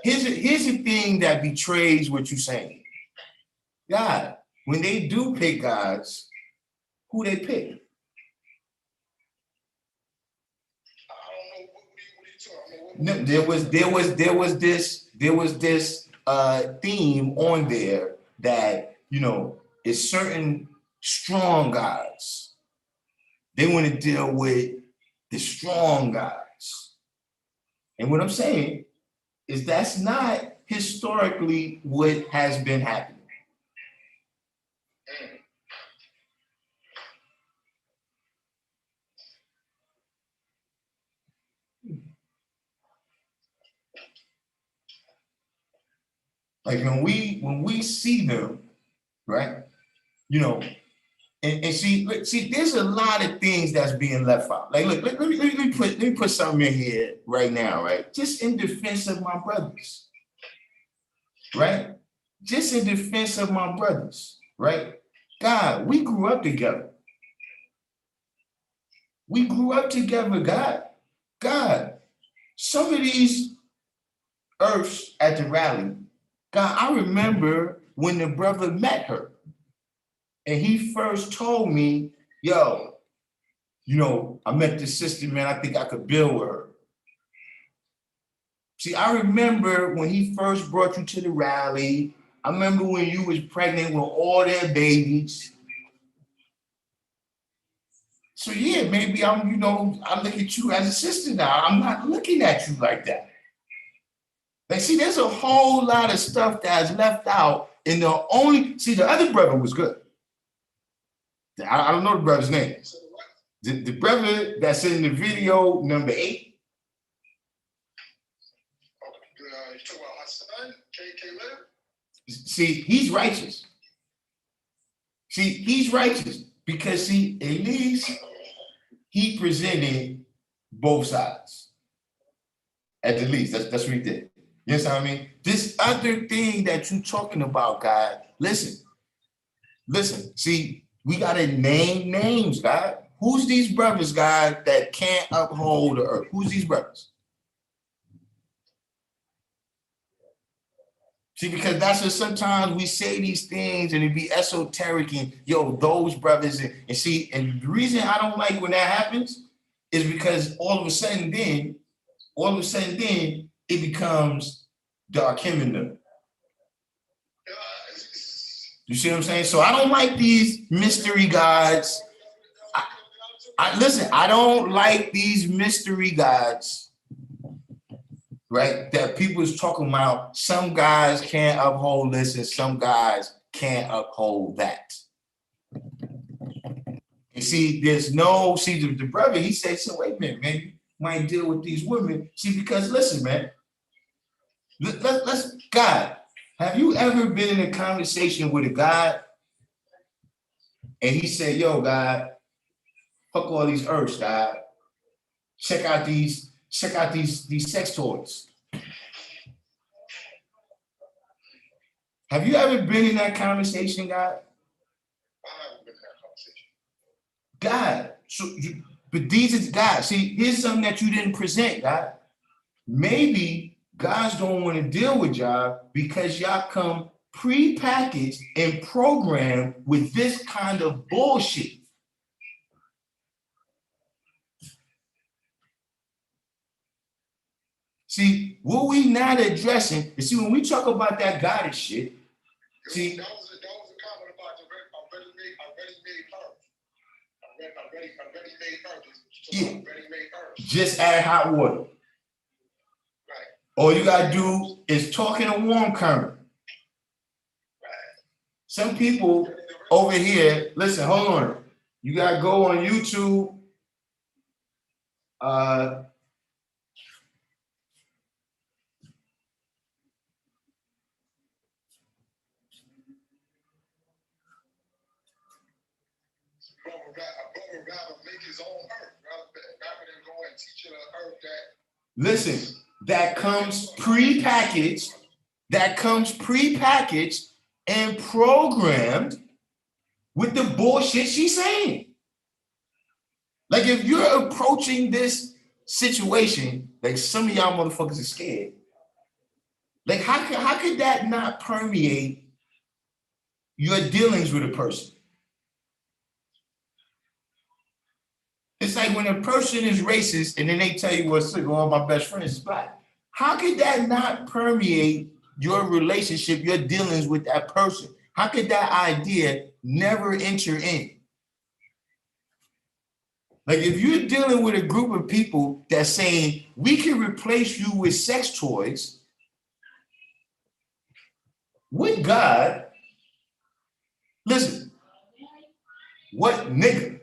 Here's the thing that betrays what you're saying. God, when they do pick gods, who they pick? No, there was this theme on there that, you know, is certain strong gods. They want to deal with the strong gods. And what I'm saying is that's not historically what has been happening. Like when we see them, right? You know, and see, there's a lot of things that's being left out. Like, look, let me put something in here right now, right? Just in defense of my brothers, right? Just in defense of my brothers, right? God, we grew up together. We grew up together, God. God, some of these earths at the rally, God, I remember when the brother met her and he first told me, yo, you know, I met this sister, man, I think I could build with her. See, I remember when he first brought you to the rally. I remember when you was pregnant with all their babies. So yeah, maybe I look at you as a sister now. I'm not looking at you like that. Like, see, there's a whole lot of stuff that's left out. And the other brother was good. I don't know the brother's name. The brother that's in the video number 8. See, he's righteous. See, he's righteous because, see, at least he presented both sides. At the least, that's what he did. You understand what I mean? This other thing that you're talking about, God, listen. See, we gotta name names, God. Who's these brothers, God, that can't uphold the earth? Who's these brothers? See, because that's what sometimes we say these things and it be esoteric and those brothers and the reason I don't like when that happens is because all of a sudden then it becomes Darkim in them. You see what I'm saying? So I don't like these mystery gods. Listen, I don't like these mystery gods, right? That people is talking about. Some guys can't uphold this and some guys can't uphold that. And see, the brother, he said, so wait a minute, man, you might deal with these women. See, because listen, man, let's, God, have you ever been in a conversation with a God and he said, yo, God, fuck all these earths, God. Check out these sex toys. Have you ever been in that conversation, God? I haven't been in that conversation. God, but these is God. See, here's something that you didn't present, God. Maybe guys don't want to deal with y'all because y'all come pre-packaged and programmed with this kind of bullshit. See, what we not addressing, you see, when we talk about that goddess shit, see, that was a comment about the ready-made herbs. Just add hot water. Right. All you gotta do is talk in a warm current. Right. Some people over here, listen, hold on. You gotta go on YouTube. rather make his own earth, rather than go and teach an earth that. Listen, that comes pre-packaged. That comes pre-packaged and programmed with the bullshit she's saying. Like if you're approaching this situation, like some of y'all motherfuckers are scared. Like how could that not permeate your dealings with a person? It's like when a person is racist and then they tell you, well, sick, all my best friends is black. How could that not permeate your relationship, your dealings with that person? How could that idea never enter in? Like if you're dealing with a group of people that's saying, we can replace you with sex toys, with God, listen, what nigga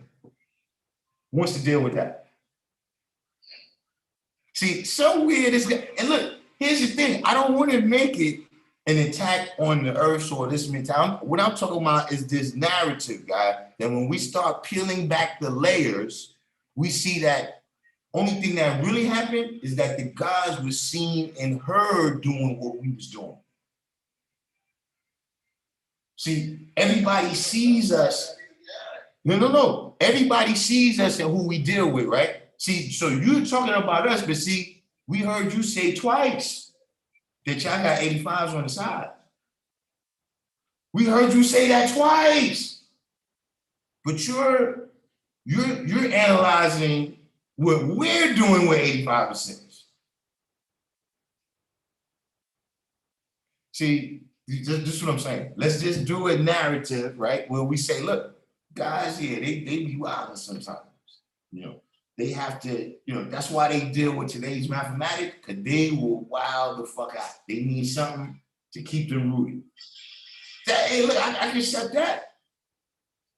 wants to deal with that? See, so weird is that, and look, here's the thing, I don't want to make it an attack on the earth or this mentality. What I'm talking about is this narrative, guy, that when we start peeling back the layers, we see that only thing that really happened is that the gods were seen and heard doing what we was doing. See, everybody sees us. No. Everybody sees us and who we deal with, right? See, so you're talking about us, but see, we heard you say twice that y'all got 85s on the side. We heard you say that twice. But you're analyzing what we're doing with 85%. See, this is what I'm saying. Let's just do a narrative, right? Where we say, look, guys here, they be wild sometimes. You know, they have to, you know, that's why they deal with today's mathematics, because they will wild the fuck out. They need something to keep them rooted. Hey, look, I can accept that.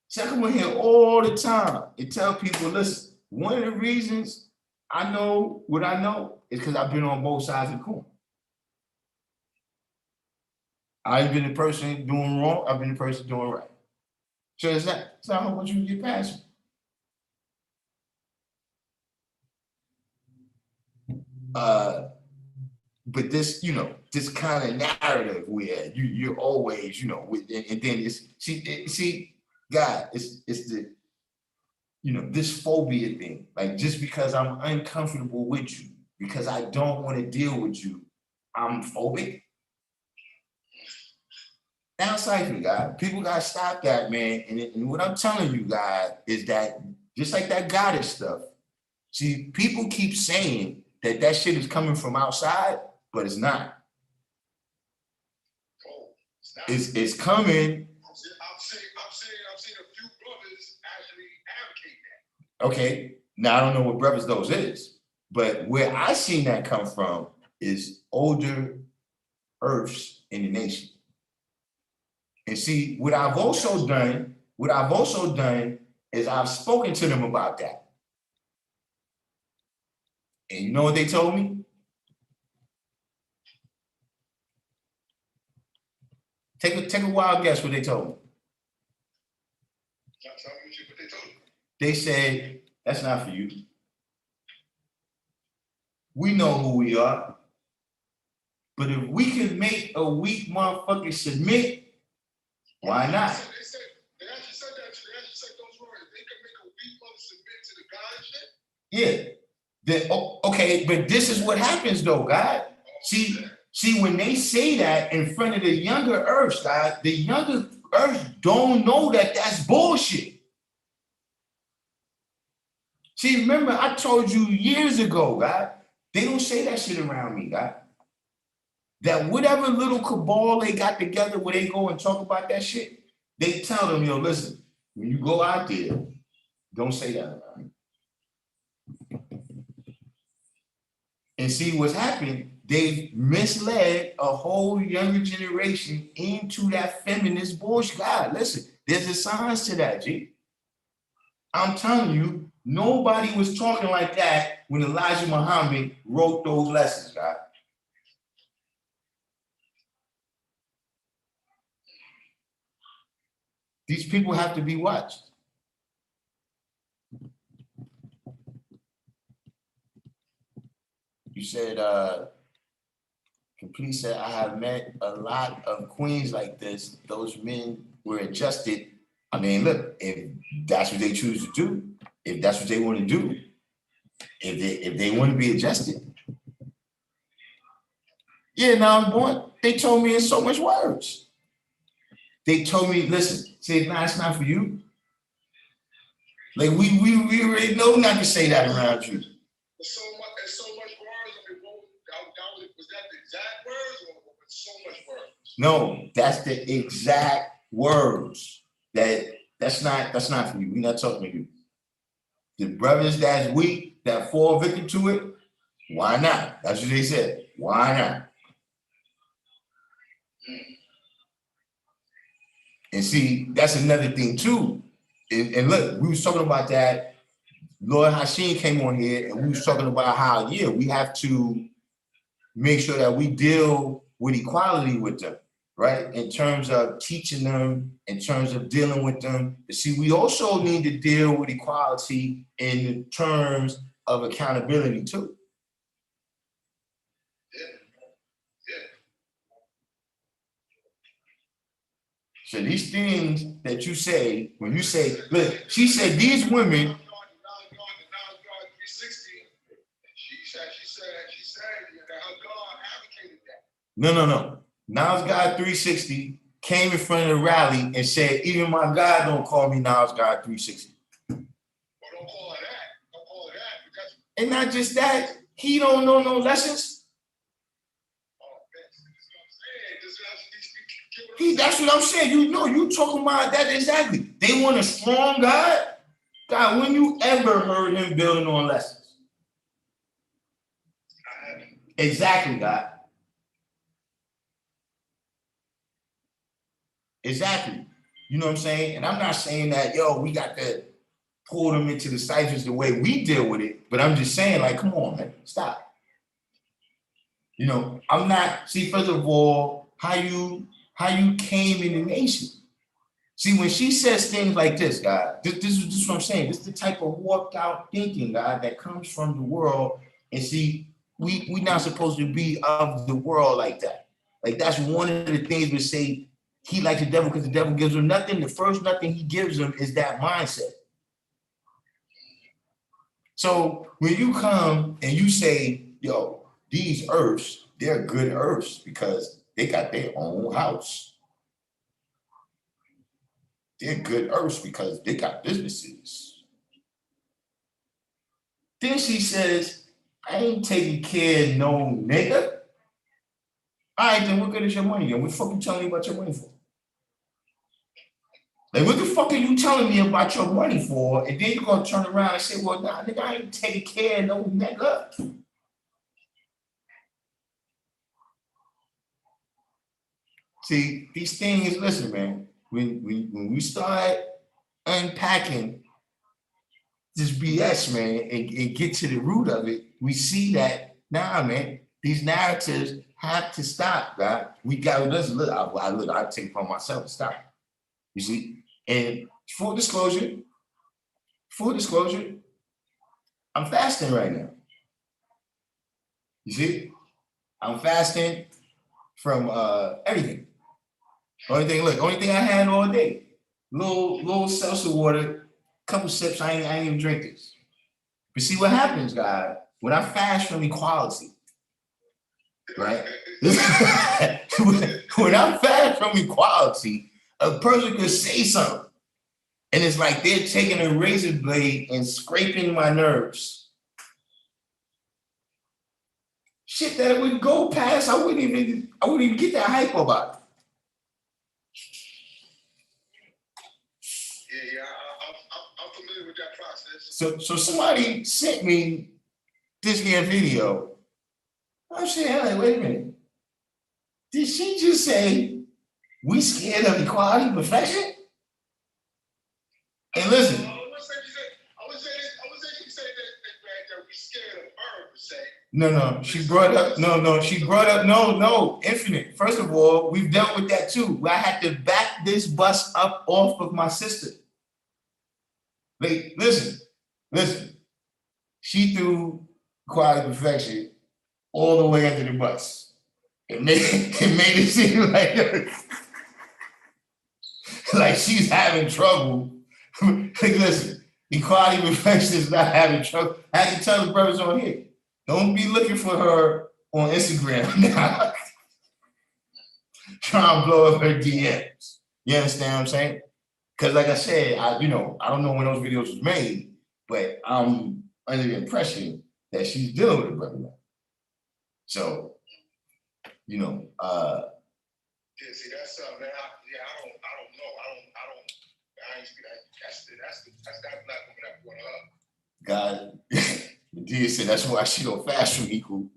So I come in here all the time and tell people, listen, one of the reasons I know what I know is because I've been on both sides of the coin. I've been the person doing wrong, I've been the person doing right. So it's not how much you can get past me. But this, you know, this kind of narrative where you're always, you know, and then it's see, God, it's the, you know, this phobia thing. Like just because I'm uncomfortable with you, because I don't want to deal with you, I'm phobic. Now, cypher, God, people gotta stop that, man. And what I'm telling you, guys, is that just like that goddess stuff. See, people keep saying that shit is coming from outside, but it's not. It's coming. I'm seeing a few brothers actually advocate that. Okay, now I don't know what brothers those is, but where I seen that come from is older earths in the nation. And see, what I've also done is I've spoken to them about that. And you know what they told me? Take a wild guess what they told me. Tell me what they told you. They said, that's not for you. We know who we are. But if we can make a weak motherfucker submit, why not? They actually said that. They actually said those words. They can make a weak mother submit to the God shit. Yeah. Okay, but this is what happens though, God. See, when they say that in front of the younger earths, God, the younger earths don't know that that's bullshit. See, remember, I told you years ago, God, they don't say that shit around me, God. That whatever little cabal they got together where they go and talk about that shit, they tell them, yo, listen, when you go out there, don't say that around me. And see what's happened, they've misled a whole younger generation into that feminist bullshit. God, listen, there's a science to that, G. I'm telling you, nobody was talking like that when Elijah Muhammad wrote those lessons, God. These people have to be watched. said, Complete said, I have met a lot of queens like this. Those men were adjusted. I mean, look, if that's what they choose to do, if that's what they want to do, if they want to be adjusted. Yeah, now, boy, they told me in so much words. They told me, listen, say, nah, it's not for you. Like we already know not to say that around you. So much words. I mean, was that the exact words or so much words? No, that's the exact words. That's not for you. We're not talking to you. The brothers that's weak, that fall victim to it, why not? That's what they said. Why not? And see, that's another thing too. And look, we was talking about that. Lord Hashim came on here and we was talking about how, yeah, we have to make sure that we deal with equality with them, right? In terms of teaching them, in terms of dealing with them. But see, we also need to deal with equality in terms of accountability too. So these things that you say, when you say, look, she said these women. No. Now's God 360 came in front of the rally and said, even my God don't call me Now's God 360. Well, don't call it that. Don't call it that. Because and not just that, he don't know no lessons. That's what I'm saying. You know, you talking about that exactly. They want a strong God. God, when you ever heard him building on lessons? Exactly, God. Exactly. You know what I'm saying? And I'm not saying that, yo, we got to pull them into the ciphers the way we deal with it, but I'm just saying, like, come on, man, stop. You know, I'm not, see, first of all, how you came in the nation. See, when she says things like this, God, this is what I'm saying. This is the type of warped out thinking, God, that comes from the world. And see, we not supposed to be of the world like that. Like, that's one of the things we say, he like the devil because the devil gives him nothing. The first nothing he gives him is that mindset. So when you come and you say, yo, these earths, they're good earths because they got their own house. They're good earths because they got businesses. Then she says, I ain't taking care of no nigga. All right, then what good is your money? Then what the fuck you telling me about your money for? Like, what the fuck are you telling me about your money for? And then you're gonna turn around and say, well, nah, nigga, I ain't taking care of no nigga. See, these things, listen, man, when we start unpacking this BS, man, and get to the root of it, we see that, nah, man, these narratives have to stop, God. We got to listen. Look, I take it upon myself to stop. You see? And full disclosure, I'm fasting right now. You see? I'm fasting from everything. Only thing I had all day, little seltzer water, couple sips. I ain't even drink this. But see what happens, God, when I fast from equality, right? When I fast from equality, a person could say something, and it's like they're taking a razor blade and scraping my nerves. Shit that would go past, I wouldn't even get that hype about it. Yeah, I'm familiar with that process. So somebody sent me this here video. I'm saying, like, wait a minute. Did she just say we scared of equality and perfection? And listen. I would say you said that we scared of her per se. No. She brought up, no, infinite. First of all, we've dealt with that too. I had to back this bus up off of my sister. Like, listen. She threw equality and perfection all the way under the bus. It made it seem like she's having trouble. Like, listen, equality reflection is not having trouble. I had to tell the brothers on here, don't be looking for her on Instagram now. Trying to blow up her DMs. You understand what I'm saying? Because like I said, I don't know when those videos was made, but I'm under the impression that she's dealing with a brother now. So, Yeah, see, that's something that I don't know. I ain't speak that's that black woman that brought her up. God, Medea said that's why she don't fast from equal.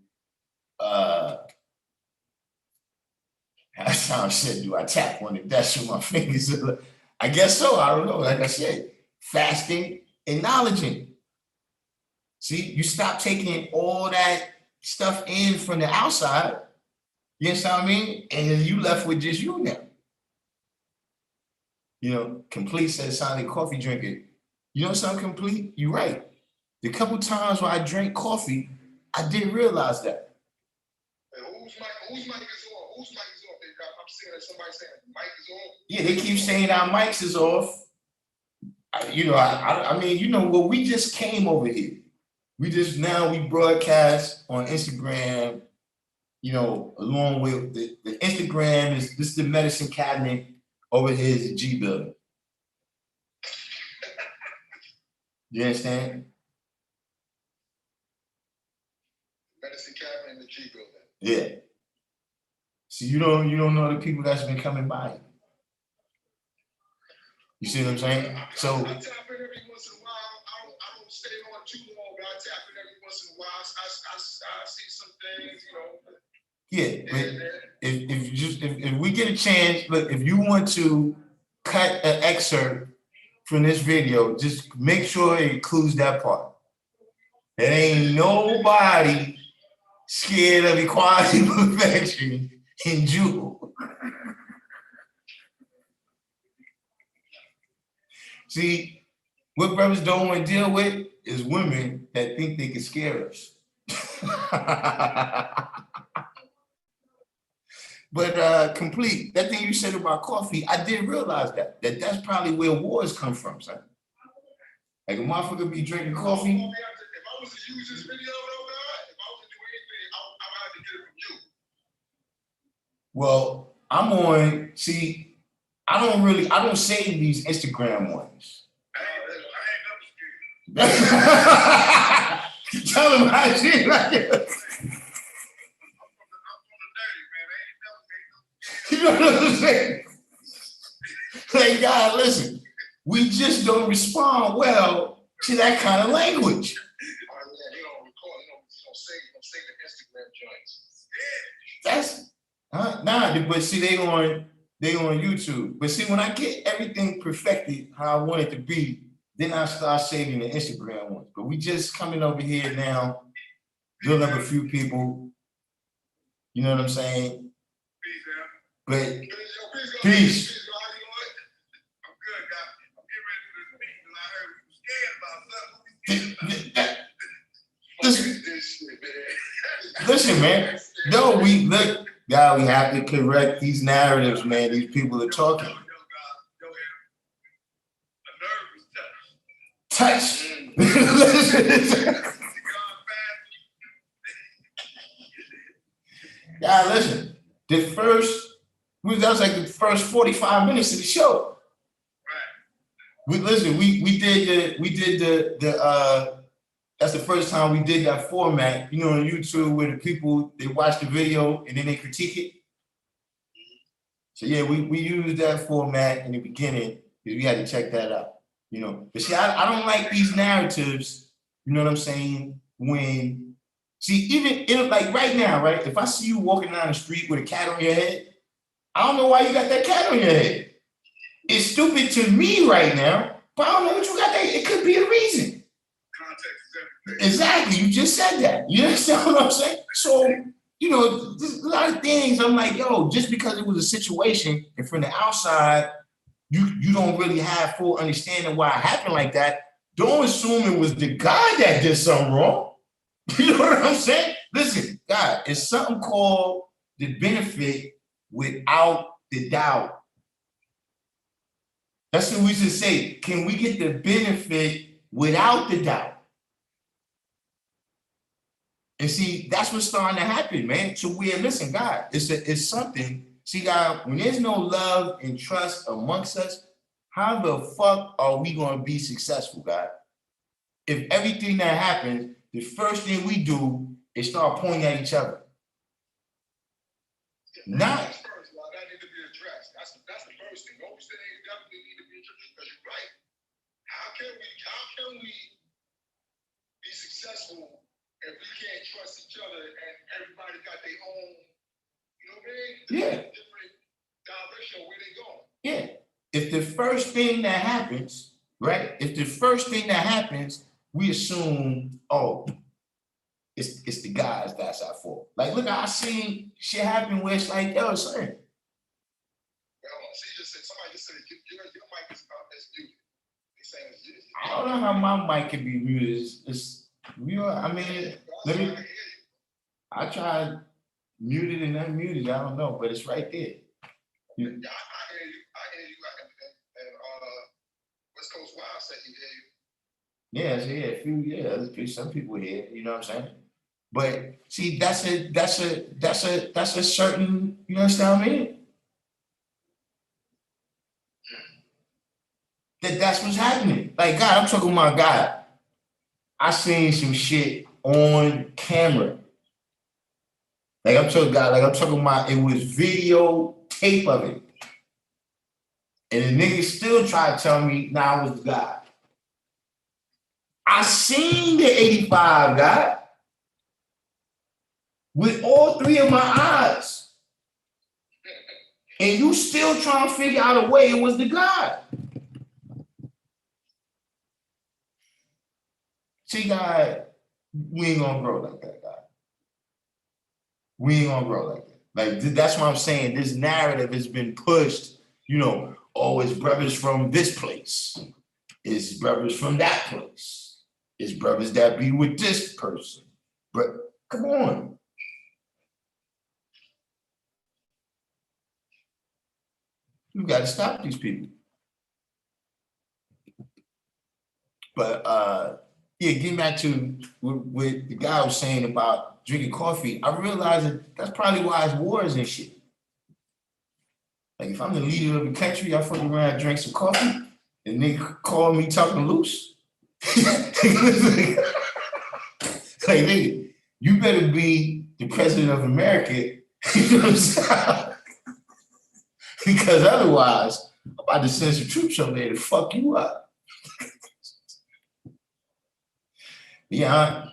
Hassan said, do I tap on it? That's with my fingers. I guess so. I don't know. Like I said, fasting, acknowledging. See, you stop taking all that stuff in from the outside. You understand what I mean? And then you left with just you now. Complete says Sonic coffee drinker. You know something, Complete? You're right. The couple times when I drank coffee, I didn't realize that. And whose mic is on? Whose mic is on? I'm seeing that somebody saying mic is on. Yeah, they keep saying our mics is off. I mean, well, we just came over here. We broadcast on Instagram, along with the Instagram this is the medicine cabinet over here is the G building. You understand? Medicine cabinet in the G building. Yeah. See, you don't know the people that's been coming by. You see what I'm saying? So I tap in every once in a while. I don't stay on too long, but I tap in every once in a while. I see some things, yeah, but if we get a chance, look, if you want to cut an excerpt from this video, just make sure it includes that part. There ain't nobody scared of equality perfection in Jewel. See, what brothers don't want to deal with is women that think they can scare us. But Complete, that thing you said about coffee, I didn't realize that's probably where wars come from, son. Like a motherfucker be drinking coffee. If I was to use this video, if I was to do anything, I'm out to get it from you. Well, I'm on, see, I don't save these Instagram ones. I ain't Tell them how she like it. You know what I'm saying? Like, God, listen, we just don't respond well to that kind of language. Say the Instagram joints. That's but see, they on YouTube. But see, when I get everything perfected how I want it to be, then I start saving the Instagram ones. But we just coming over here now, building up a few people. You know what I'm saying? But peace. I'm good, guys. I'm getting ready to do this meeting, and I heard we was scared about something. Listen, man. No, we have to correct these narratives, man. These people are talking. Touch. Yeah, listen. That was like the first 45 minutes of the show. Right. We did the that's the first time we did that format, on YouTube where the people, they watch the video and then they critique it. So yeah, we used that format in the beginning because we had to check that out, But see, I don't like these narratives, you know what I'm saying? Even like right now, right? If I see you walking down the street with a cat on your head, I don't know why you got that cat on your head. It's stupid to me right now, but I don't know what you got there. It could be a reason. Context is everything. Exactly. You just said that. You understand what I'm saying? So, there's a lot of things I'm like, just because it was a situation and from the outside, you don't really have full understanding why it happened like that. Don't assume it was the guy that did something wrong. You know what I'm saying? Listen, God, it's something called the benefit without the doubt. That's what we should say. Can we get the benefit without the doubt? And see, that's what's starting to happen, man. So listen, God, it's something. See, God, when there's no love and trust amongst us, how the fuck are we going to be successful, God? If everything that happens, the first thing we do is start pointing at each other. Not. That's first, well, that need to be addressed. That's the first thing. Those things definitely need to be addressed. Because you're right. How can we be successful if we can't trust each other and everybody got their own, you know what I mean? Yeah. Different direction where they go. Yeah. If the first thing that happens, right? If the first thing that happens, we assume, oh, it's the guys that's our fault. Like, look, I seen shit happen where it's like, yo, son. Well, somebody just said your mic is muted. They saying it's muted. I don't know how my mic can be muted. It's real. I mean, I tried muted and unmuted. I don't know, but it's right there. Yeah, I hear you. And West Coast Wild said he hear you. Yeah, there's some people here, you know what I'm saying? But see, that's a certain, you understand what I mean? That's what's happening. Like, God, I'm talking about God. I seen some shit on camera. Like, I'm talking about, it was video tape of it. And the nigga still tried to tell me, nah, I was the guy. I seen the 85 guy with all three of my eyes. And you still trying to figure out a way it was the guy. See, God, we ain't gonna grow like that, God. We ain't gonna grow like that. Like, that's what I'm saying. This narrative has been pushed, you know, oh, it's brothers from this place. It's brothers from that place. It's brothers that be with this person. But come on. You got to stop these people. But yeah, getting back to what the guy was saying about drinking coffee, I realized that that's probably why it's wars and shit. Like, if I'm the leader of the country, I fucking around and drink some coffee, and nigga call me talking loose. Like, nigga, you better be the president of America, you know what I'm saying? Because otherwise, I'm about to send some troops over there to fuck you up. Yeah,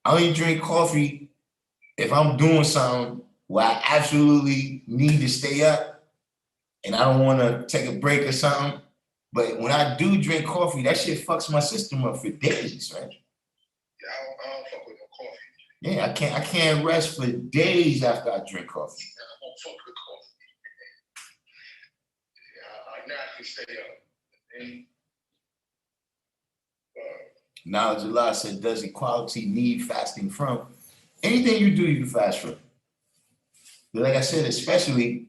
I only drink coffee if I'm doing something where I absolutely need to stay up and I don't want to take a break or something. But when I do drink coffee, that shit fucks my system up for days, right? Yeah, I don't fuck with no coffee. Yeah, I can't rest for days after I drink coffee. Yeah, I don't fuck with coffee. Yeah, I naturally stay up. And, Knowledge of Allah said, does equality need fasting from? Anything you do, you can fast from. But like I said, especially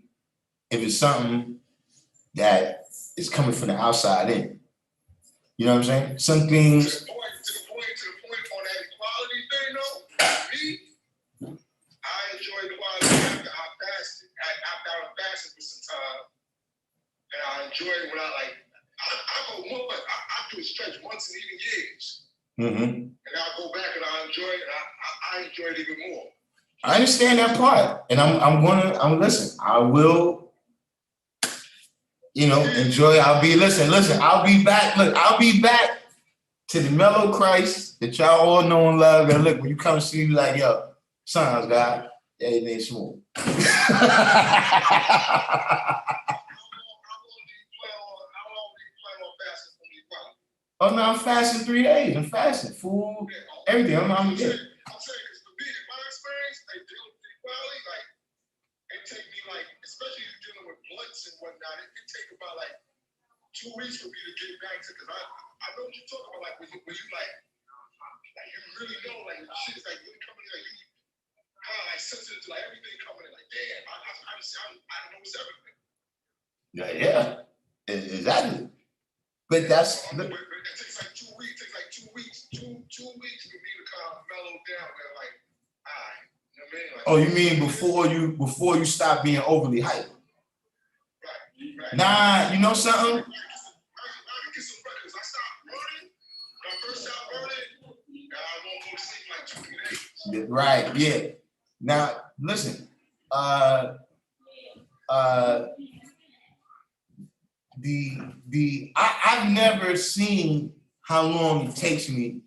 if it's something that is coming from the outside in. You know what I'm saying? Some things. To the point on that equality thing, though, me, I enjoy equality after I fasted. After I fasted for some time, and I enjoy it when I go one, I do a stretch once in even years. Mm-hmm. And I'll go back and I enjoy it, and I enjoy it even more. I understand that part. And I'm listen, I will, enjoy. I'll be back. Look, I'll be back to the mellow Christ that y'all all know and love. And look, when you come see me, like, yo, sons, God, everything smooth. Oh no, I'm fasting 3 days. I'm fasting food, everything. I'm saying, because for me, in my experience, like dealing with equality, like it take me especially dealing with blunts and whatnot, it take about 2 weeks for me to get back to, because I know what you're talking about, when you you really know, shit is really coming in, just like everything coming in like, damn, I know it's everything. Yeah, exactly. But that's But it takes like 2 weeks. It takes like 2 weeks. Two weeks for me to kind of mellow down. Where like, all right, you know what I mean? Like, oh, you mean before you stop being overly hyped? Right. Nah, you know something? I get some records. I stopped burning. When I first stopped burning, I won't go to sleep like 2 days. Right, yeah. Now listen, I've never seen how long it takes me.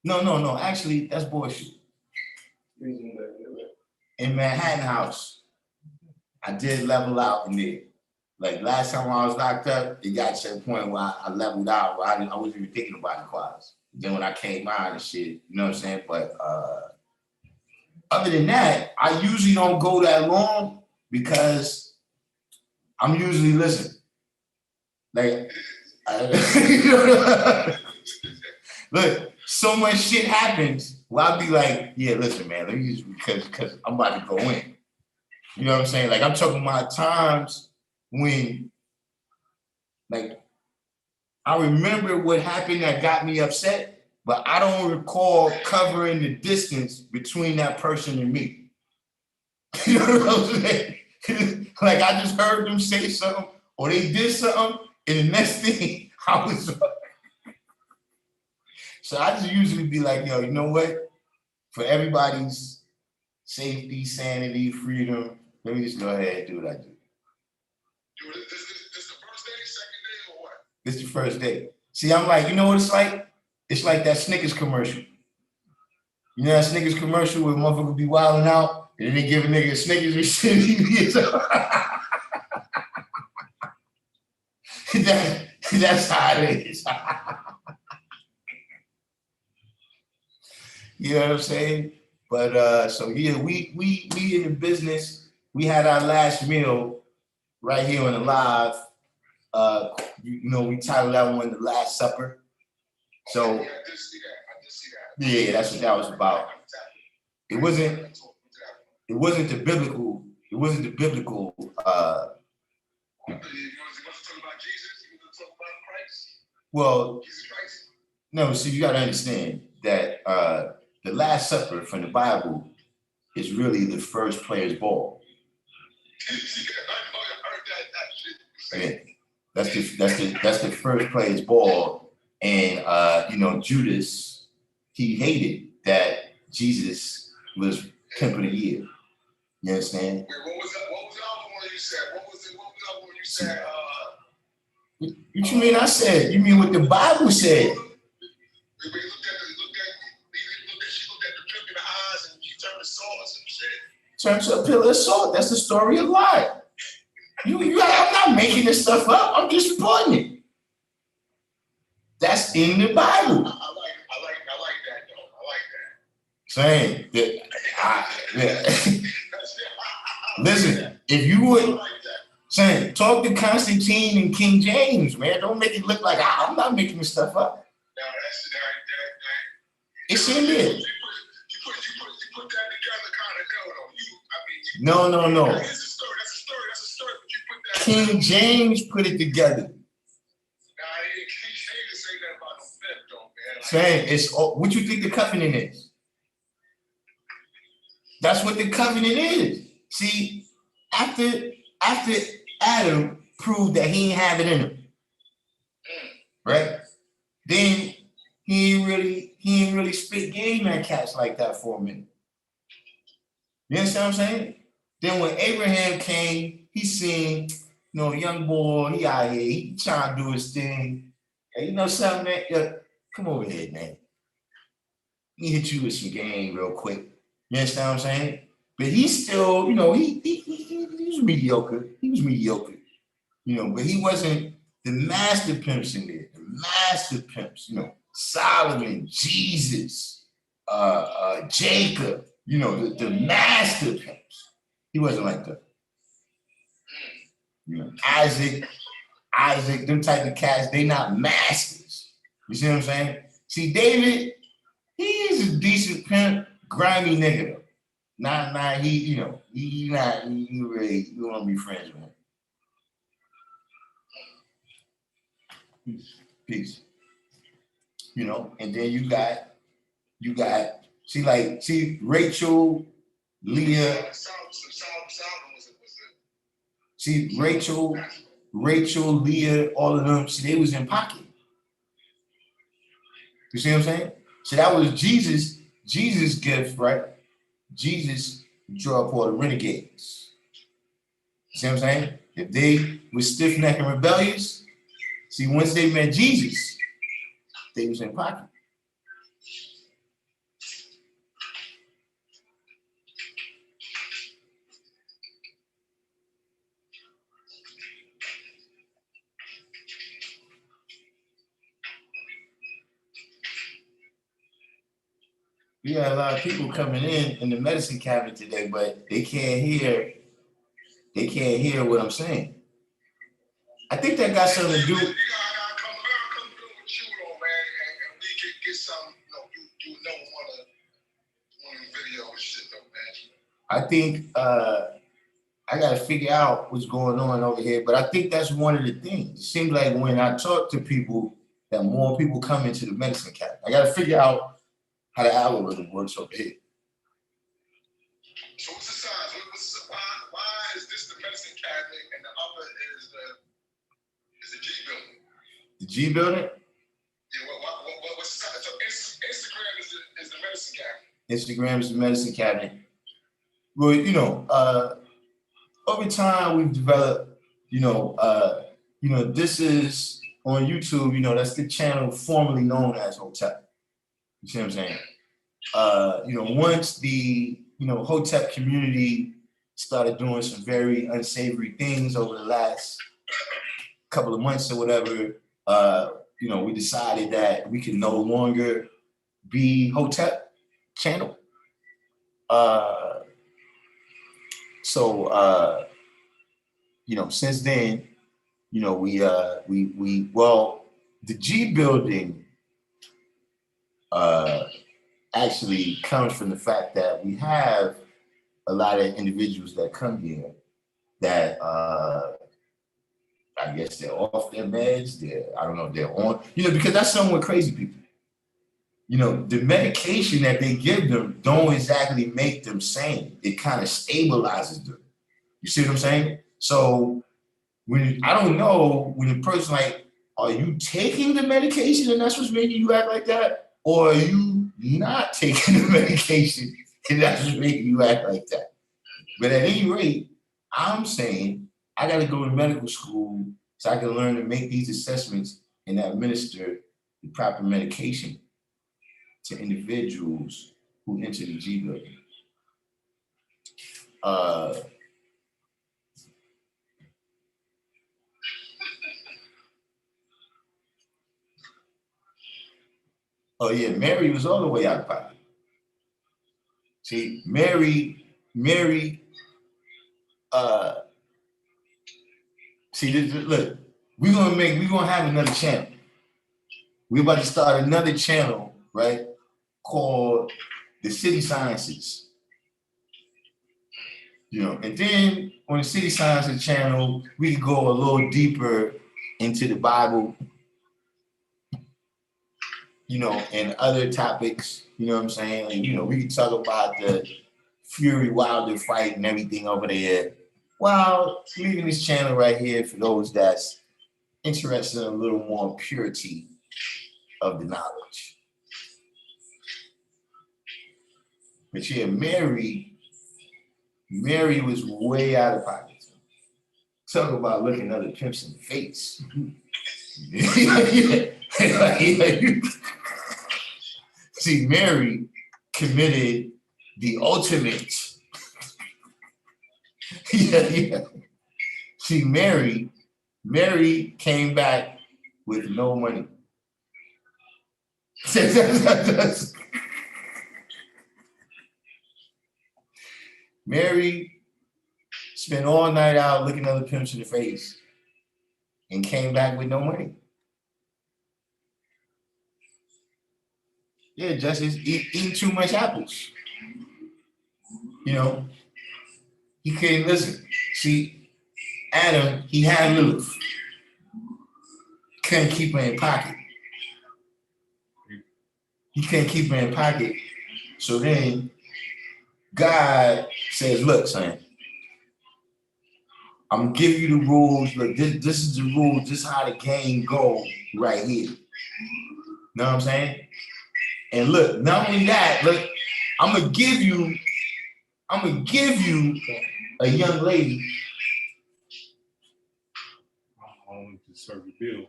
No, actually that's bullshit. In Manhattan House, I did level out in there. Like last time I was locked up, it got to the point where I leveled out where I wasn't even thinking about the quads. Then when I came out and shit, you know what I'm saying? But other than that, I usually don't go that long because I'm usually listening. Like, look, so much shit happens where I'll be like, yeah, listen, man, let me just, because I'm about to go in. You know what I'm saying? Like, I'm talking about times when, like, I remember what happened that got me upset, but I don't recall covering the distance between that person and me. You know what I'm saying? Like, I just heard them say something or they did something, and the next thing I was. So I just usually be like, yo, you know what? For everybody's safety, sanity, freedom, let me just go ahead and do what I do. Dude, this the first day, second day, or what? This is the first day. See, I'm like, you know what it's like? It's like that Snickers commercial. You know that Snickers commercial where motherfuckers be wilding out and then they give a nigga a Snickers and shit. That's how it is. You know what I'm saying? But so yeah, we in the business. We had our last meal right here on the live. You know, we titled that one "The Last Supper." So Yeah, I did see that. yeah, that's what that was about. It wasn't the biblical. It wasn't the biblical. You want to talk about Jesus? You want to talk about Christ? Well, Jesus Christ? no. See, you got to understand that the Last Supper from the Bible is really the first player's ball. I heard that shit. Yeah. That's the first player's ball, and you know, Judas, he hated that Jesus was pimp of the year. You understand? Wait, what was the other one you said? What was the other one you said? What you mean? I said? You mean what the Bible said? She looked at the pimp in the eyes and she turned to salt or some shit. Turns to a pillar of salt. That's the story of life. I'm not making this stuff up. I'm just reporting it. That's in the Bible. I like that though. I like that. Saying that. Listen, if you would, saying talk to Constantine and King James, man. Don't make it look like I'm not making this stuff up. No, It's in there. You put that together kind of though. No. That's a story. But you put that. King James put it together. King James didn't say that about no fifth though, man. Saying it's what you think the covenant is. That's what the covenant is. See, after Adam proved that he didn't have it in him, right? Then he ain't really spit game at cats like that for a minute. You understand what I'm saying? Then when Abraham came, he seen, you know, young boy, he out here, he trying to do his thing. Hey, you know something, man? Yeah, come over here, man. Let me hit you with some game real quick. You understand what I'm saying? But he's still, you know, he was mediocre. He was mediocre. You know, but he wasn't the master pimps in there. The master pimps, you know, Solomon, Jesus, Jacob, you know, the master pimps. He wasn't like that. You know, Isaac, them type of cats, they not masters. You see what I'm saying? See, David, he is a decent pimp, grimy nigga though. he, you know, he not, he really, you want to be friends with him. Peace. You know, and then you got, see Rachel, Leah, see Rachel, Leah, all of them, see, they was in pocket. You see what I'm saying? So that was Jesus' gift, right? Jesus draw up all the renegades. See what I'm saying? If they were stiff-necked and rebellious, see, once they met Jesus, they was in pocket. We got a lot of people coming in the medicine cabinet today, but they can't hear what I'm saying. I think that got something to do. You gotta come through with you though, man, and we can get some. You know, one of the videos shit though, man. I think I gotta figure out what's going on over here, but I think that's one of the things. It seems like when I talk to people, that more people come into the medicine cabinet. I gotta figure out how the algorithm works over here. So what's the size? Why is this the medicine cabinet and the other is the G building? The G building? Yeah, what's the size? So Instagram is the medicine cabinet. Instagram is the medicine cabinet. Well, you know, over time we've developed, this is on YouTube, you know, that's the channel formerly known as Hotep. You see what I'm saying? Once the, Hotep community started doing some very unsavory things over the last couple of months or whatever, we decided that we can no longer be Hotep channel. Since then, the G building actually comes from the fact that we have a lot of individuals that come here that I guess they're off their meds, they're on, because that's something with crazy people. The medication that they give them don't exactly make them sane. It kind of stabilizes them. You see what I'm saying? So I don't know when the person like, are you taking the medication and that's what's making you act like that? Or are you not taking the medication and that's what's making you act like that? But at any rate, I'm saying I got to go to medical school so I can learn to make these assessments and administer the proper medication to individuals who enter the G building. Oh yeah, Mary was all the way out of pocket. See, Mary, look, we're gonna have another channel. We're about to start another channel, right? Called the City Sciences. And then on the City Sciences channel, we can go a little deeper into the Bible, and other topics, you know what I'm saying? And, we can talk about the Fury Wilder fight and everything over there. While leaving this channel right here for those that's interested in a little more purity of the knowledge. But yeah, Mary was way out of pocket. Talk about looking other pimps in the face. See, Mary committed the ultimate. See, Mary came back with no money. Mary spent all night out looking other pimps in the face and came back with no money. Yeah, Justice, eating too much apples. You know, he couldn't listen. See, Adam, he had Lilith. Couldn't keep her in pocket. He couldn't keep her in pocket. So then God says, look, son, I'm gonna give you the rules. Look, this is the rules. This is how the game go right here. Know what I'm saying? And look, not only that, look, I'm gonna give you a young lady. I want to serve the bill.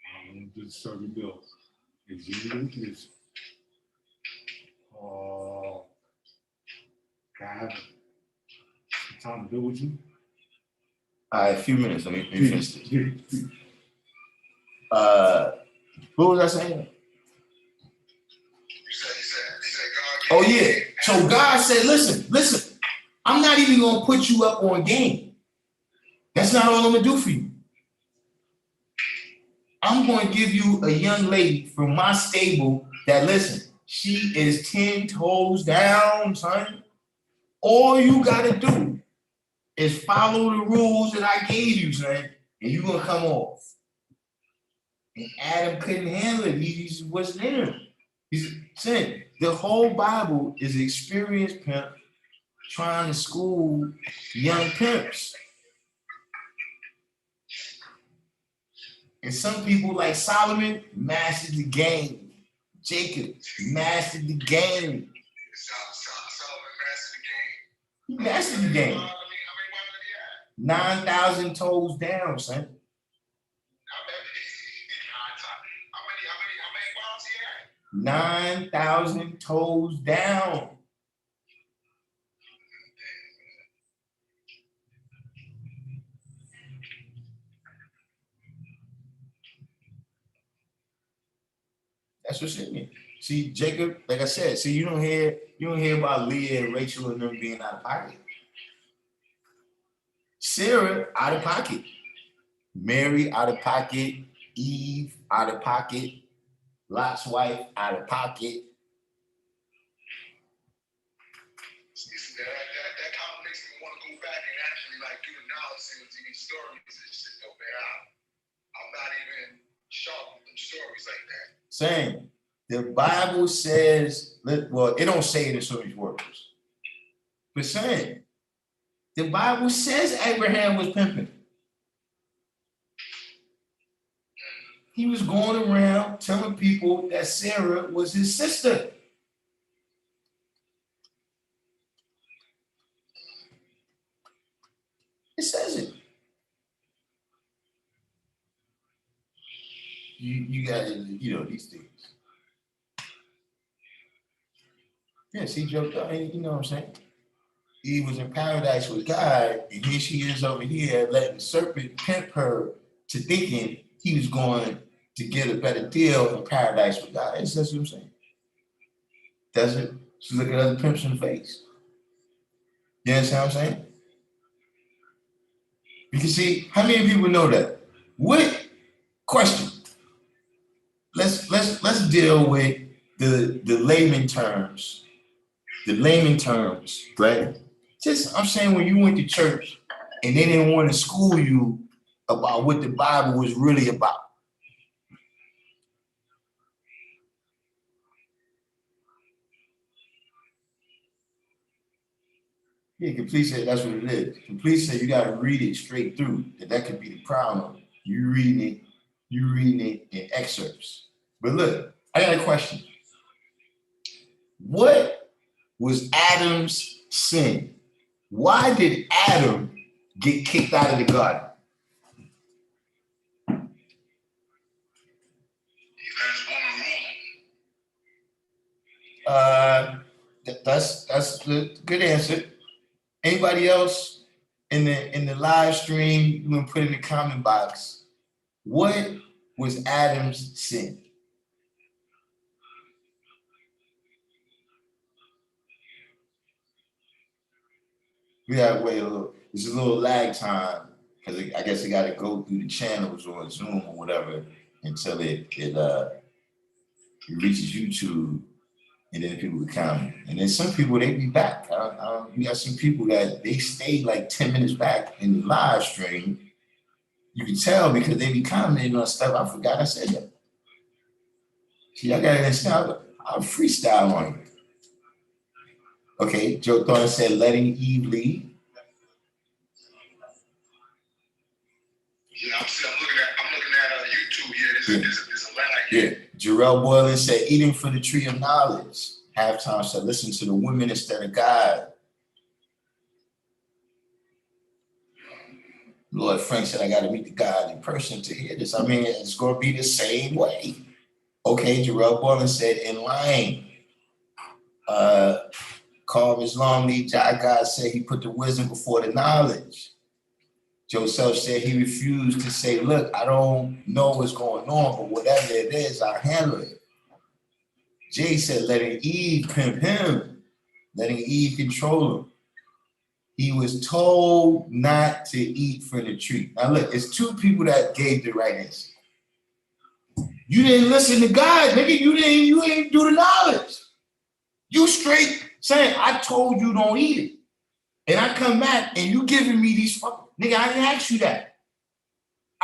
I want to serve the bill. Is you is can I have some time to deal with you? All right, a few minutes. Let me finish this. What was I saying? Oh yeah. So God said, listen, I'm not even gonna put you up on game. That's not all I'm gonna do for you. I'm gonna give you a young lady from my stable that, listen, she is 10 toes down, son. All you gotta do is follow the rules that I gave you, son, and you're gonna come off. And Adam couldn't handle it. He just wasn't in him. He's saying the whole Bible is an experienced pimp trying to school young pimps. And some people like Solomon mastered the game. Jacob mastered the game. He mastered the game. 9,000 toes down, son. 9,000 toes down. That's what's in it. See, Jacob, like I said, see, you don't hear about Leah and Rachel and them being out of pocket. Sarah out of pocket. Mary out of pocket. Eve out of pocket. Lot's wife out of pocket. That kind of makes me want to go back and actually like do analysis of these stories and shit though, man. I'm not even sharp with them stories like that. Same. The Bible says, well, it don't say it in so many words. But saying, the Bible says Abraham was pimping. He was going around telling people that Sarah was his sister. It says it. You got these things. Yes, he joked out, you know what I'm saying? He was in paradise with God, and here she is over here letting the serpent pimp her to thinking he was going to get a better deal in paradise with God. That's what I'm saying. Does it? She's looking at other pimps in the face. You understand what I'm saying? You can see how many people know that. What question? Let's deal with the layman terms. The layman terms, right? I'm saying when you went to church and they didn't want to school you about what the Bible was really about. Yeah, Complete said that's what it is. Complete said you got to read it straight through. That could be the problem. You reading it in excerpts. But look, I got a question. What was Adam's sin? Why did Adam get kicked out of the garden? That's the good answer. Anybody else in the live stream, you can put in the comment box. What was Adam's sin? We gotta wait a little. It's a little lag time because I guess it got to go through the channels or Zoom or whatever until it reaches YouTube. And then people would comment. And then some people, they be back. You got some people that they stay like 10 minutes back in the live stream. You can tell because they be commenting on stuff. I forgot I said that. See, I got to understand. I'll freestyle on you. Okay, Joe Thorne said, letting Eve lead. Yeah, I'm looking at YouTube. Yeah, there's a lag. Yeah, Jarrell Boylan said, eating from the tree of knowledge. Halftime said, listen to the women instead of God. Lord Frank said, I got to meet the God in person to hear this. I mean, it's going to be the same way. Okay, Jarrell Boylan said, in line. Carl Islami, Jai God said he put the wisdom before the knowledge. Joseph said he refused to say, look, I don't know what's going on, but whatever it is, I'll handle it. Jay said, letting Eve pimp him, letting Eve control him. He was told not to eat from the tree. Now look, it's two people that gave the right answer. You didn't listen to God, nigga. You didn't do the knowledge. You straight saying, I told you don't eat it. And I come back and you giving me these fucking, nigga, I didn't ask you that.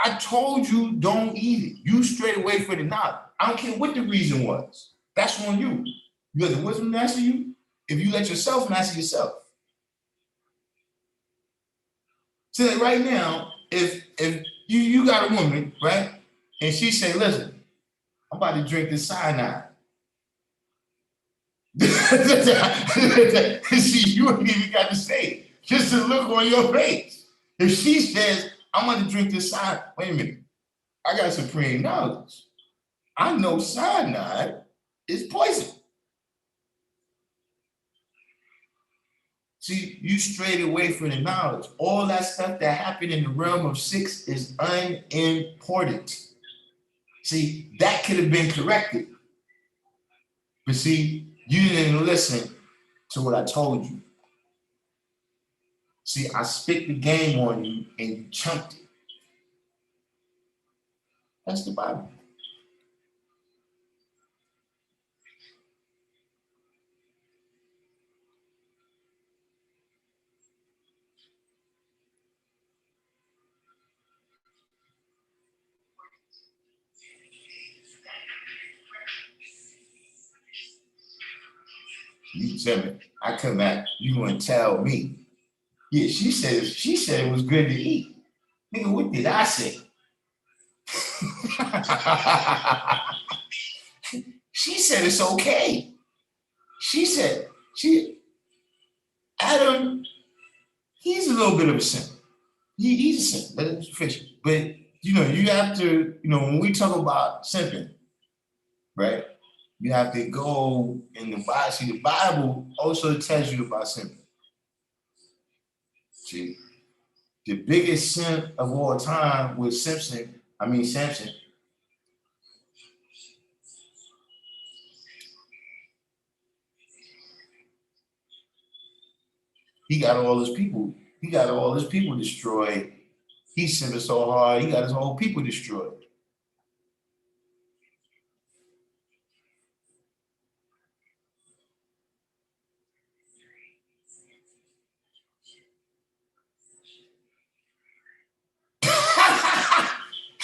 I told you don't eat it. You straight away for the knowledge. I don't care what the reason was. That's on you. You let the wisdom master you. If you let yourself master yourself. So that right now, if you got a woman, right? And she say, listen, I'm about to drink this cyanide. See, you ain't even got to say it. Just the look on your face. If she says, I'm going to drink this cyanide, wait a minute. I got supreme knowledge. I know cyanide is poison. See, you strayed away from the knowledge. All that stuff that happened in the realm of 6 is unimportant. See, that could have been corrected. But see, you didn't listen to what I told you. See, I spit the game on you and you chunked it. That's the Bible. You tell me, I come back, you gonna tell me. Yeah, she said it was good to eat. Nigga, what did I say? She said it's okay. She said, Adam, he's a little bit of a simp. He's a simp, that's official. But you have to, when we talk about simping, right? You have to go in the Bible. See, the Bible also tells you about simping. See, the biggest simp of all time was Samson. He got all his people. He got all his people destroyed. He simping so hard, he got his whole people destroyed.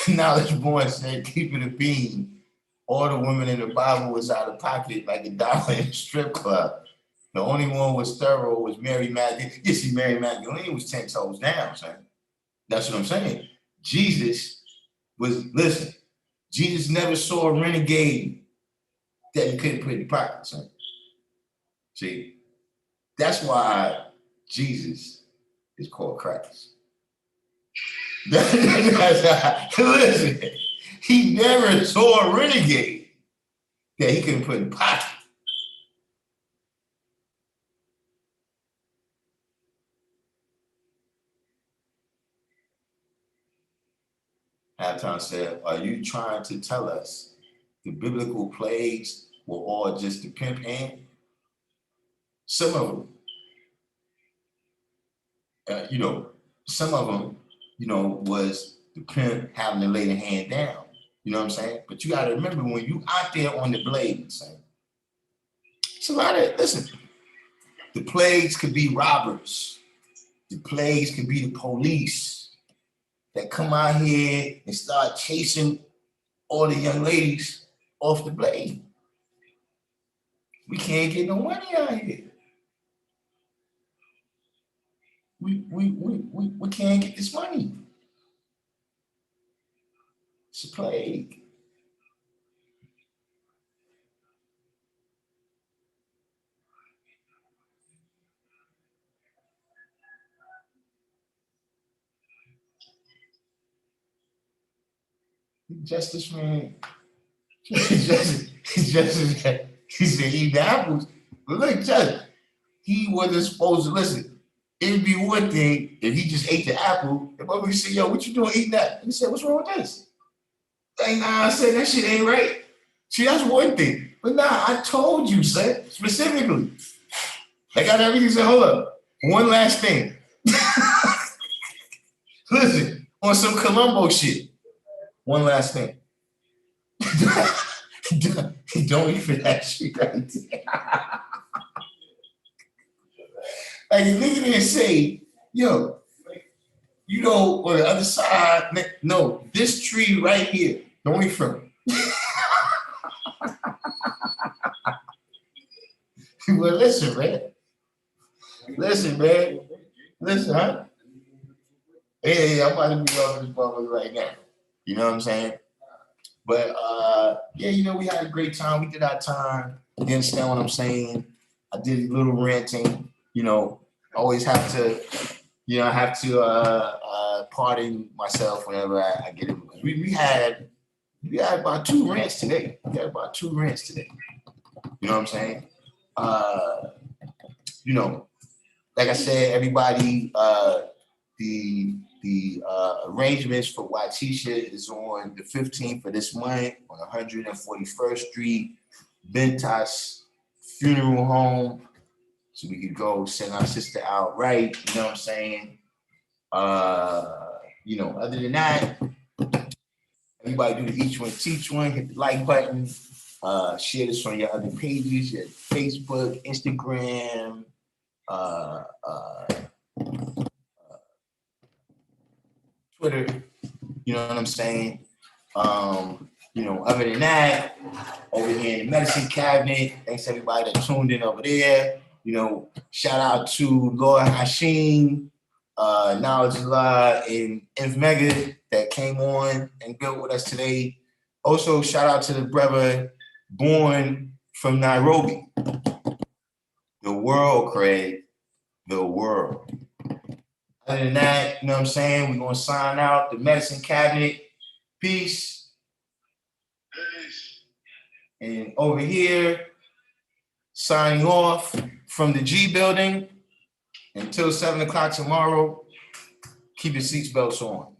Knowledge Born said, keep it a bean. All the women in the Bible was out of pocket like $1 in a strip club. The only one was thorough was Mary Magdalene. You see, Mary Magdalene was 10 toes down, son. That's what I'm saying. Jesus never saw a renegade that he couldn't put in pocket, son. See, that's why Jesus is called Christ. Listen, he never saw a renegade that he couldn't put in pocket. Halftime said, are you trying to tell us the biblical plagues were all just the pimp hand? Some of them, some of them, was the pimp having to lay the hand down. You know what I'm saying? But you got to remember when you out there on the blade, son, It's a lot of, listen, the plagues could be robbers. The plagues could be the police that come out here and start chasing all the young ladies off the blade. We can't get no money out here. We can't get this money. It's a plague. Justice, man. Justice, he said eat the apples. But look, Justice, he wasn't supposed to listen. It'd be one thing if he just ate the apple. And motherfucker said, yo, what you doing eating that? And he said, what's wrong with this? Like, nah, I said that shit ain't right. See, that's one thing. But nah, I told you, son, specifically. I got everything said, hold up. One last thing. Listen, on some Columbo shit. One last thing. Don't even that shit right there. Like, you look at it and say, yo, you know, on the other side, no, this tree right here, don't eat from it. Well, listen, man. Listen, huh? Hey, I'm about to be off this motherfucker right now. You know what I'm saying? But yeah, you know, we had a great time. We did our time. You understand what I'm saying? I did a little ranting. You know, always have to, you know, I have to pardon myself whenever I get it. We had about 2 rants today. We had about 2 rants today. You know what I'm saying? You know, like I said, everybody, the arrangements for Watisha is on the 15th of this month on 141st Street, Bentas Funeral Home. So we could go send our sister out right, you know what I'm saying? You know, other than that, everybody do the each one, teach one, hit the like button, share this on your other pages, your Facebook, Instagram, Twitter, you know what I'm saying? You know, other than that, over here in the medicine cabinet, thanks everybody that tuned in over there. You know, shout out to Lord Hashim, Knowledge Allah, and Inf Mega that came on and built with us today. Also, shout out to the brother born from Nairobi. The world, Craig. The world. Other than that, you know what I'm saying? We're going to sign out the medicine cabinet. Peace. And over here, signing off from the G building until 7 o'clock tomorrow. Keep your seatbelts on.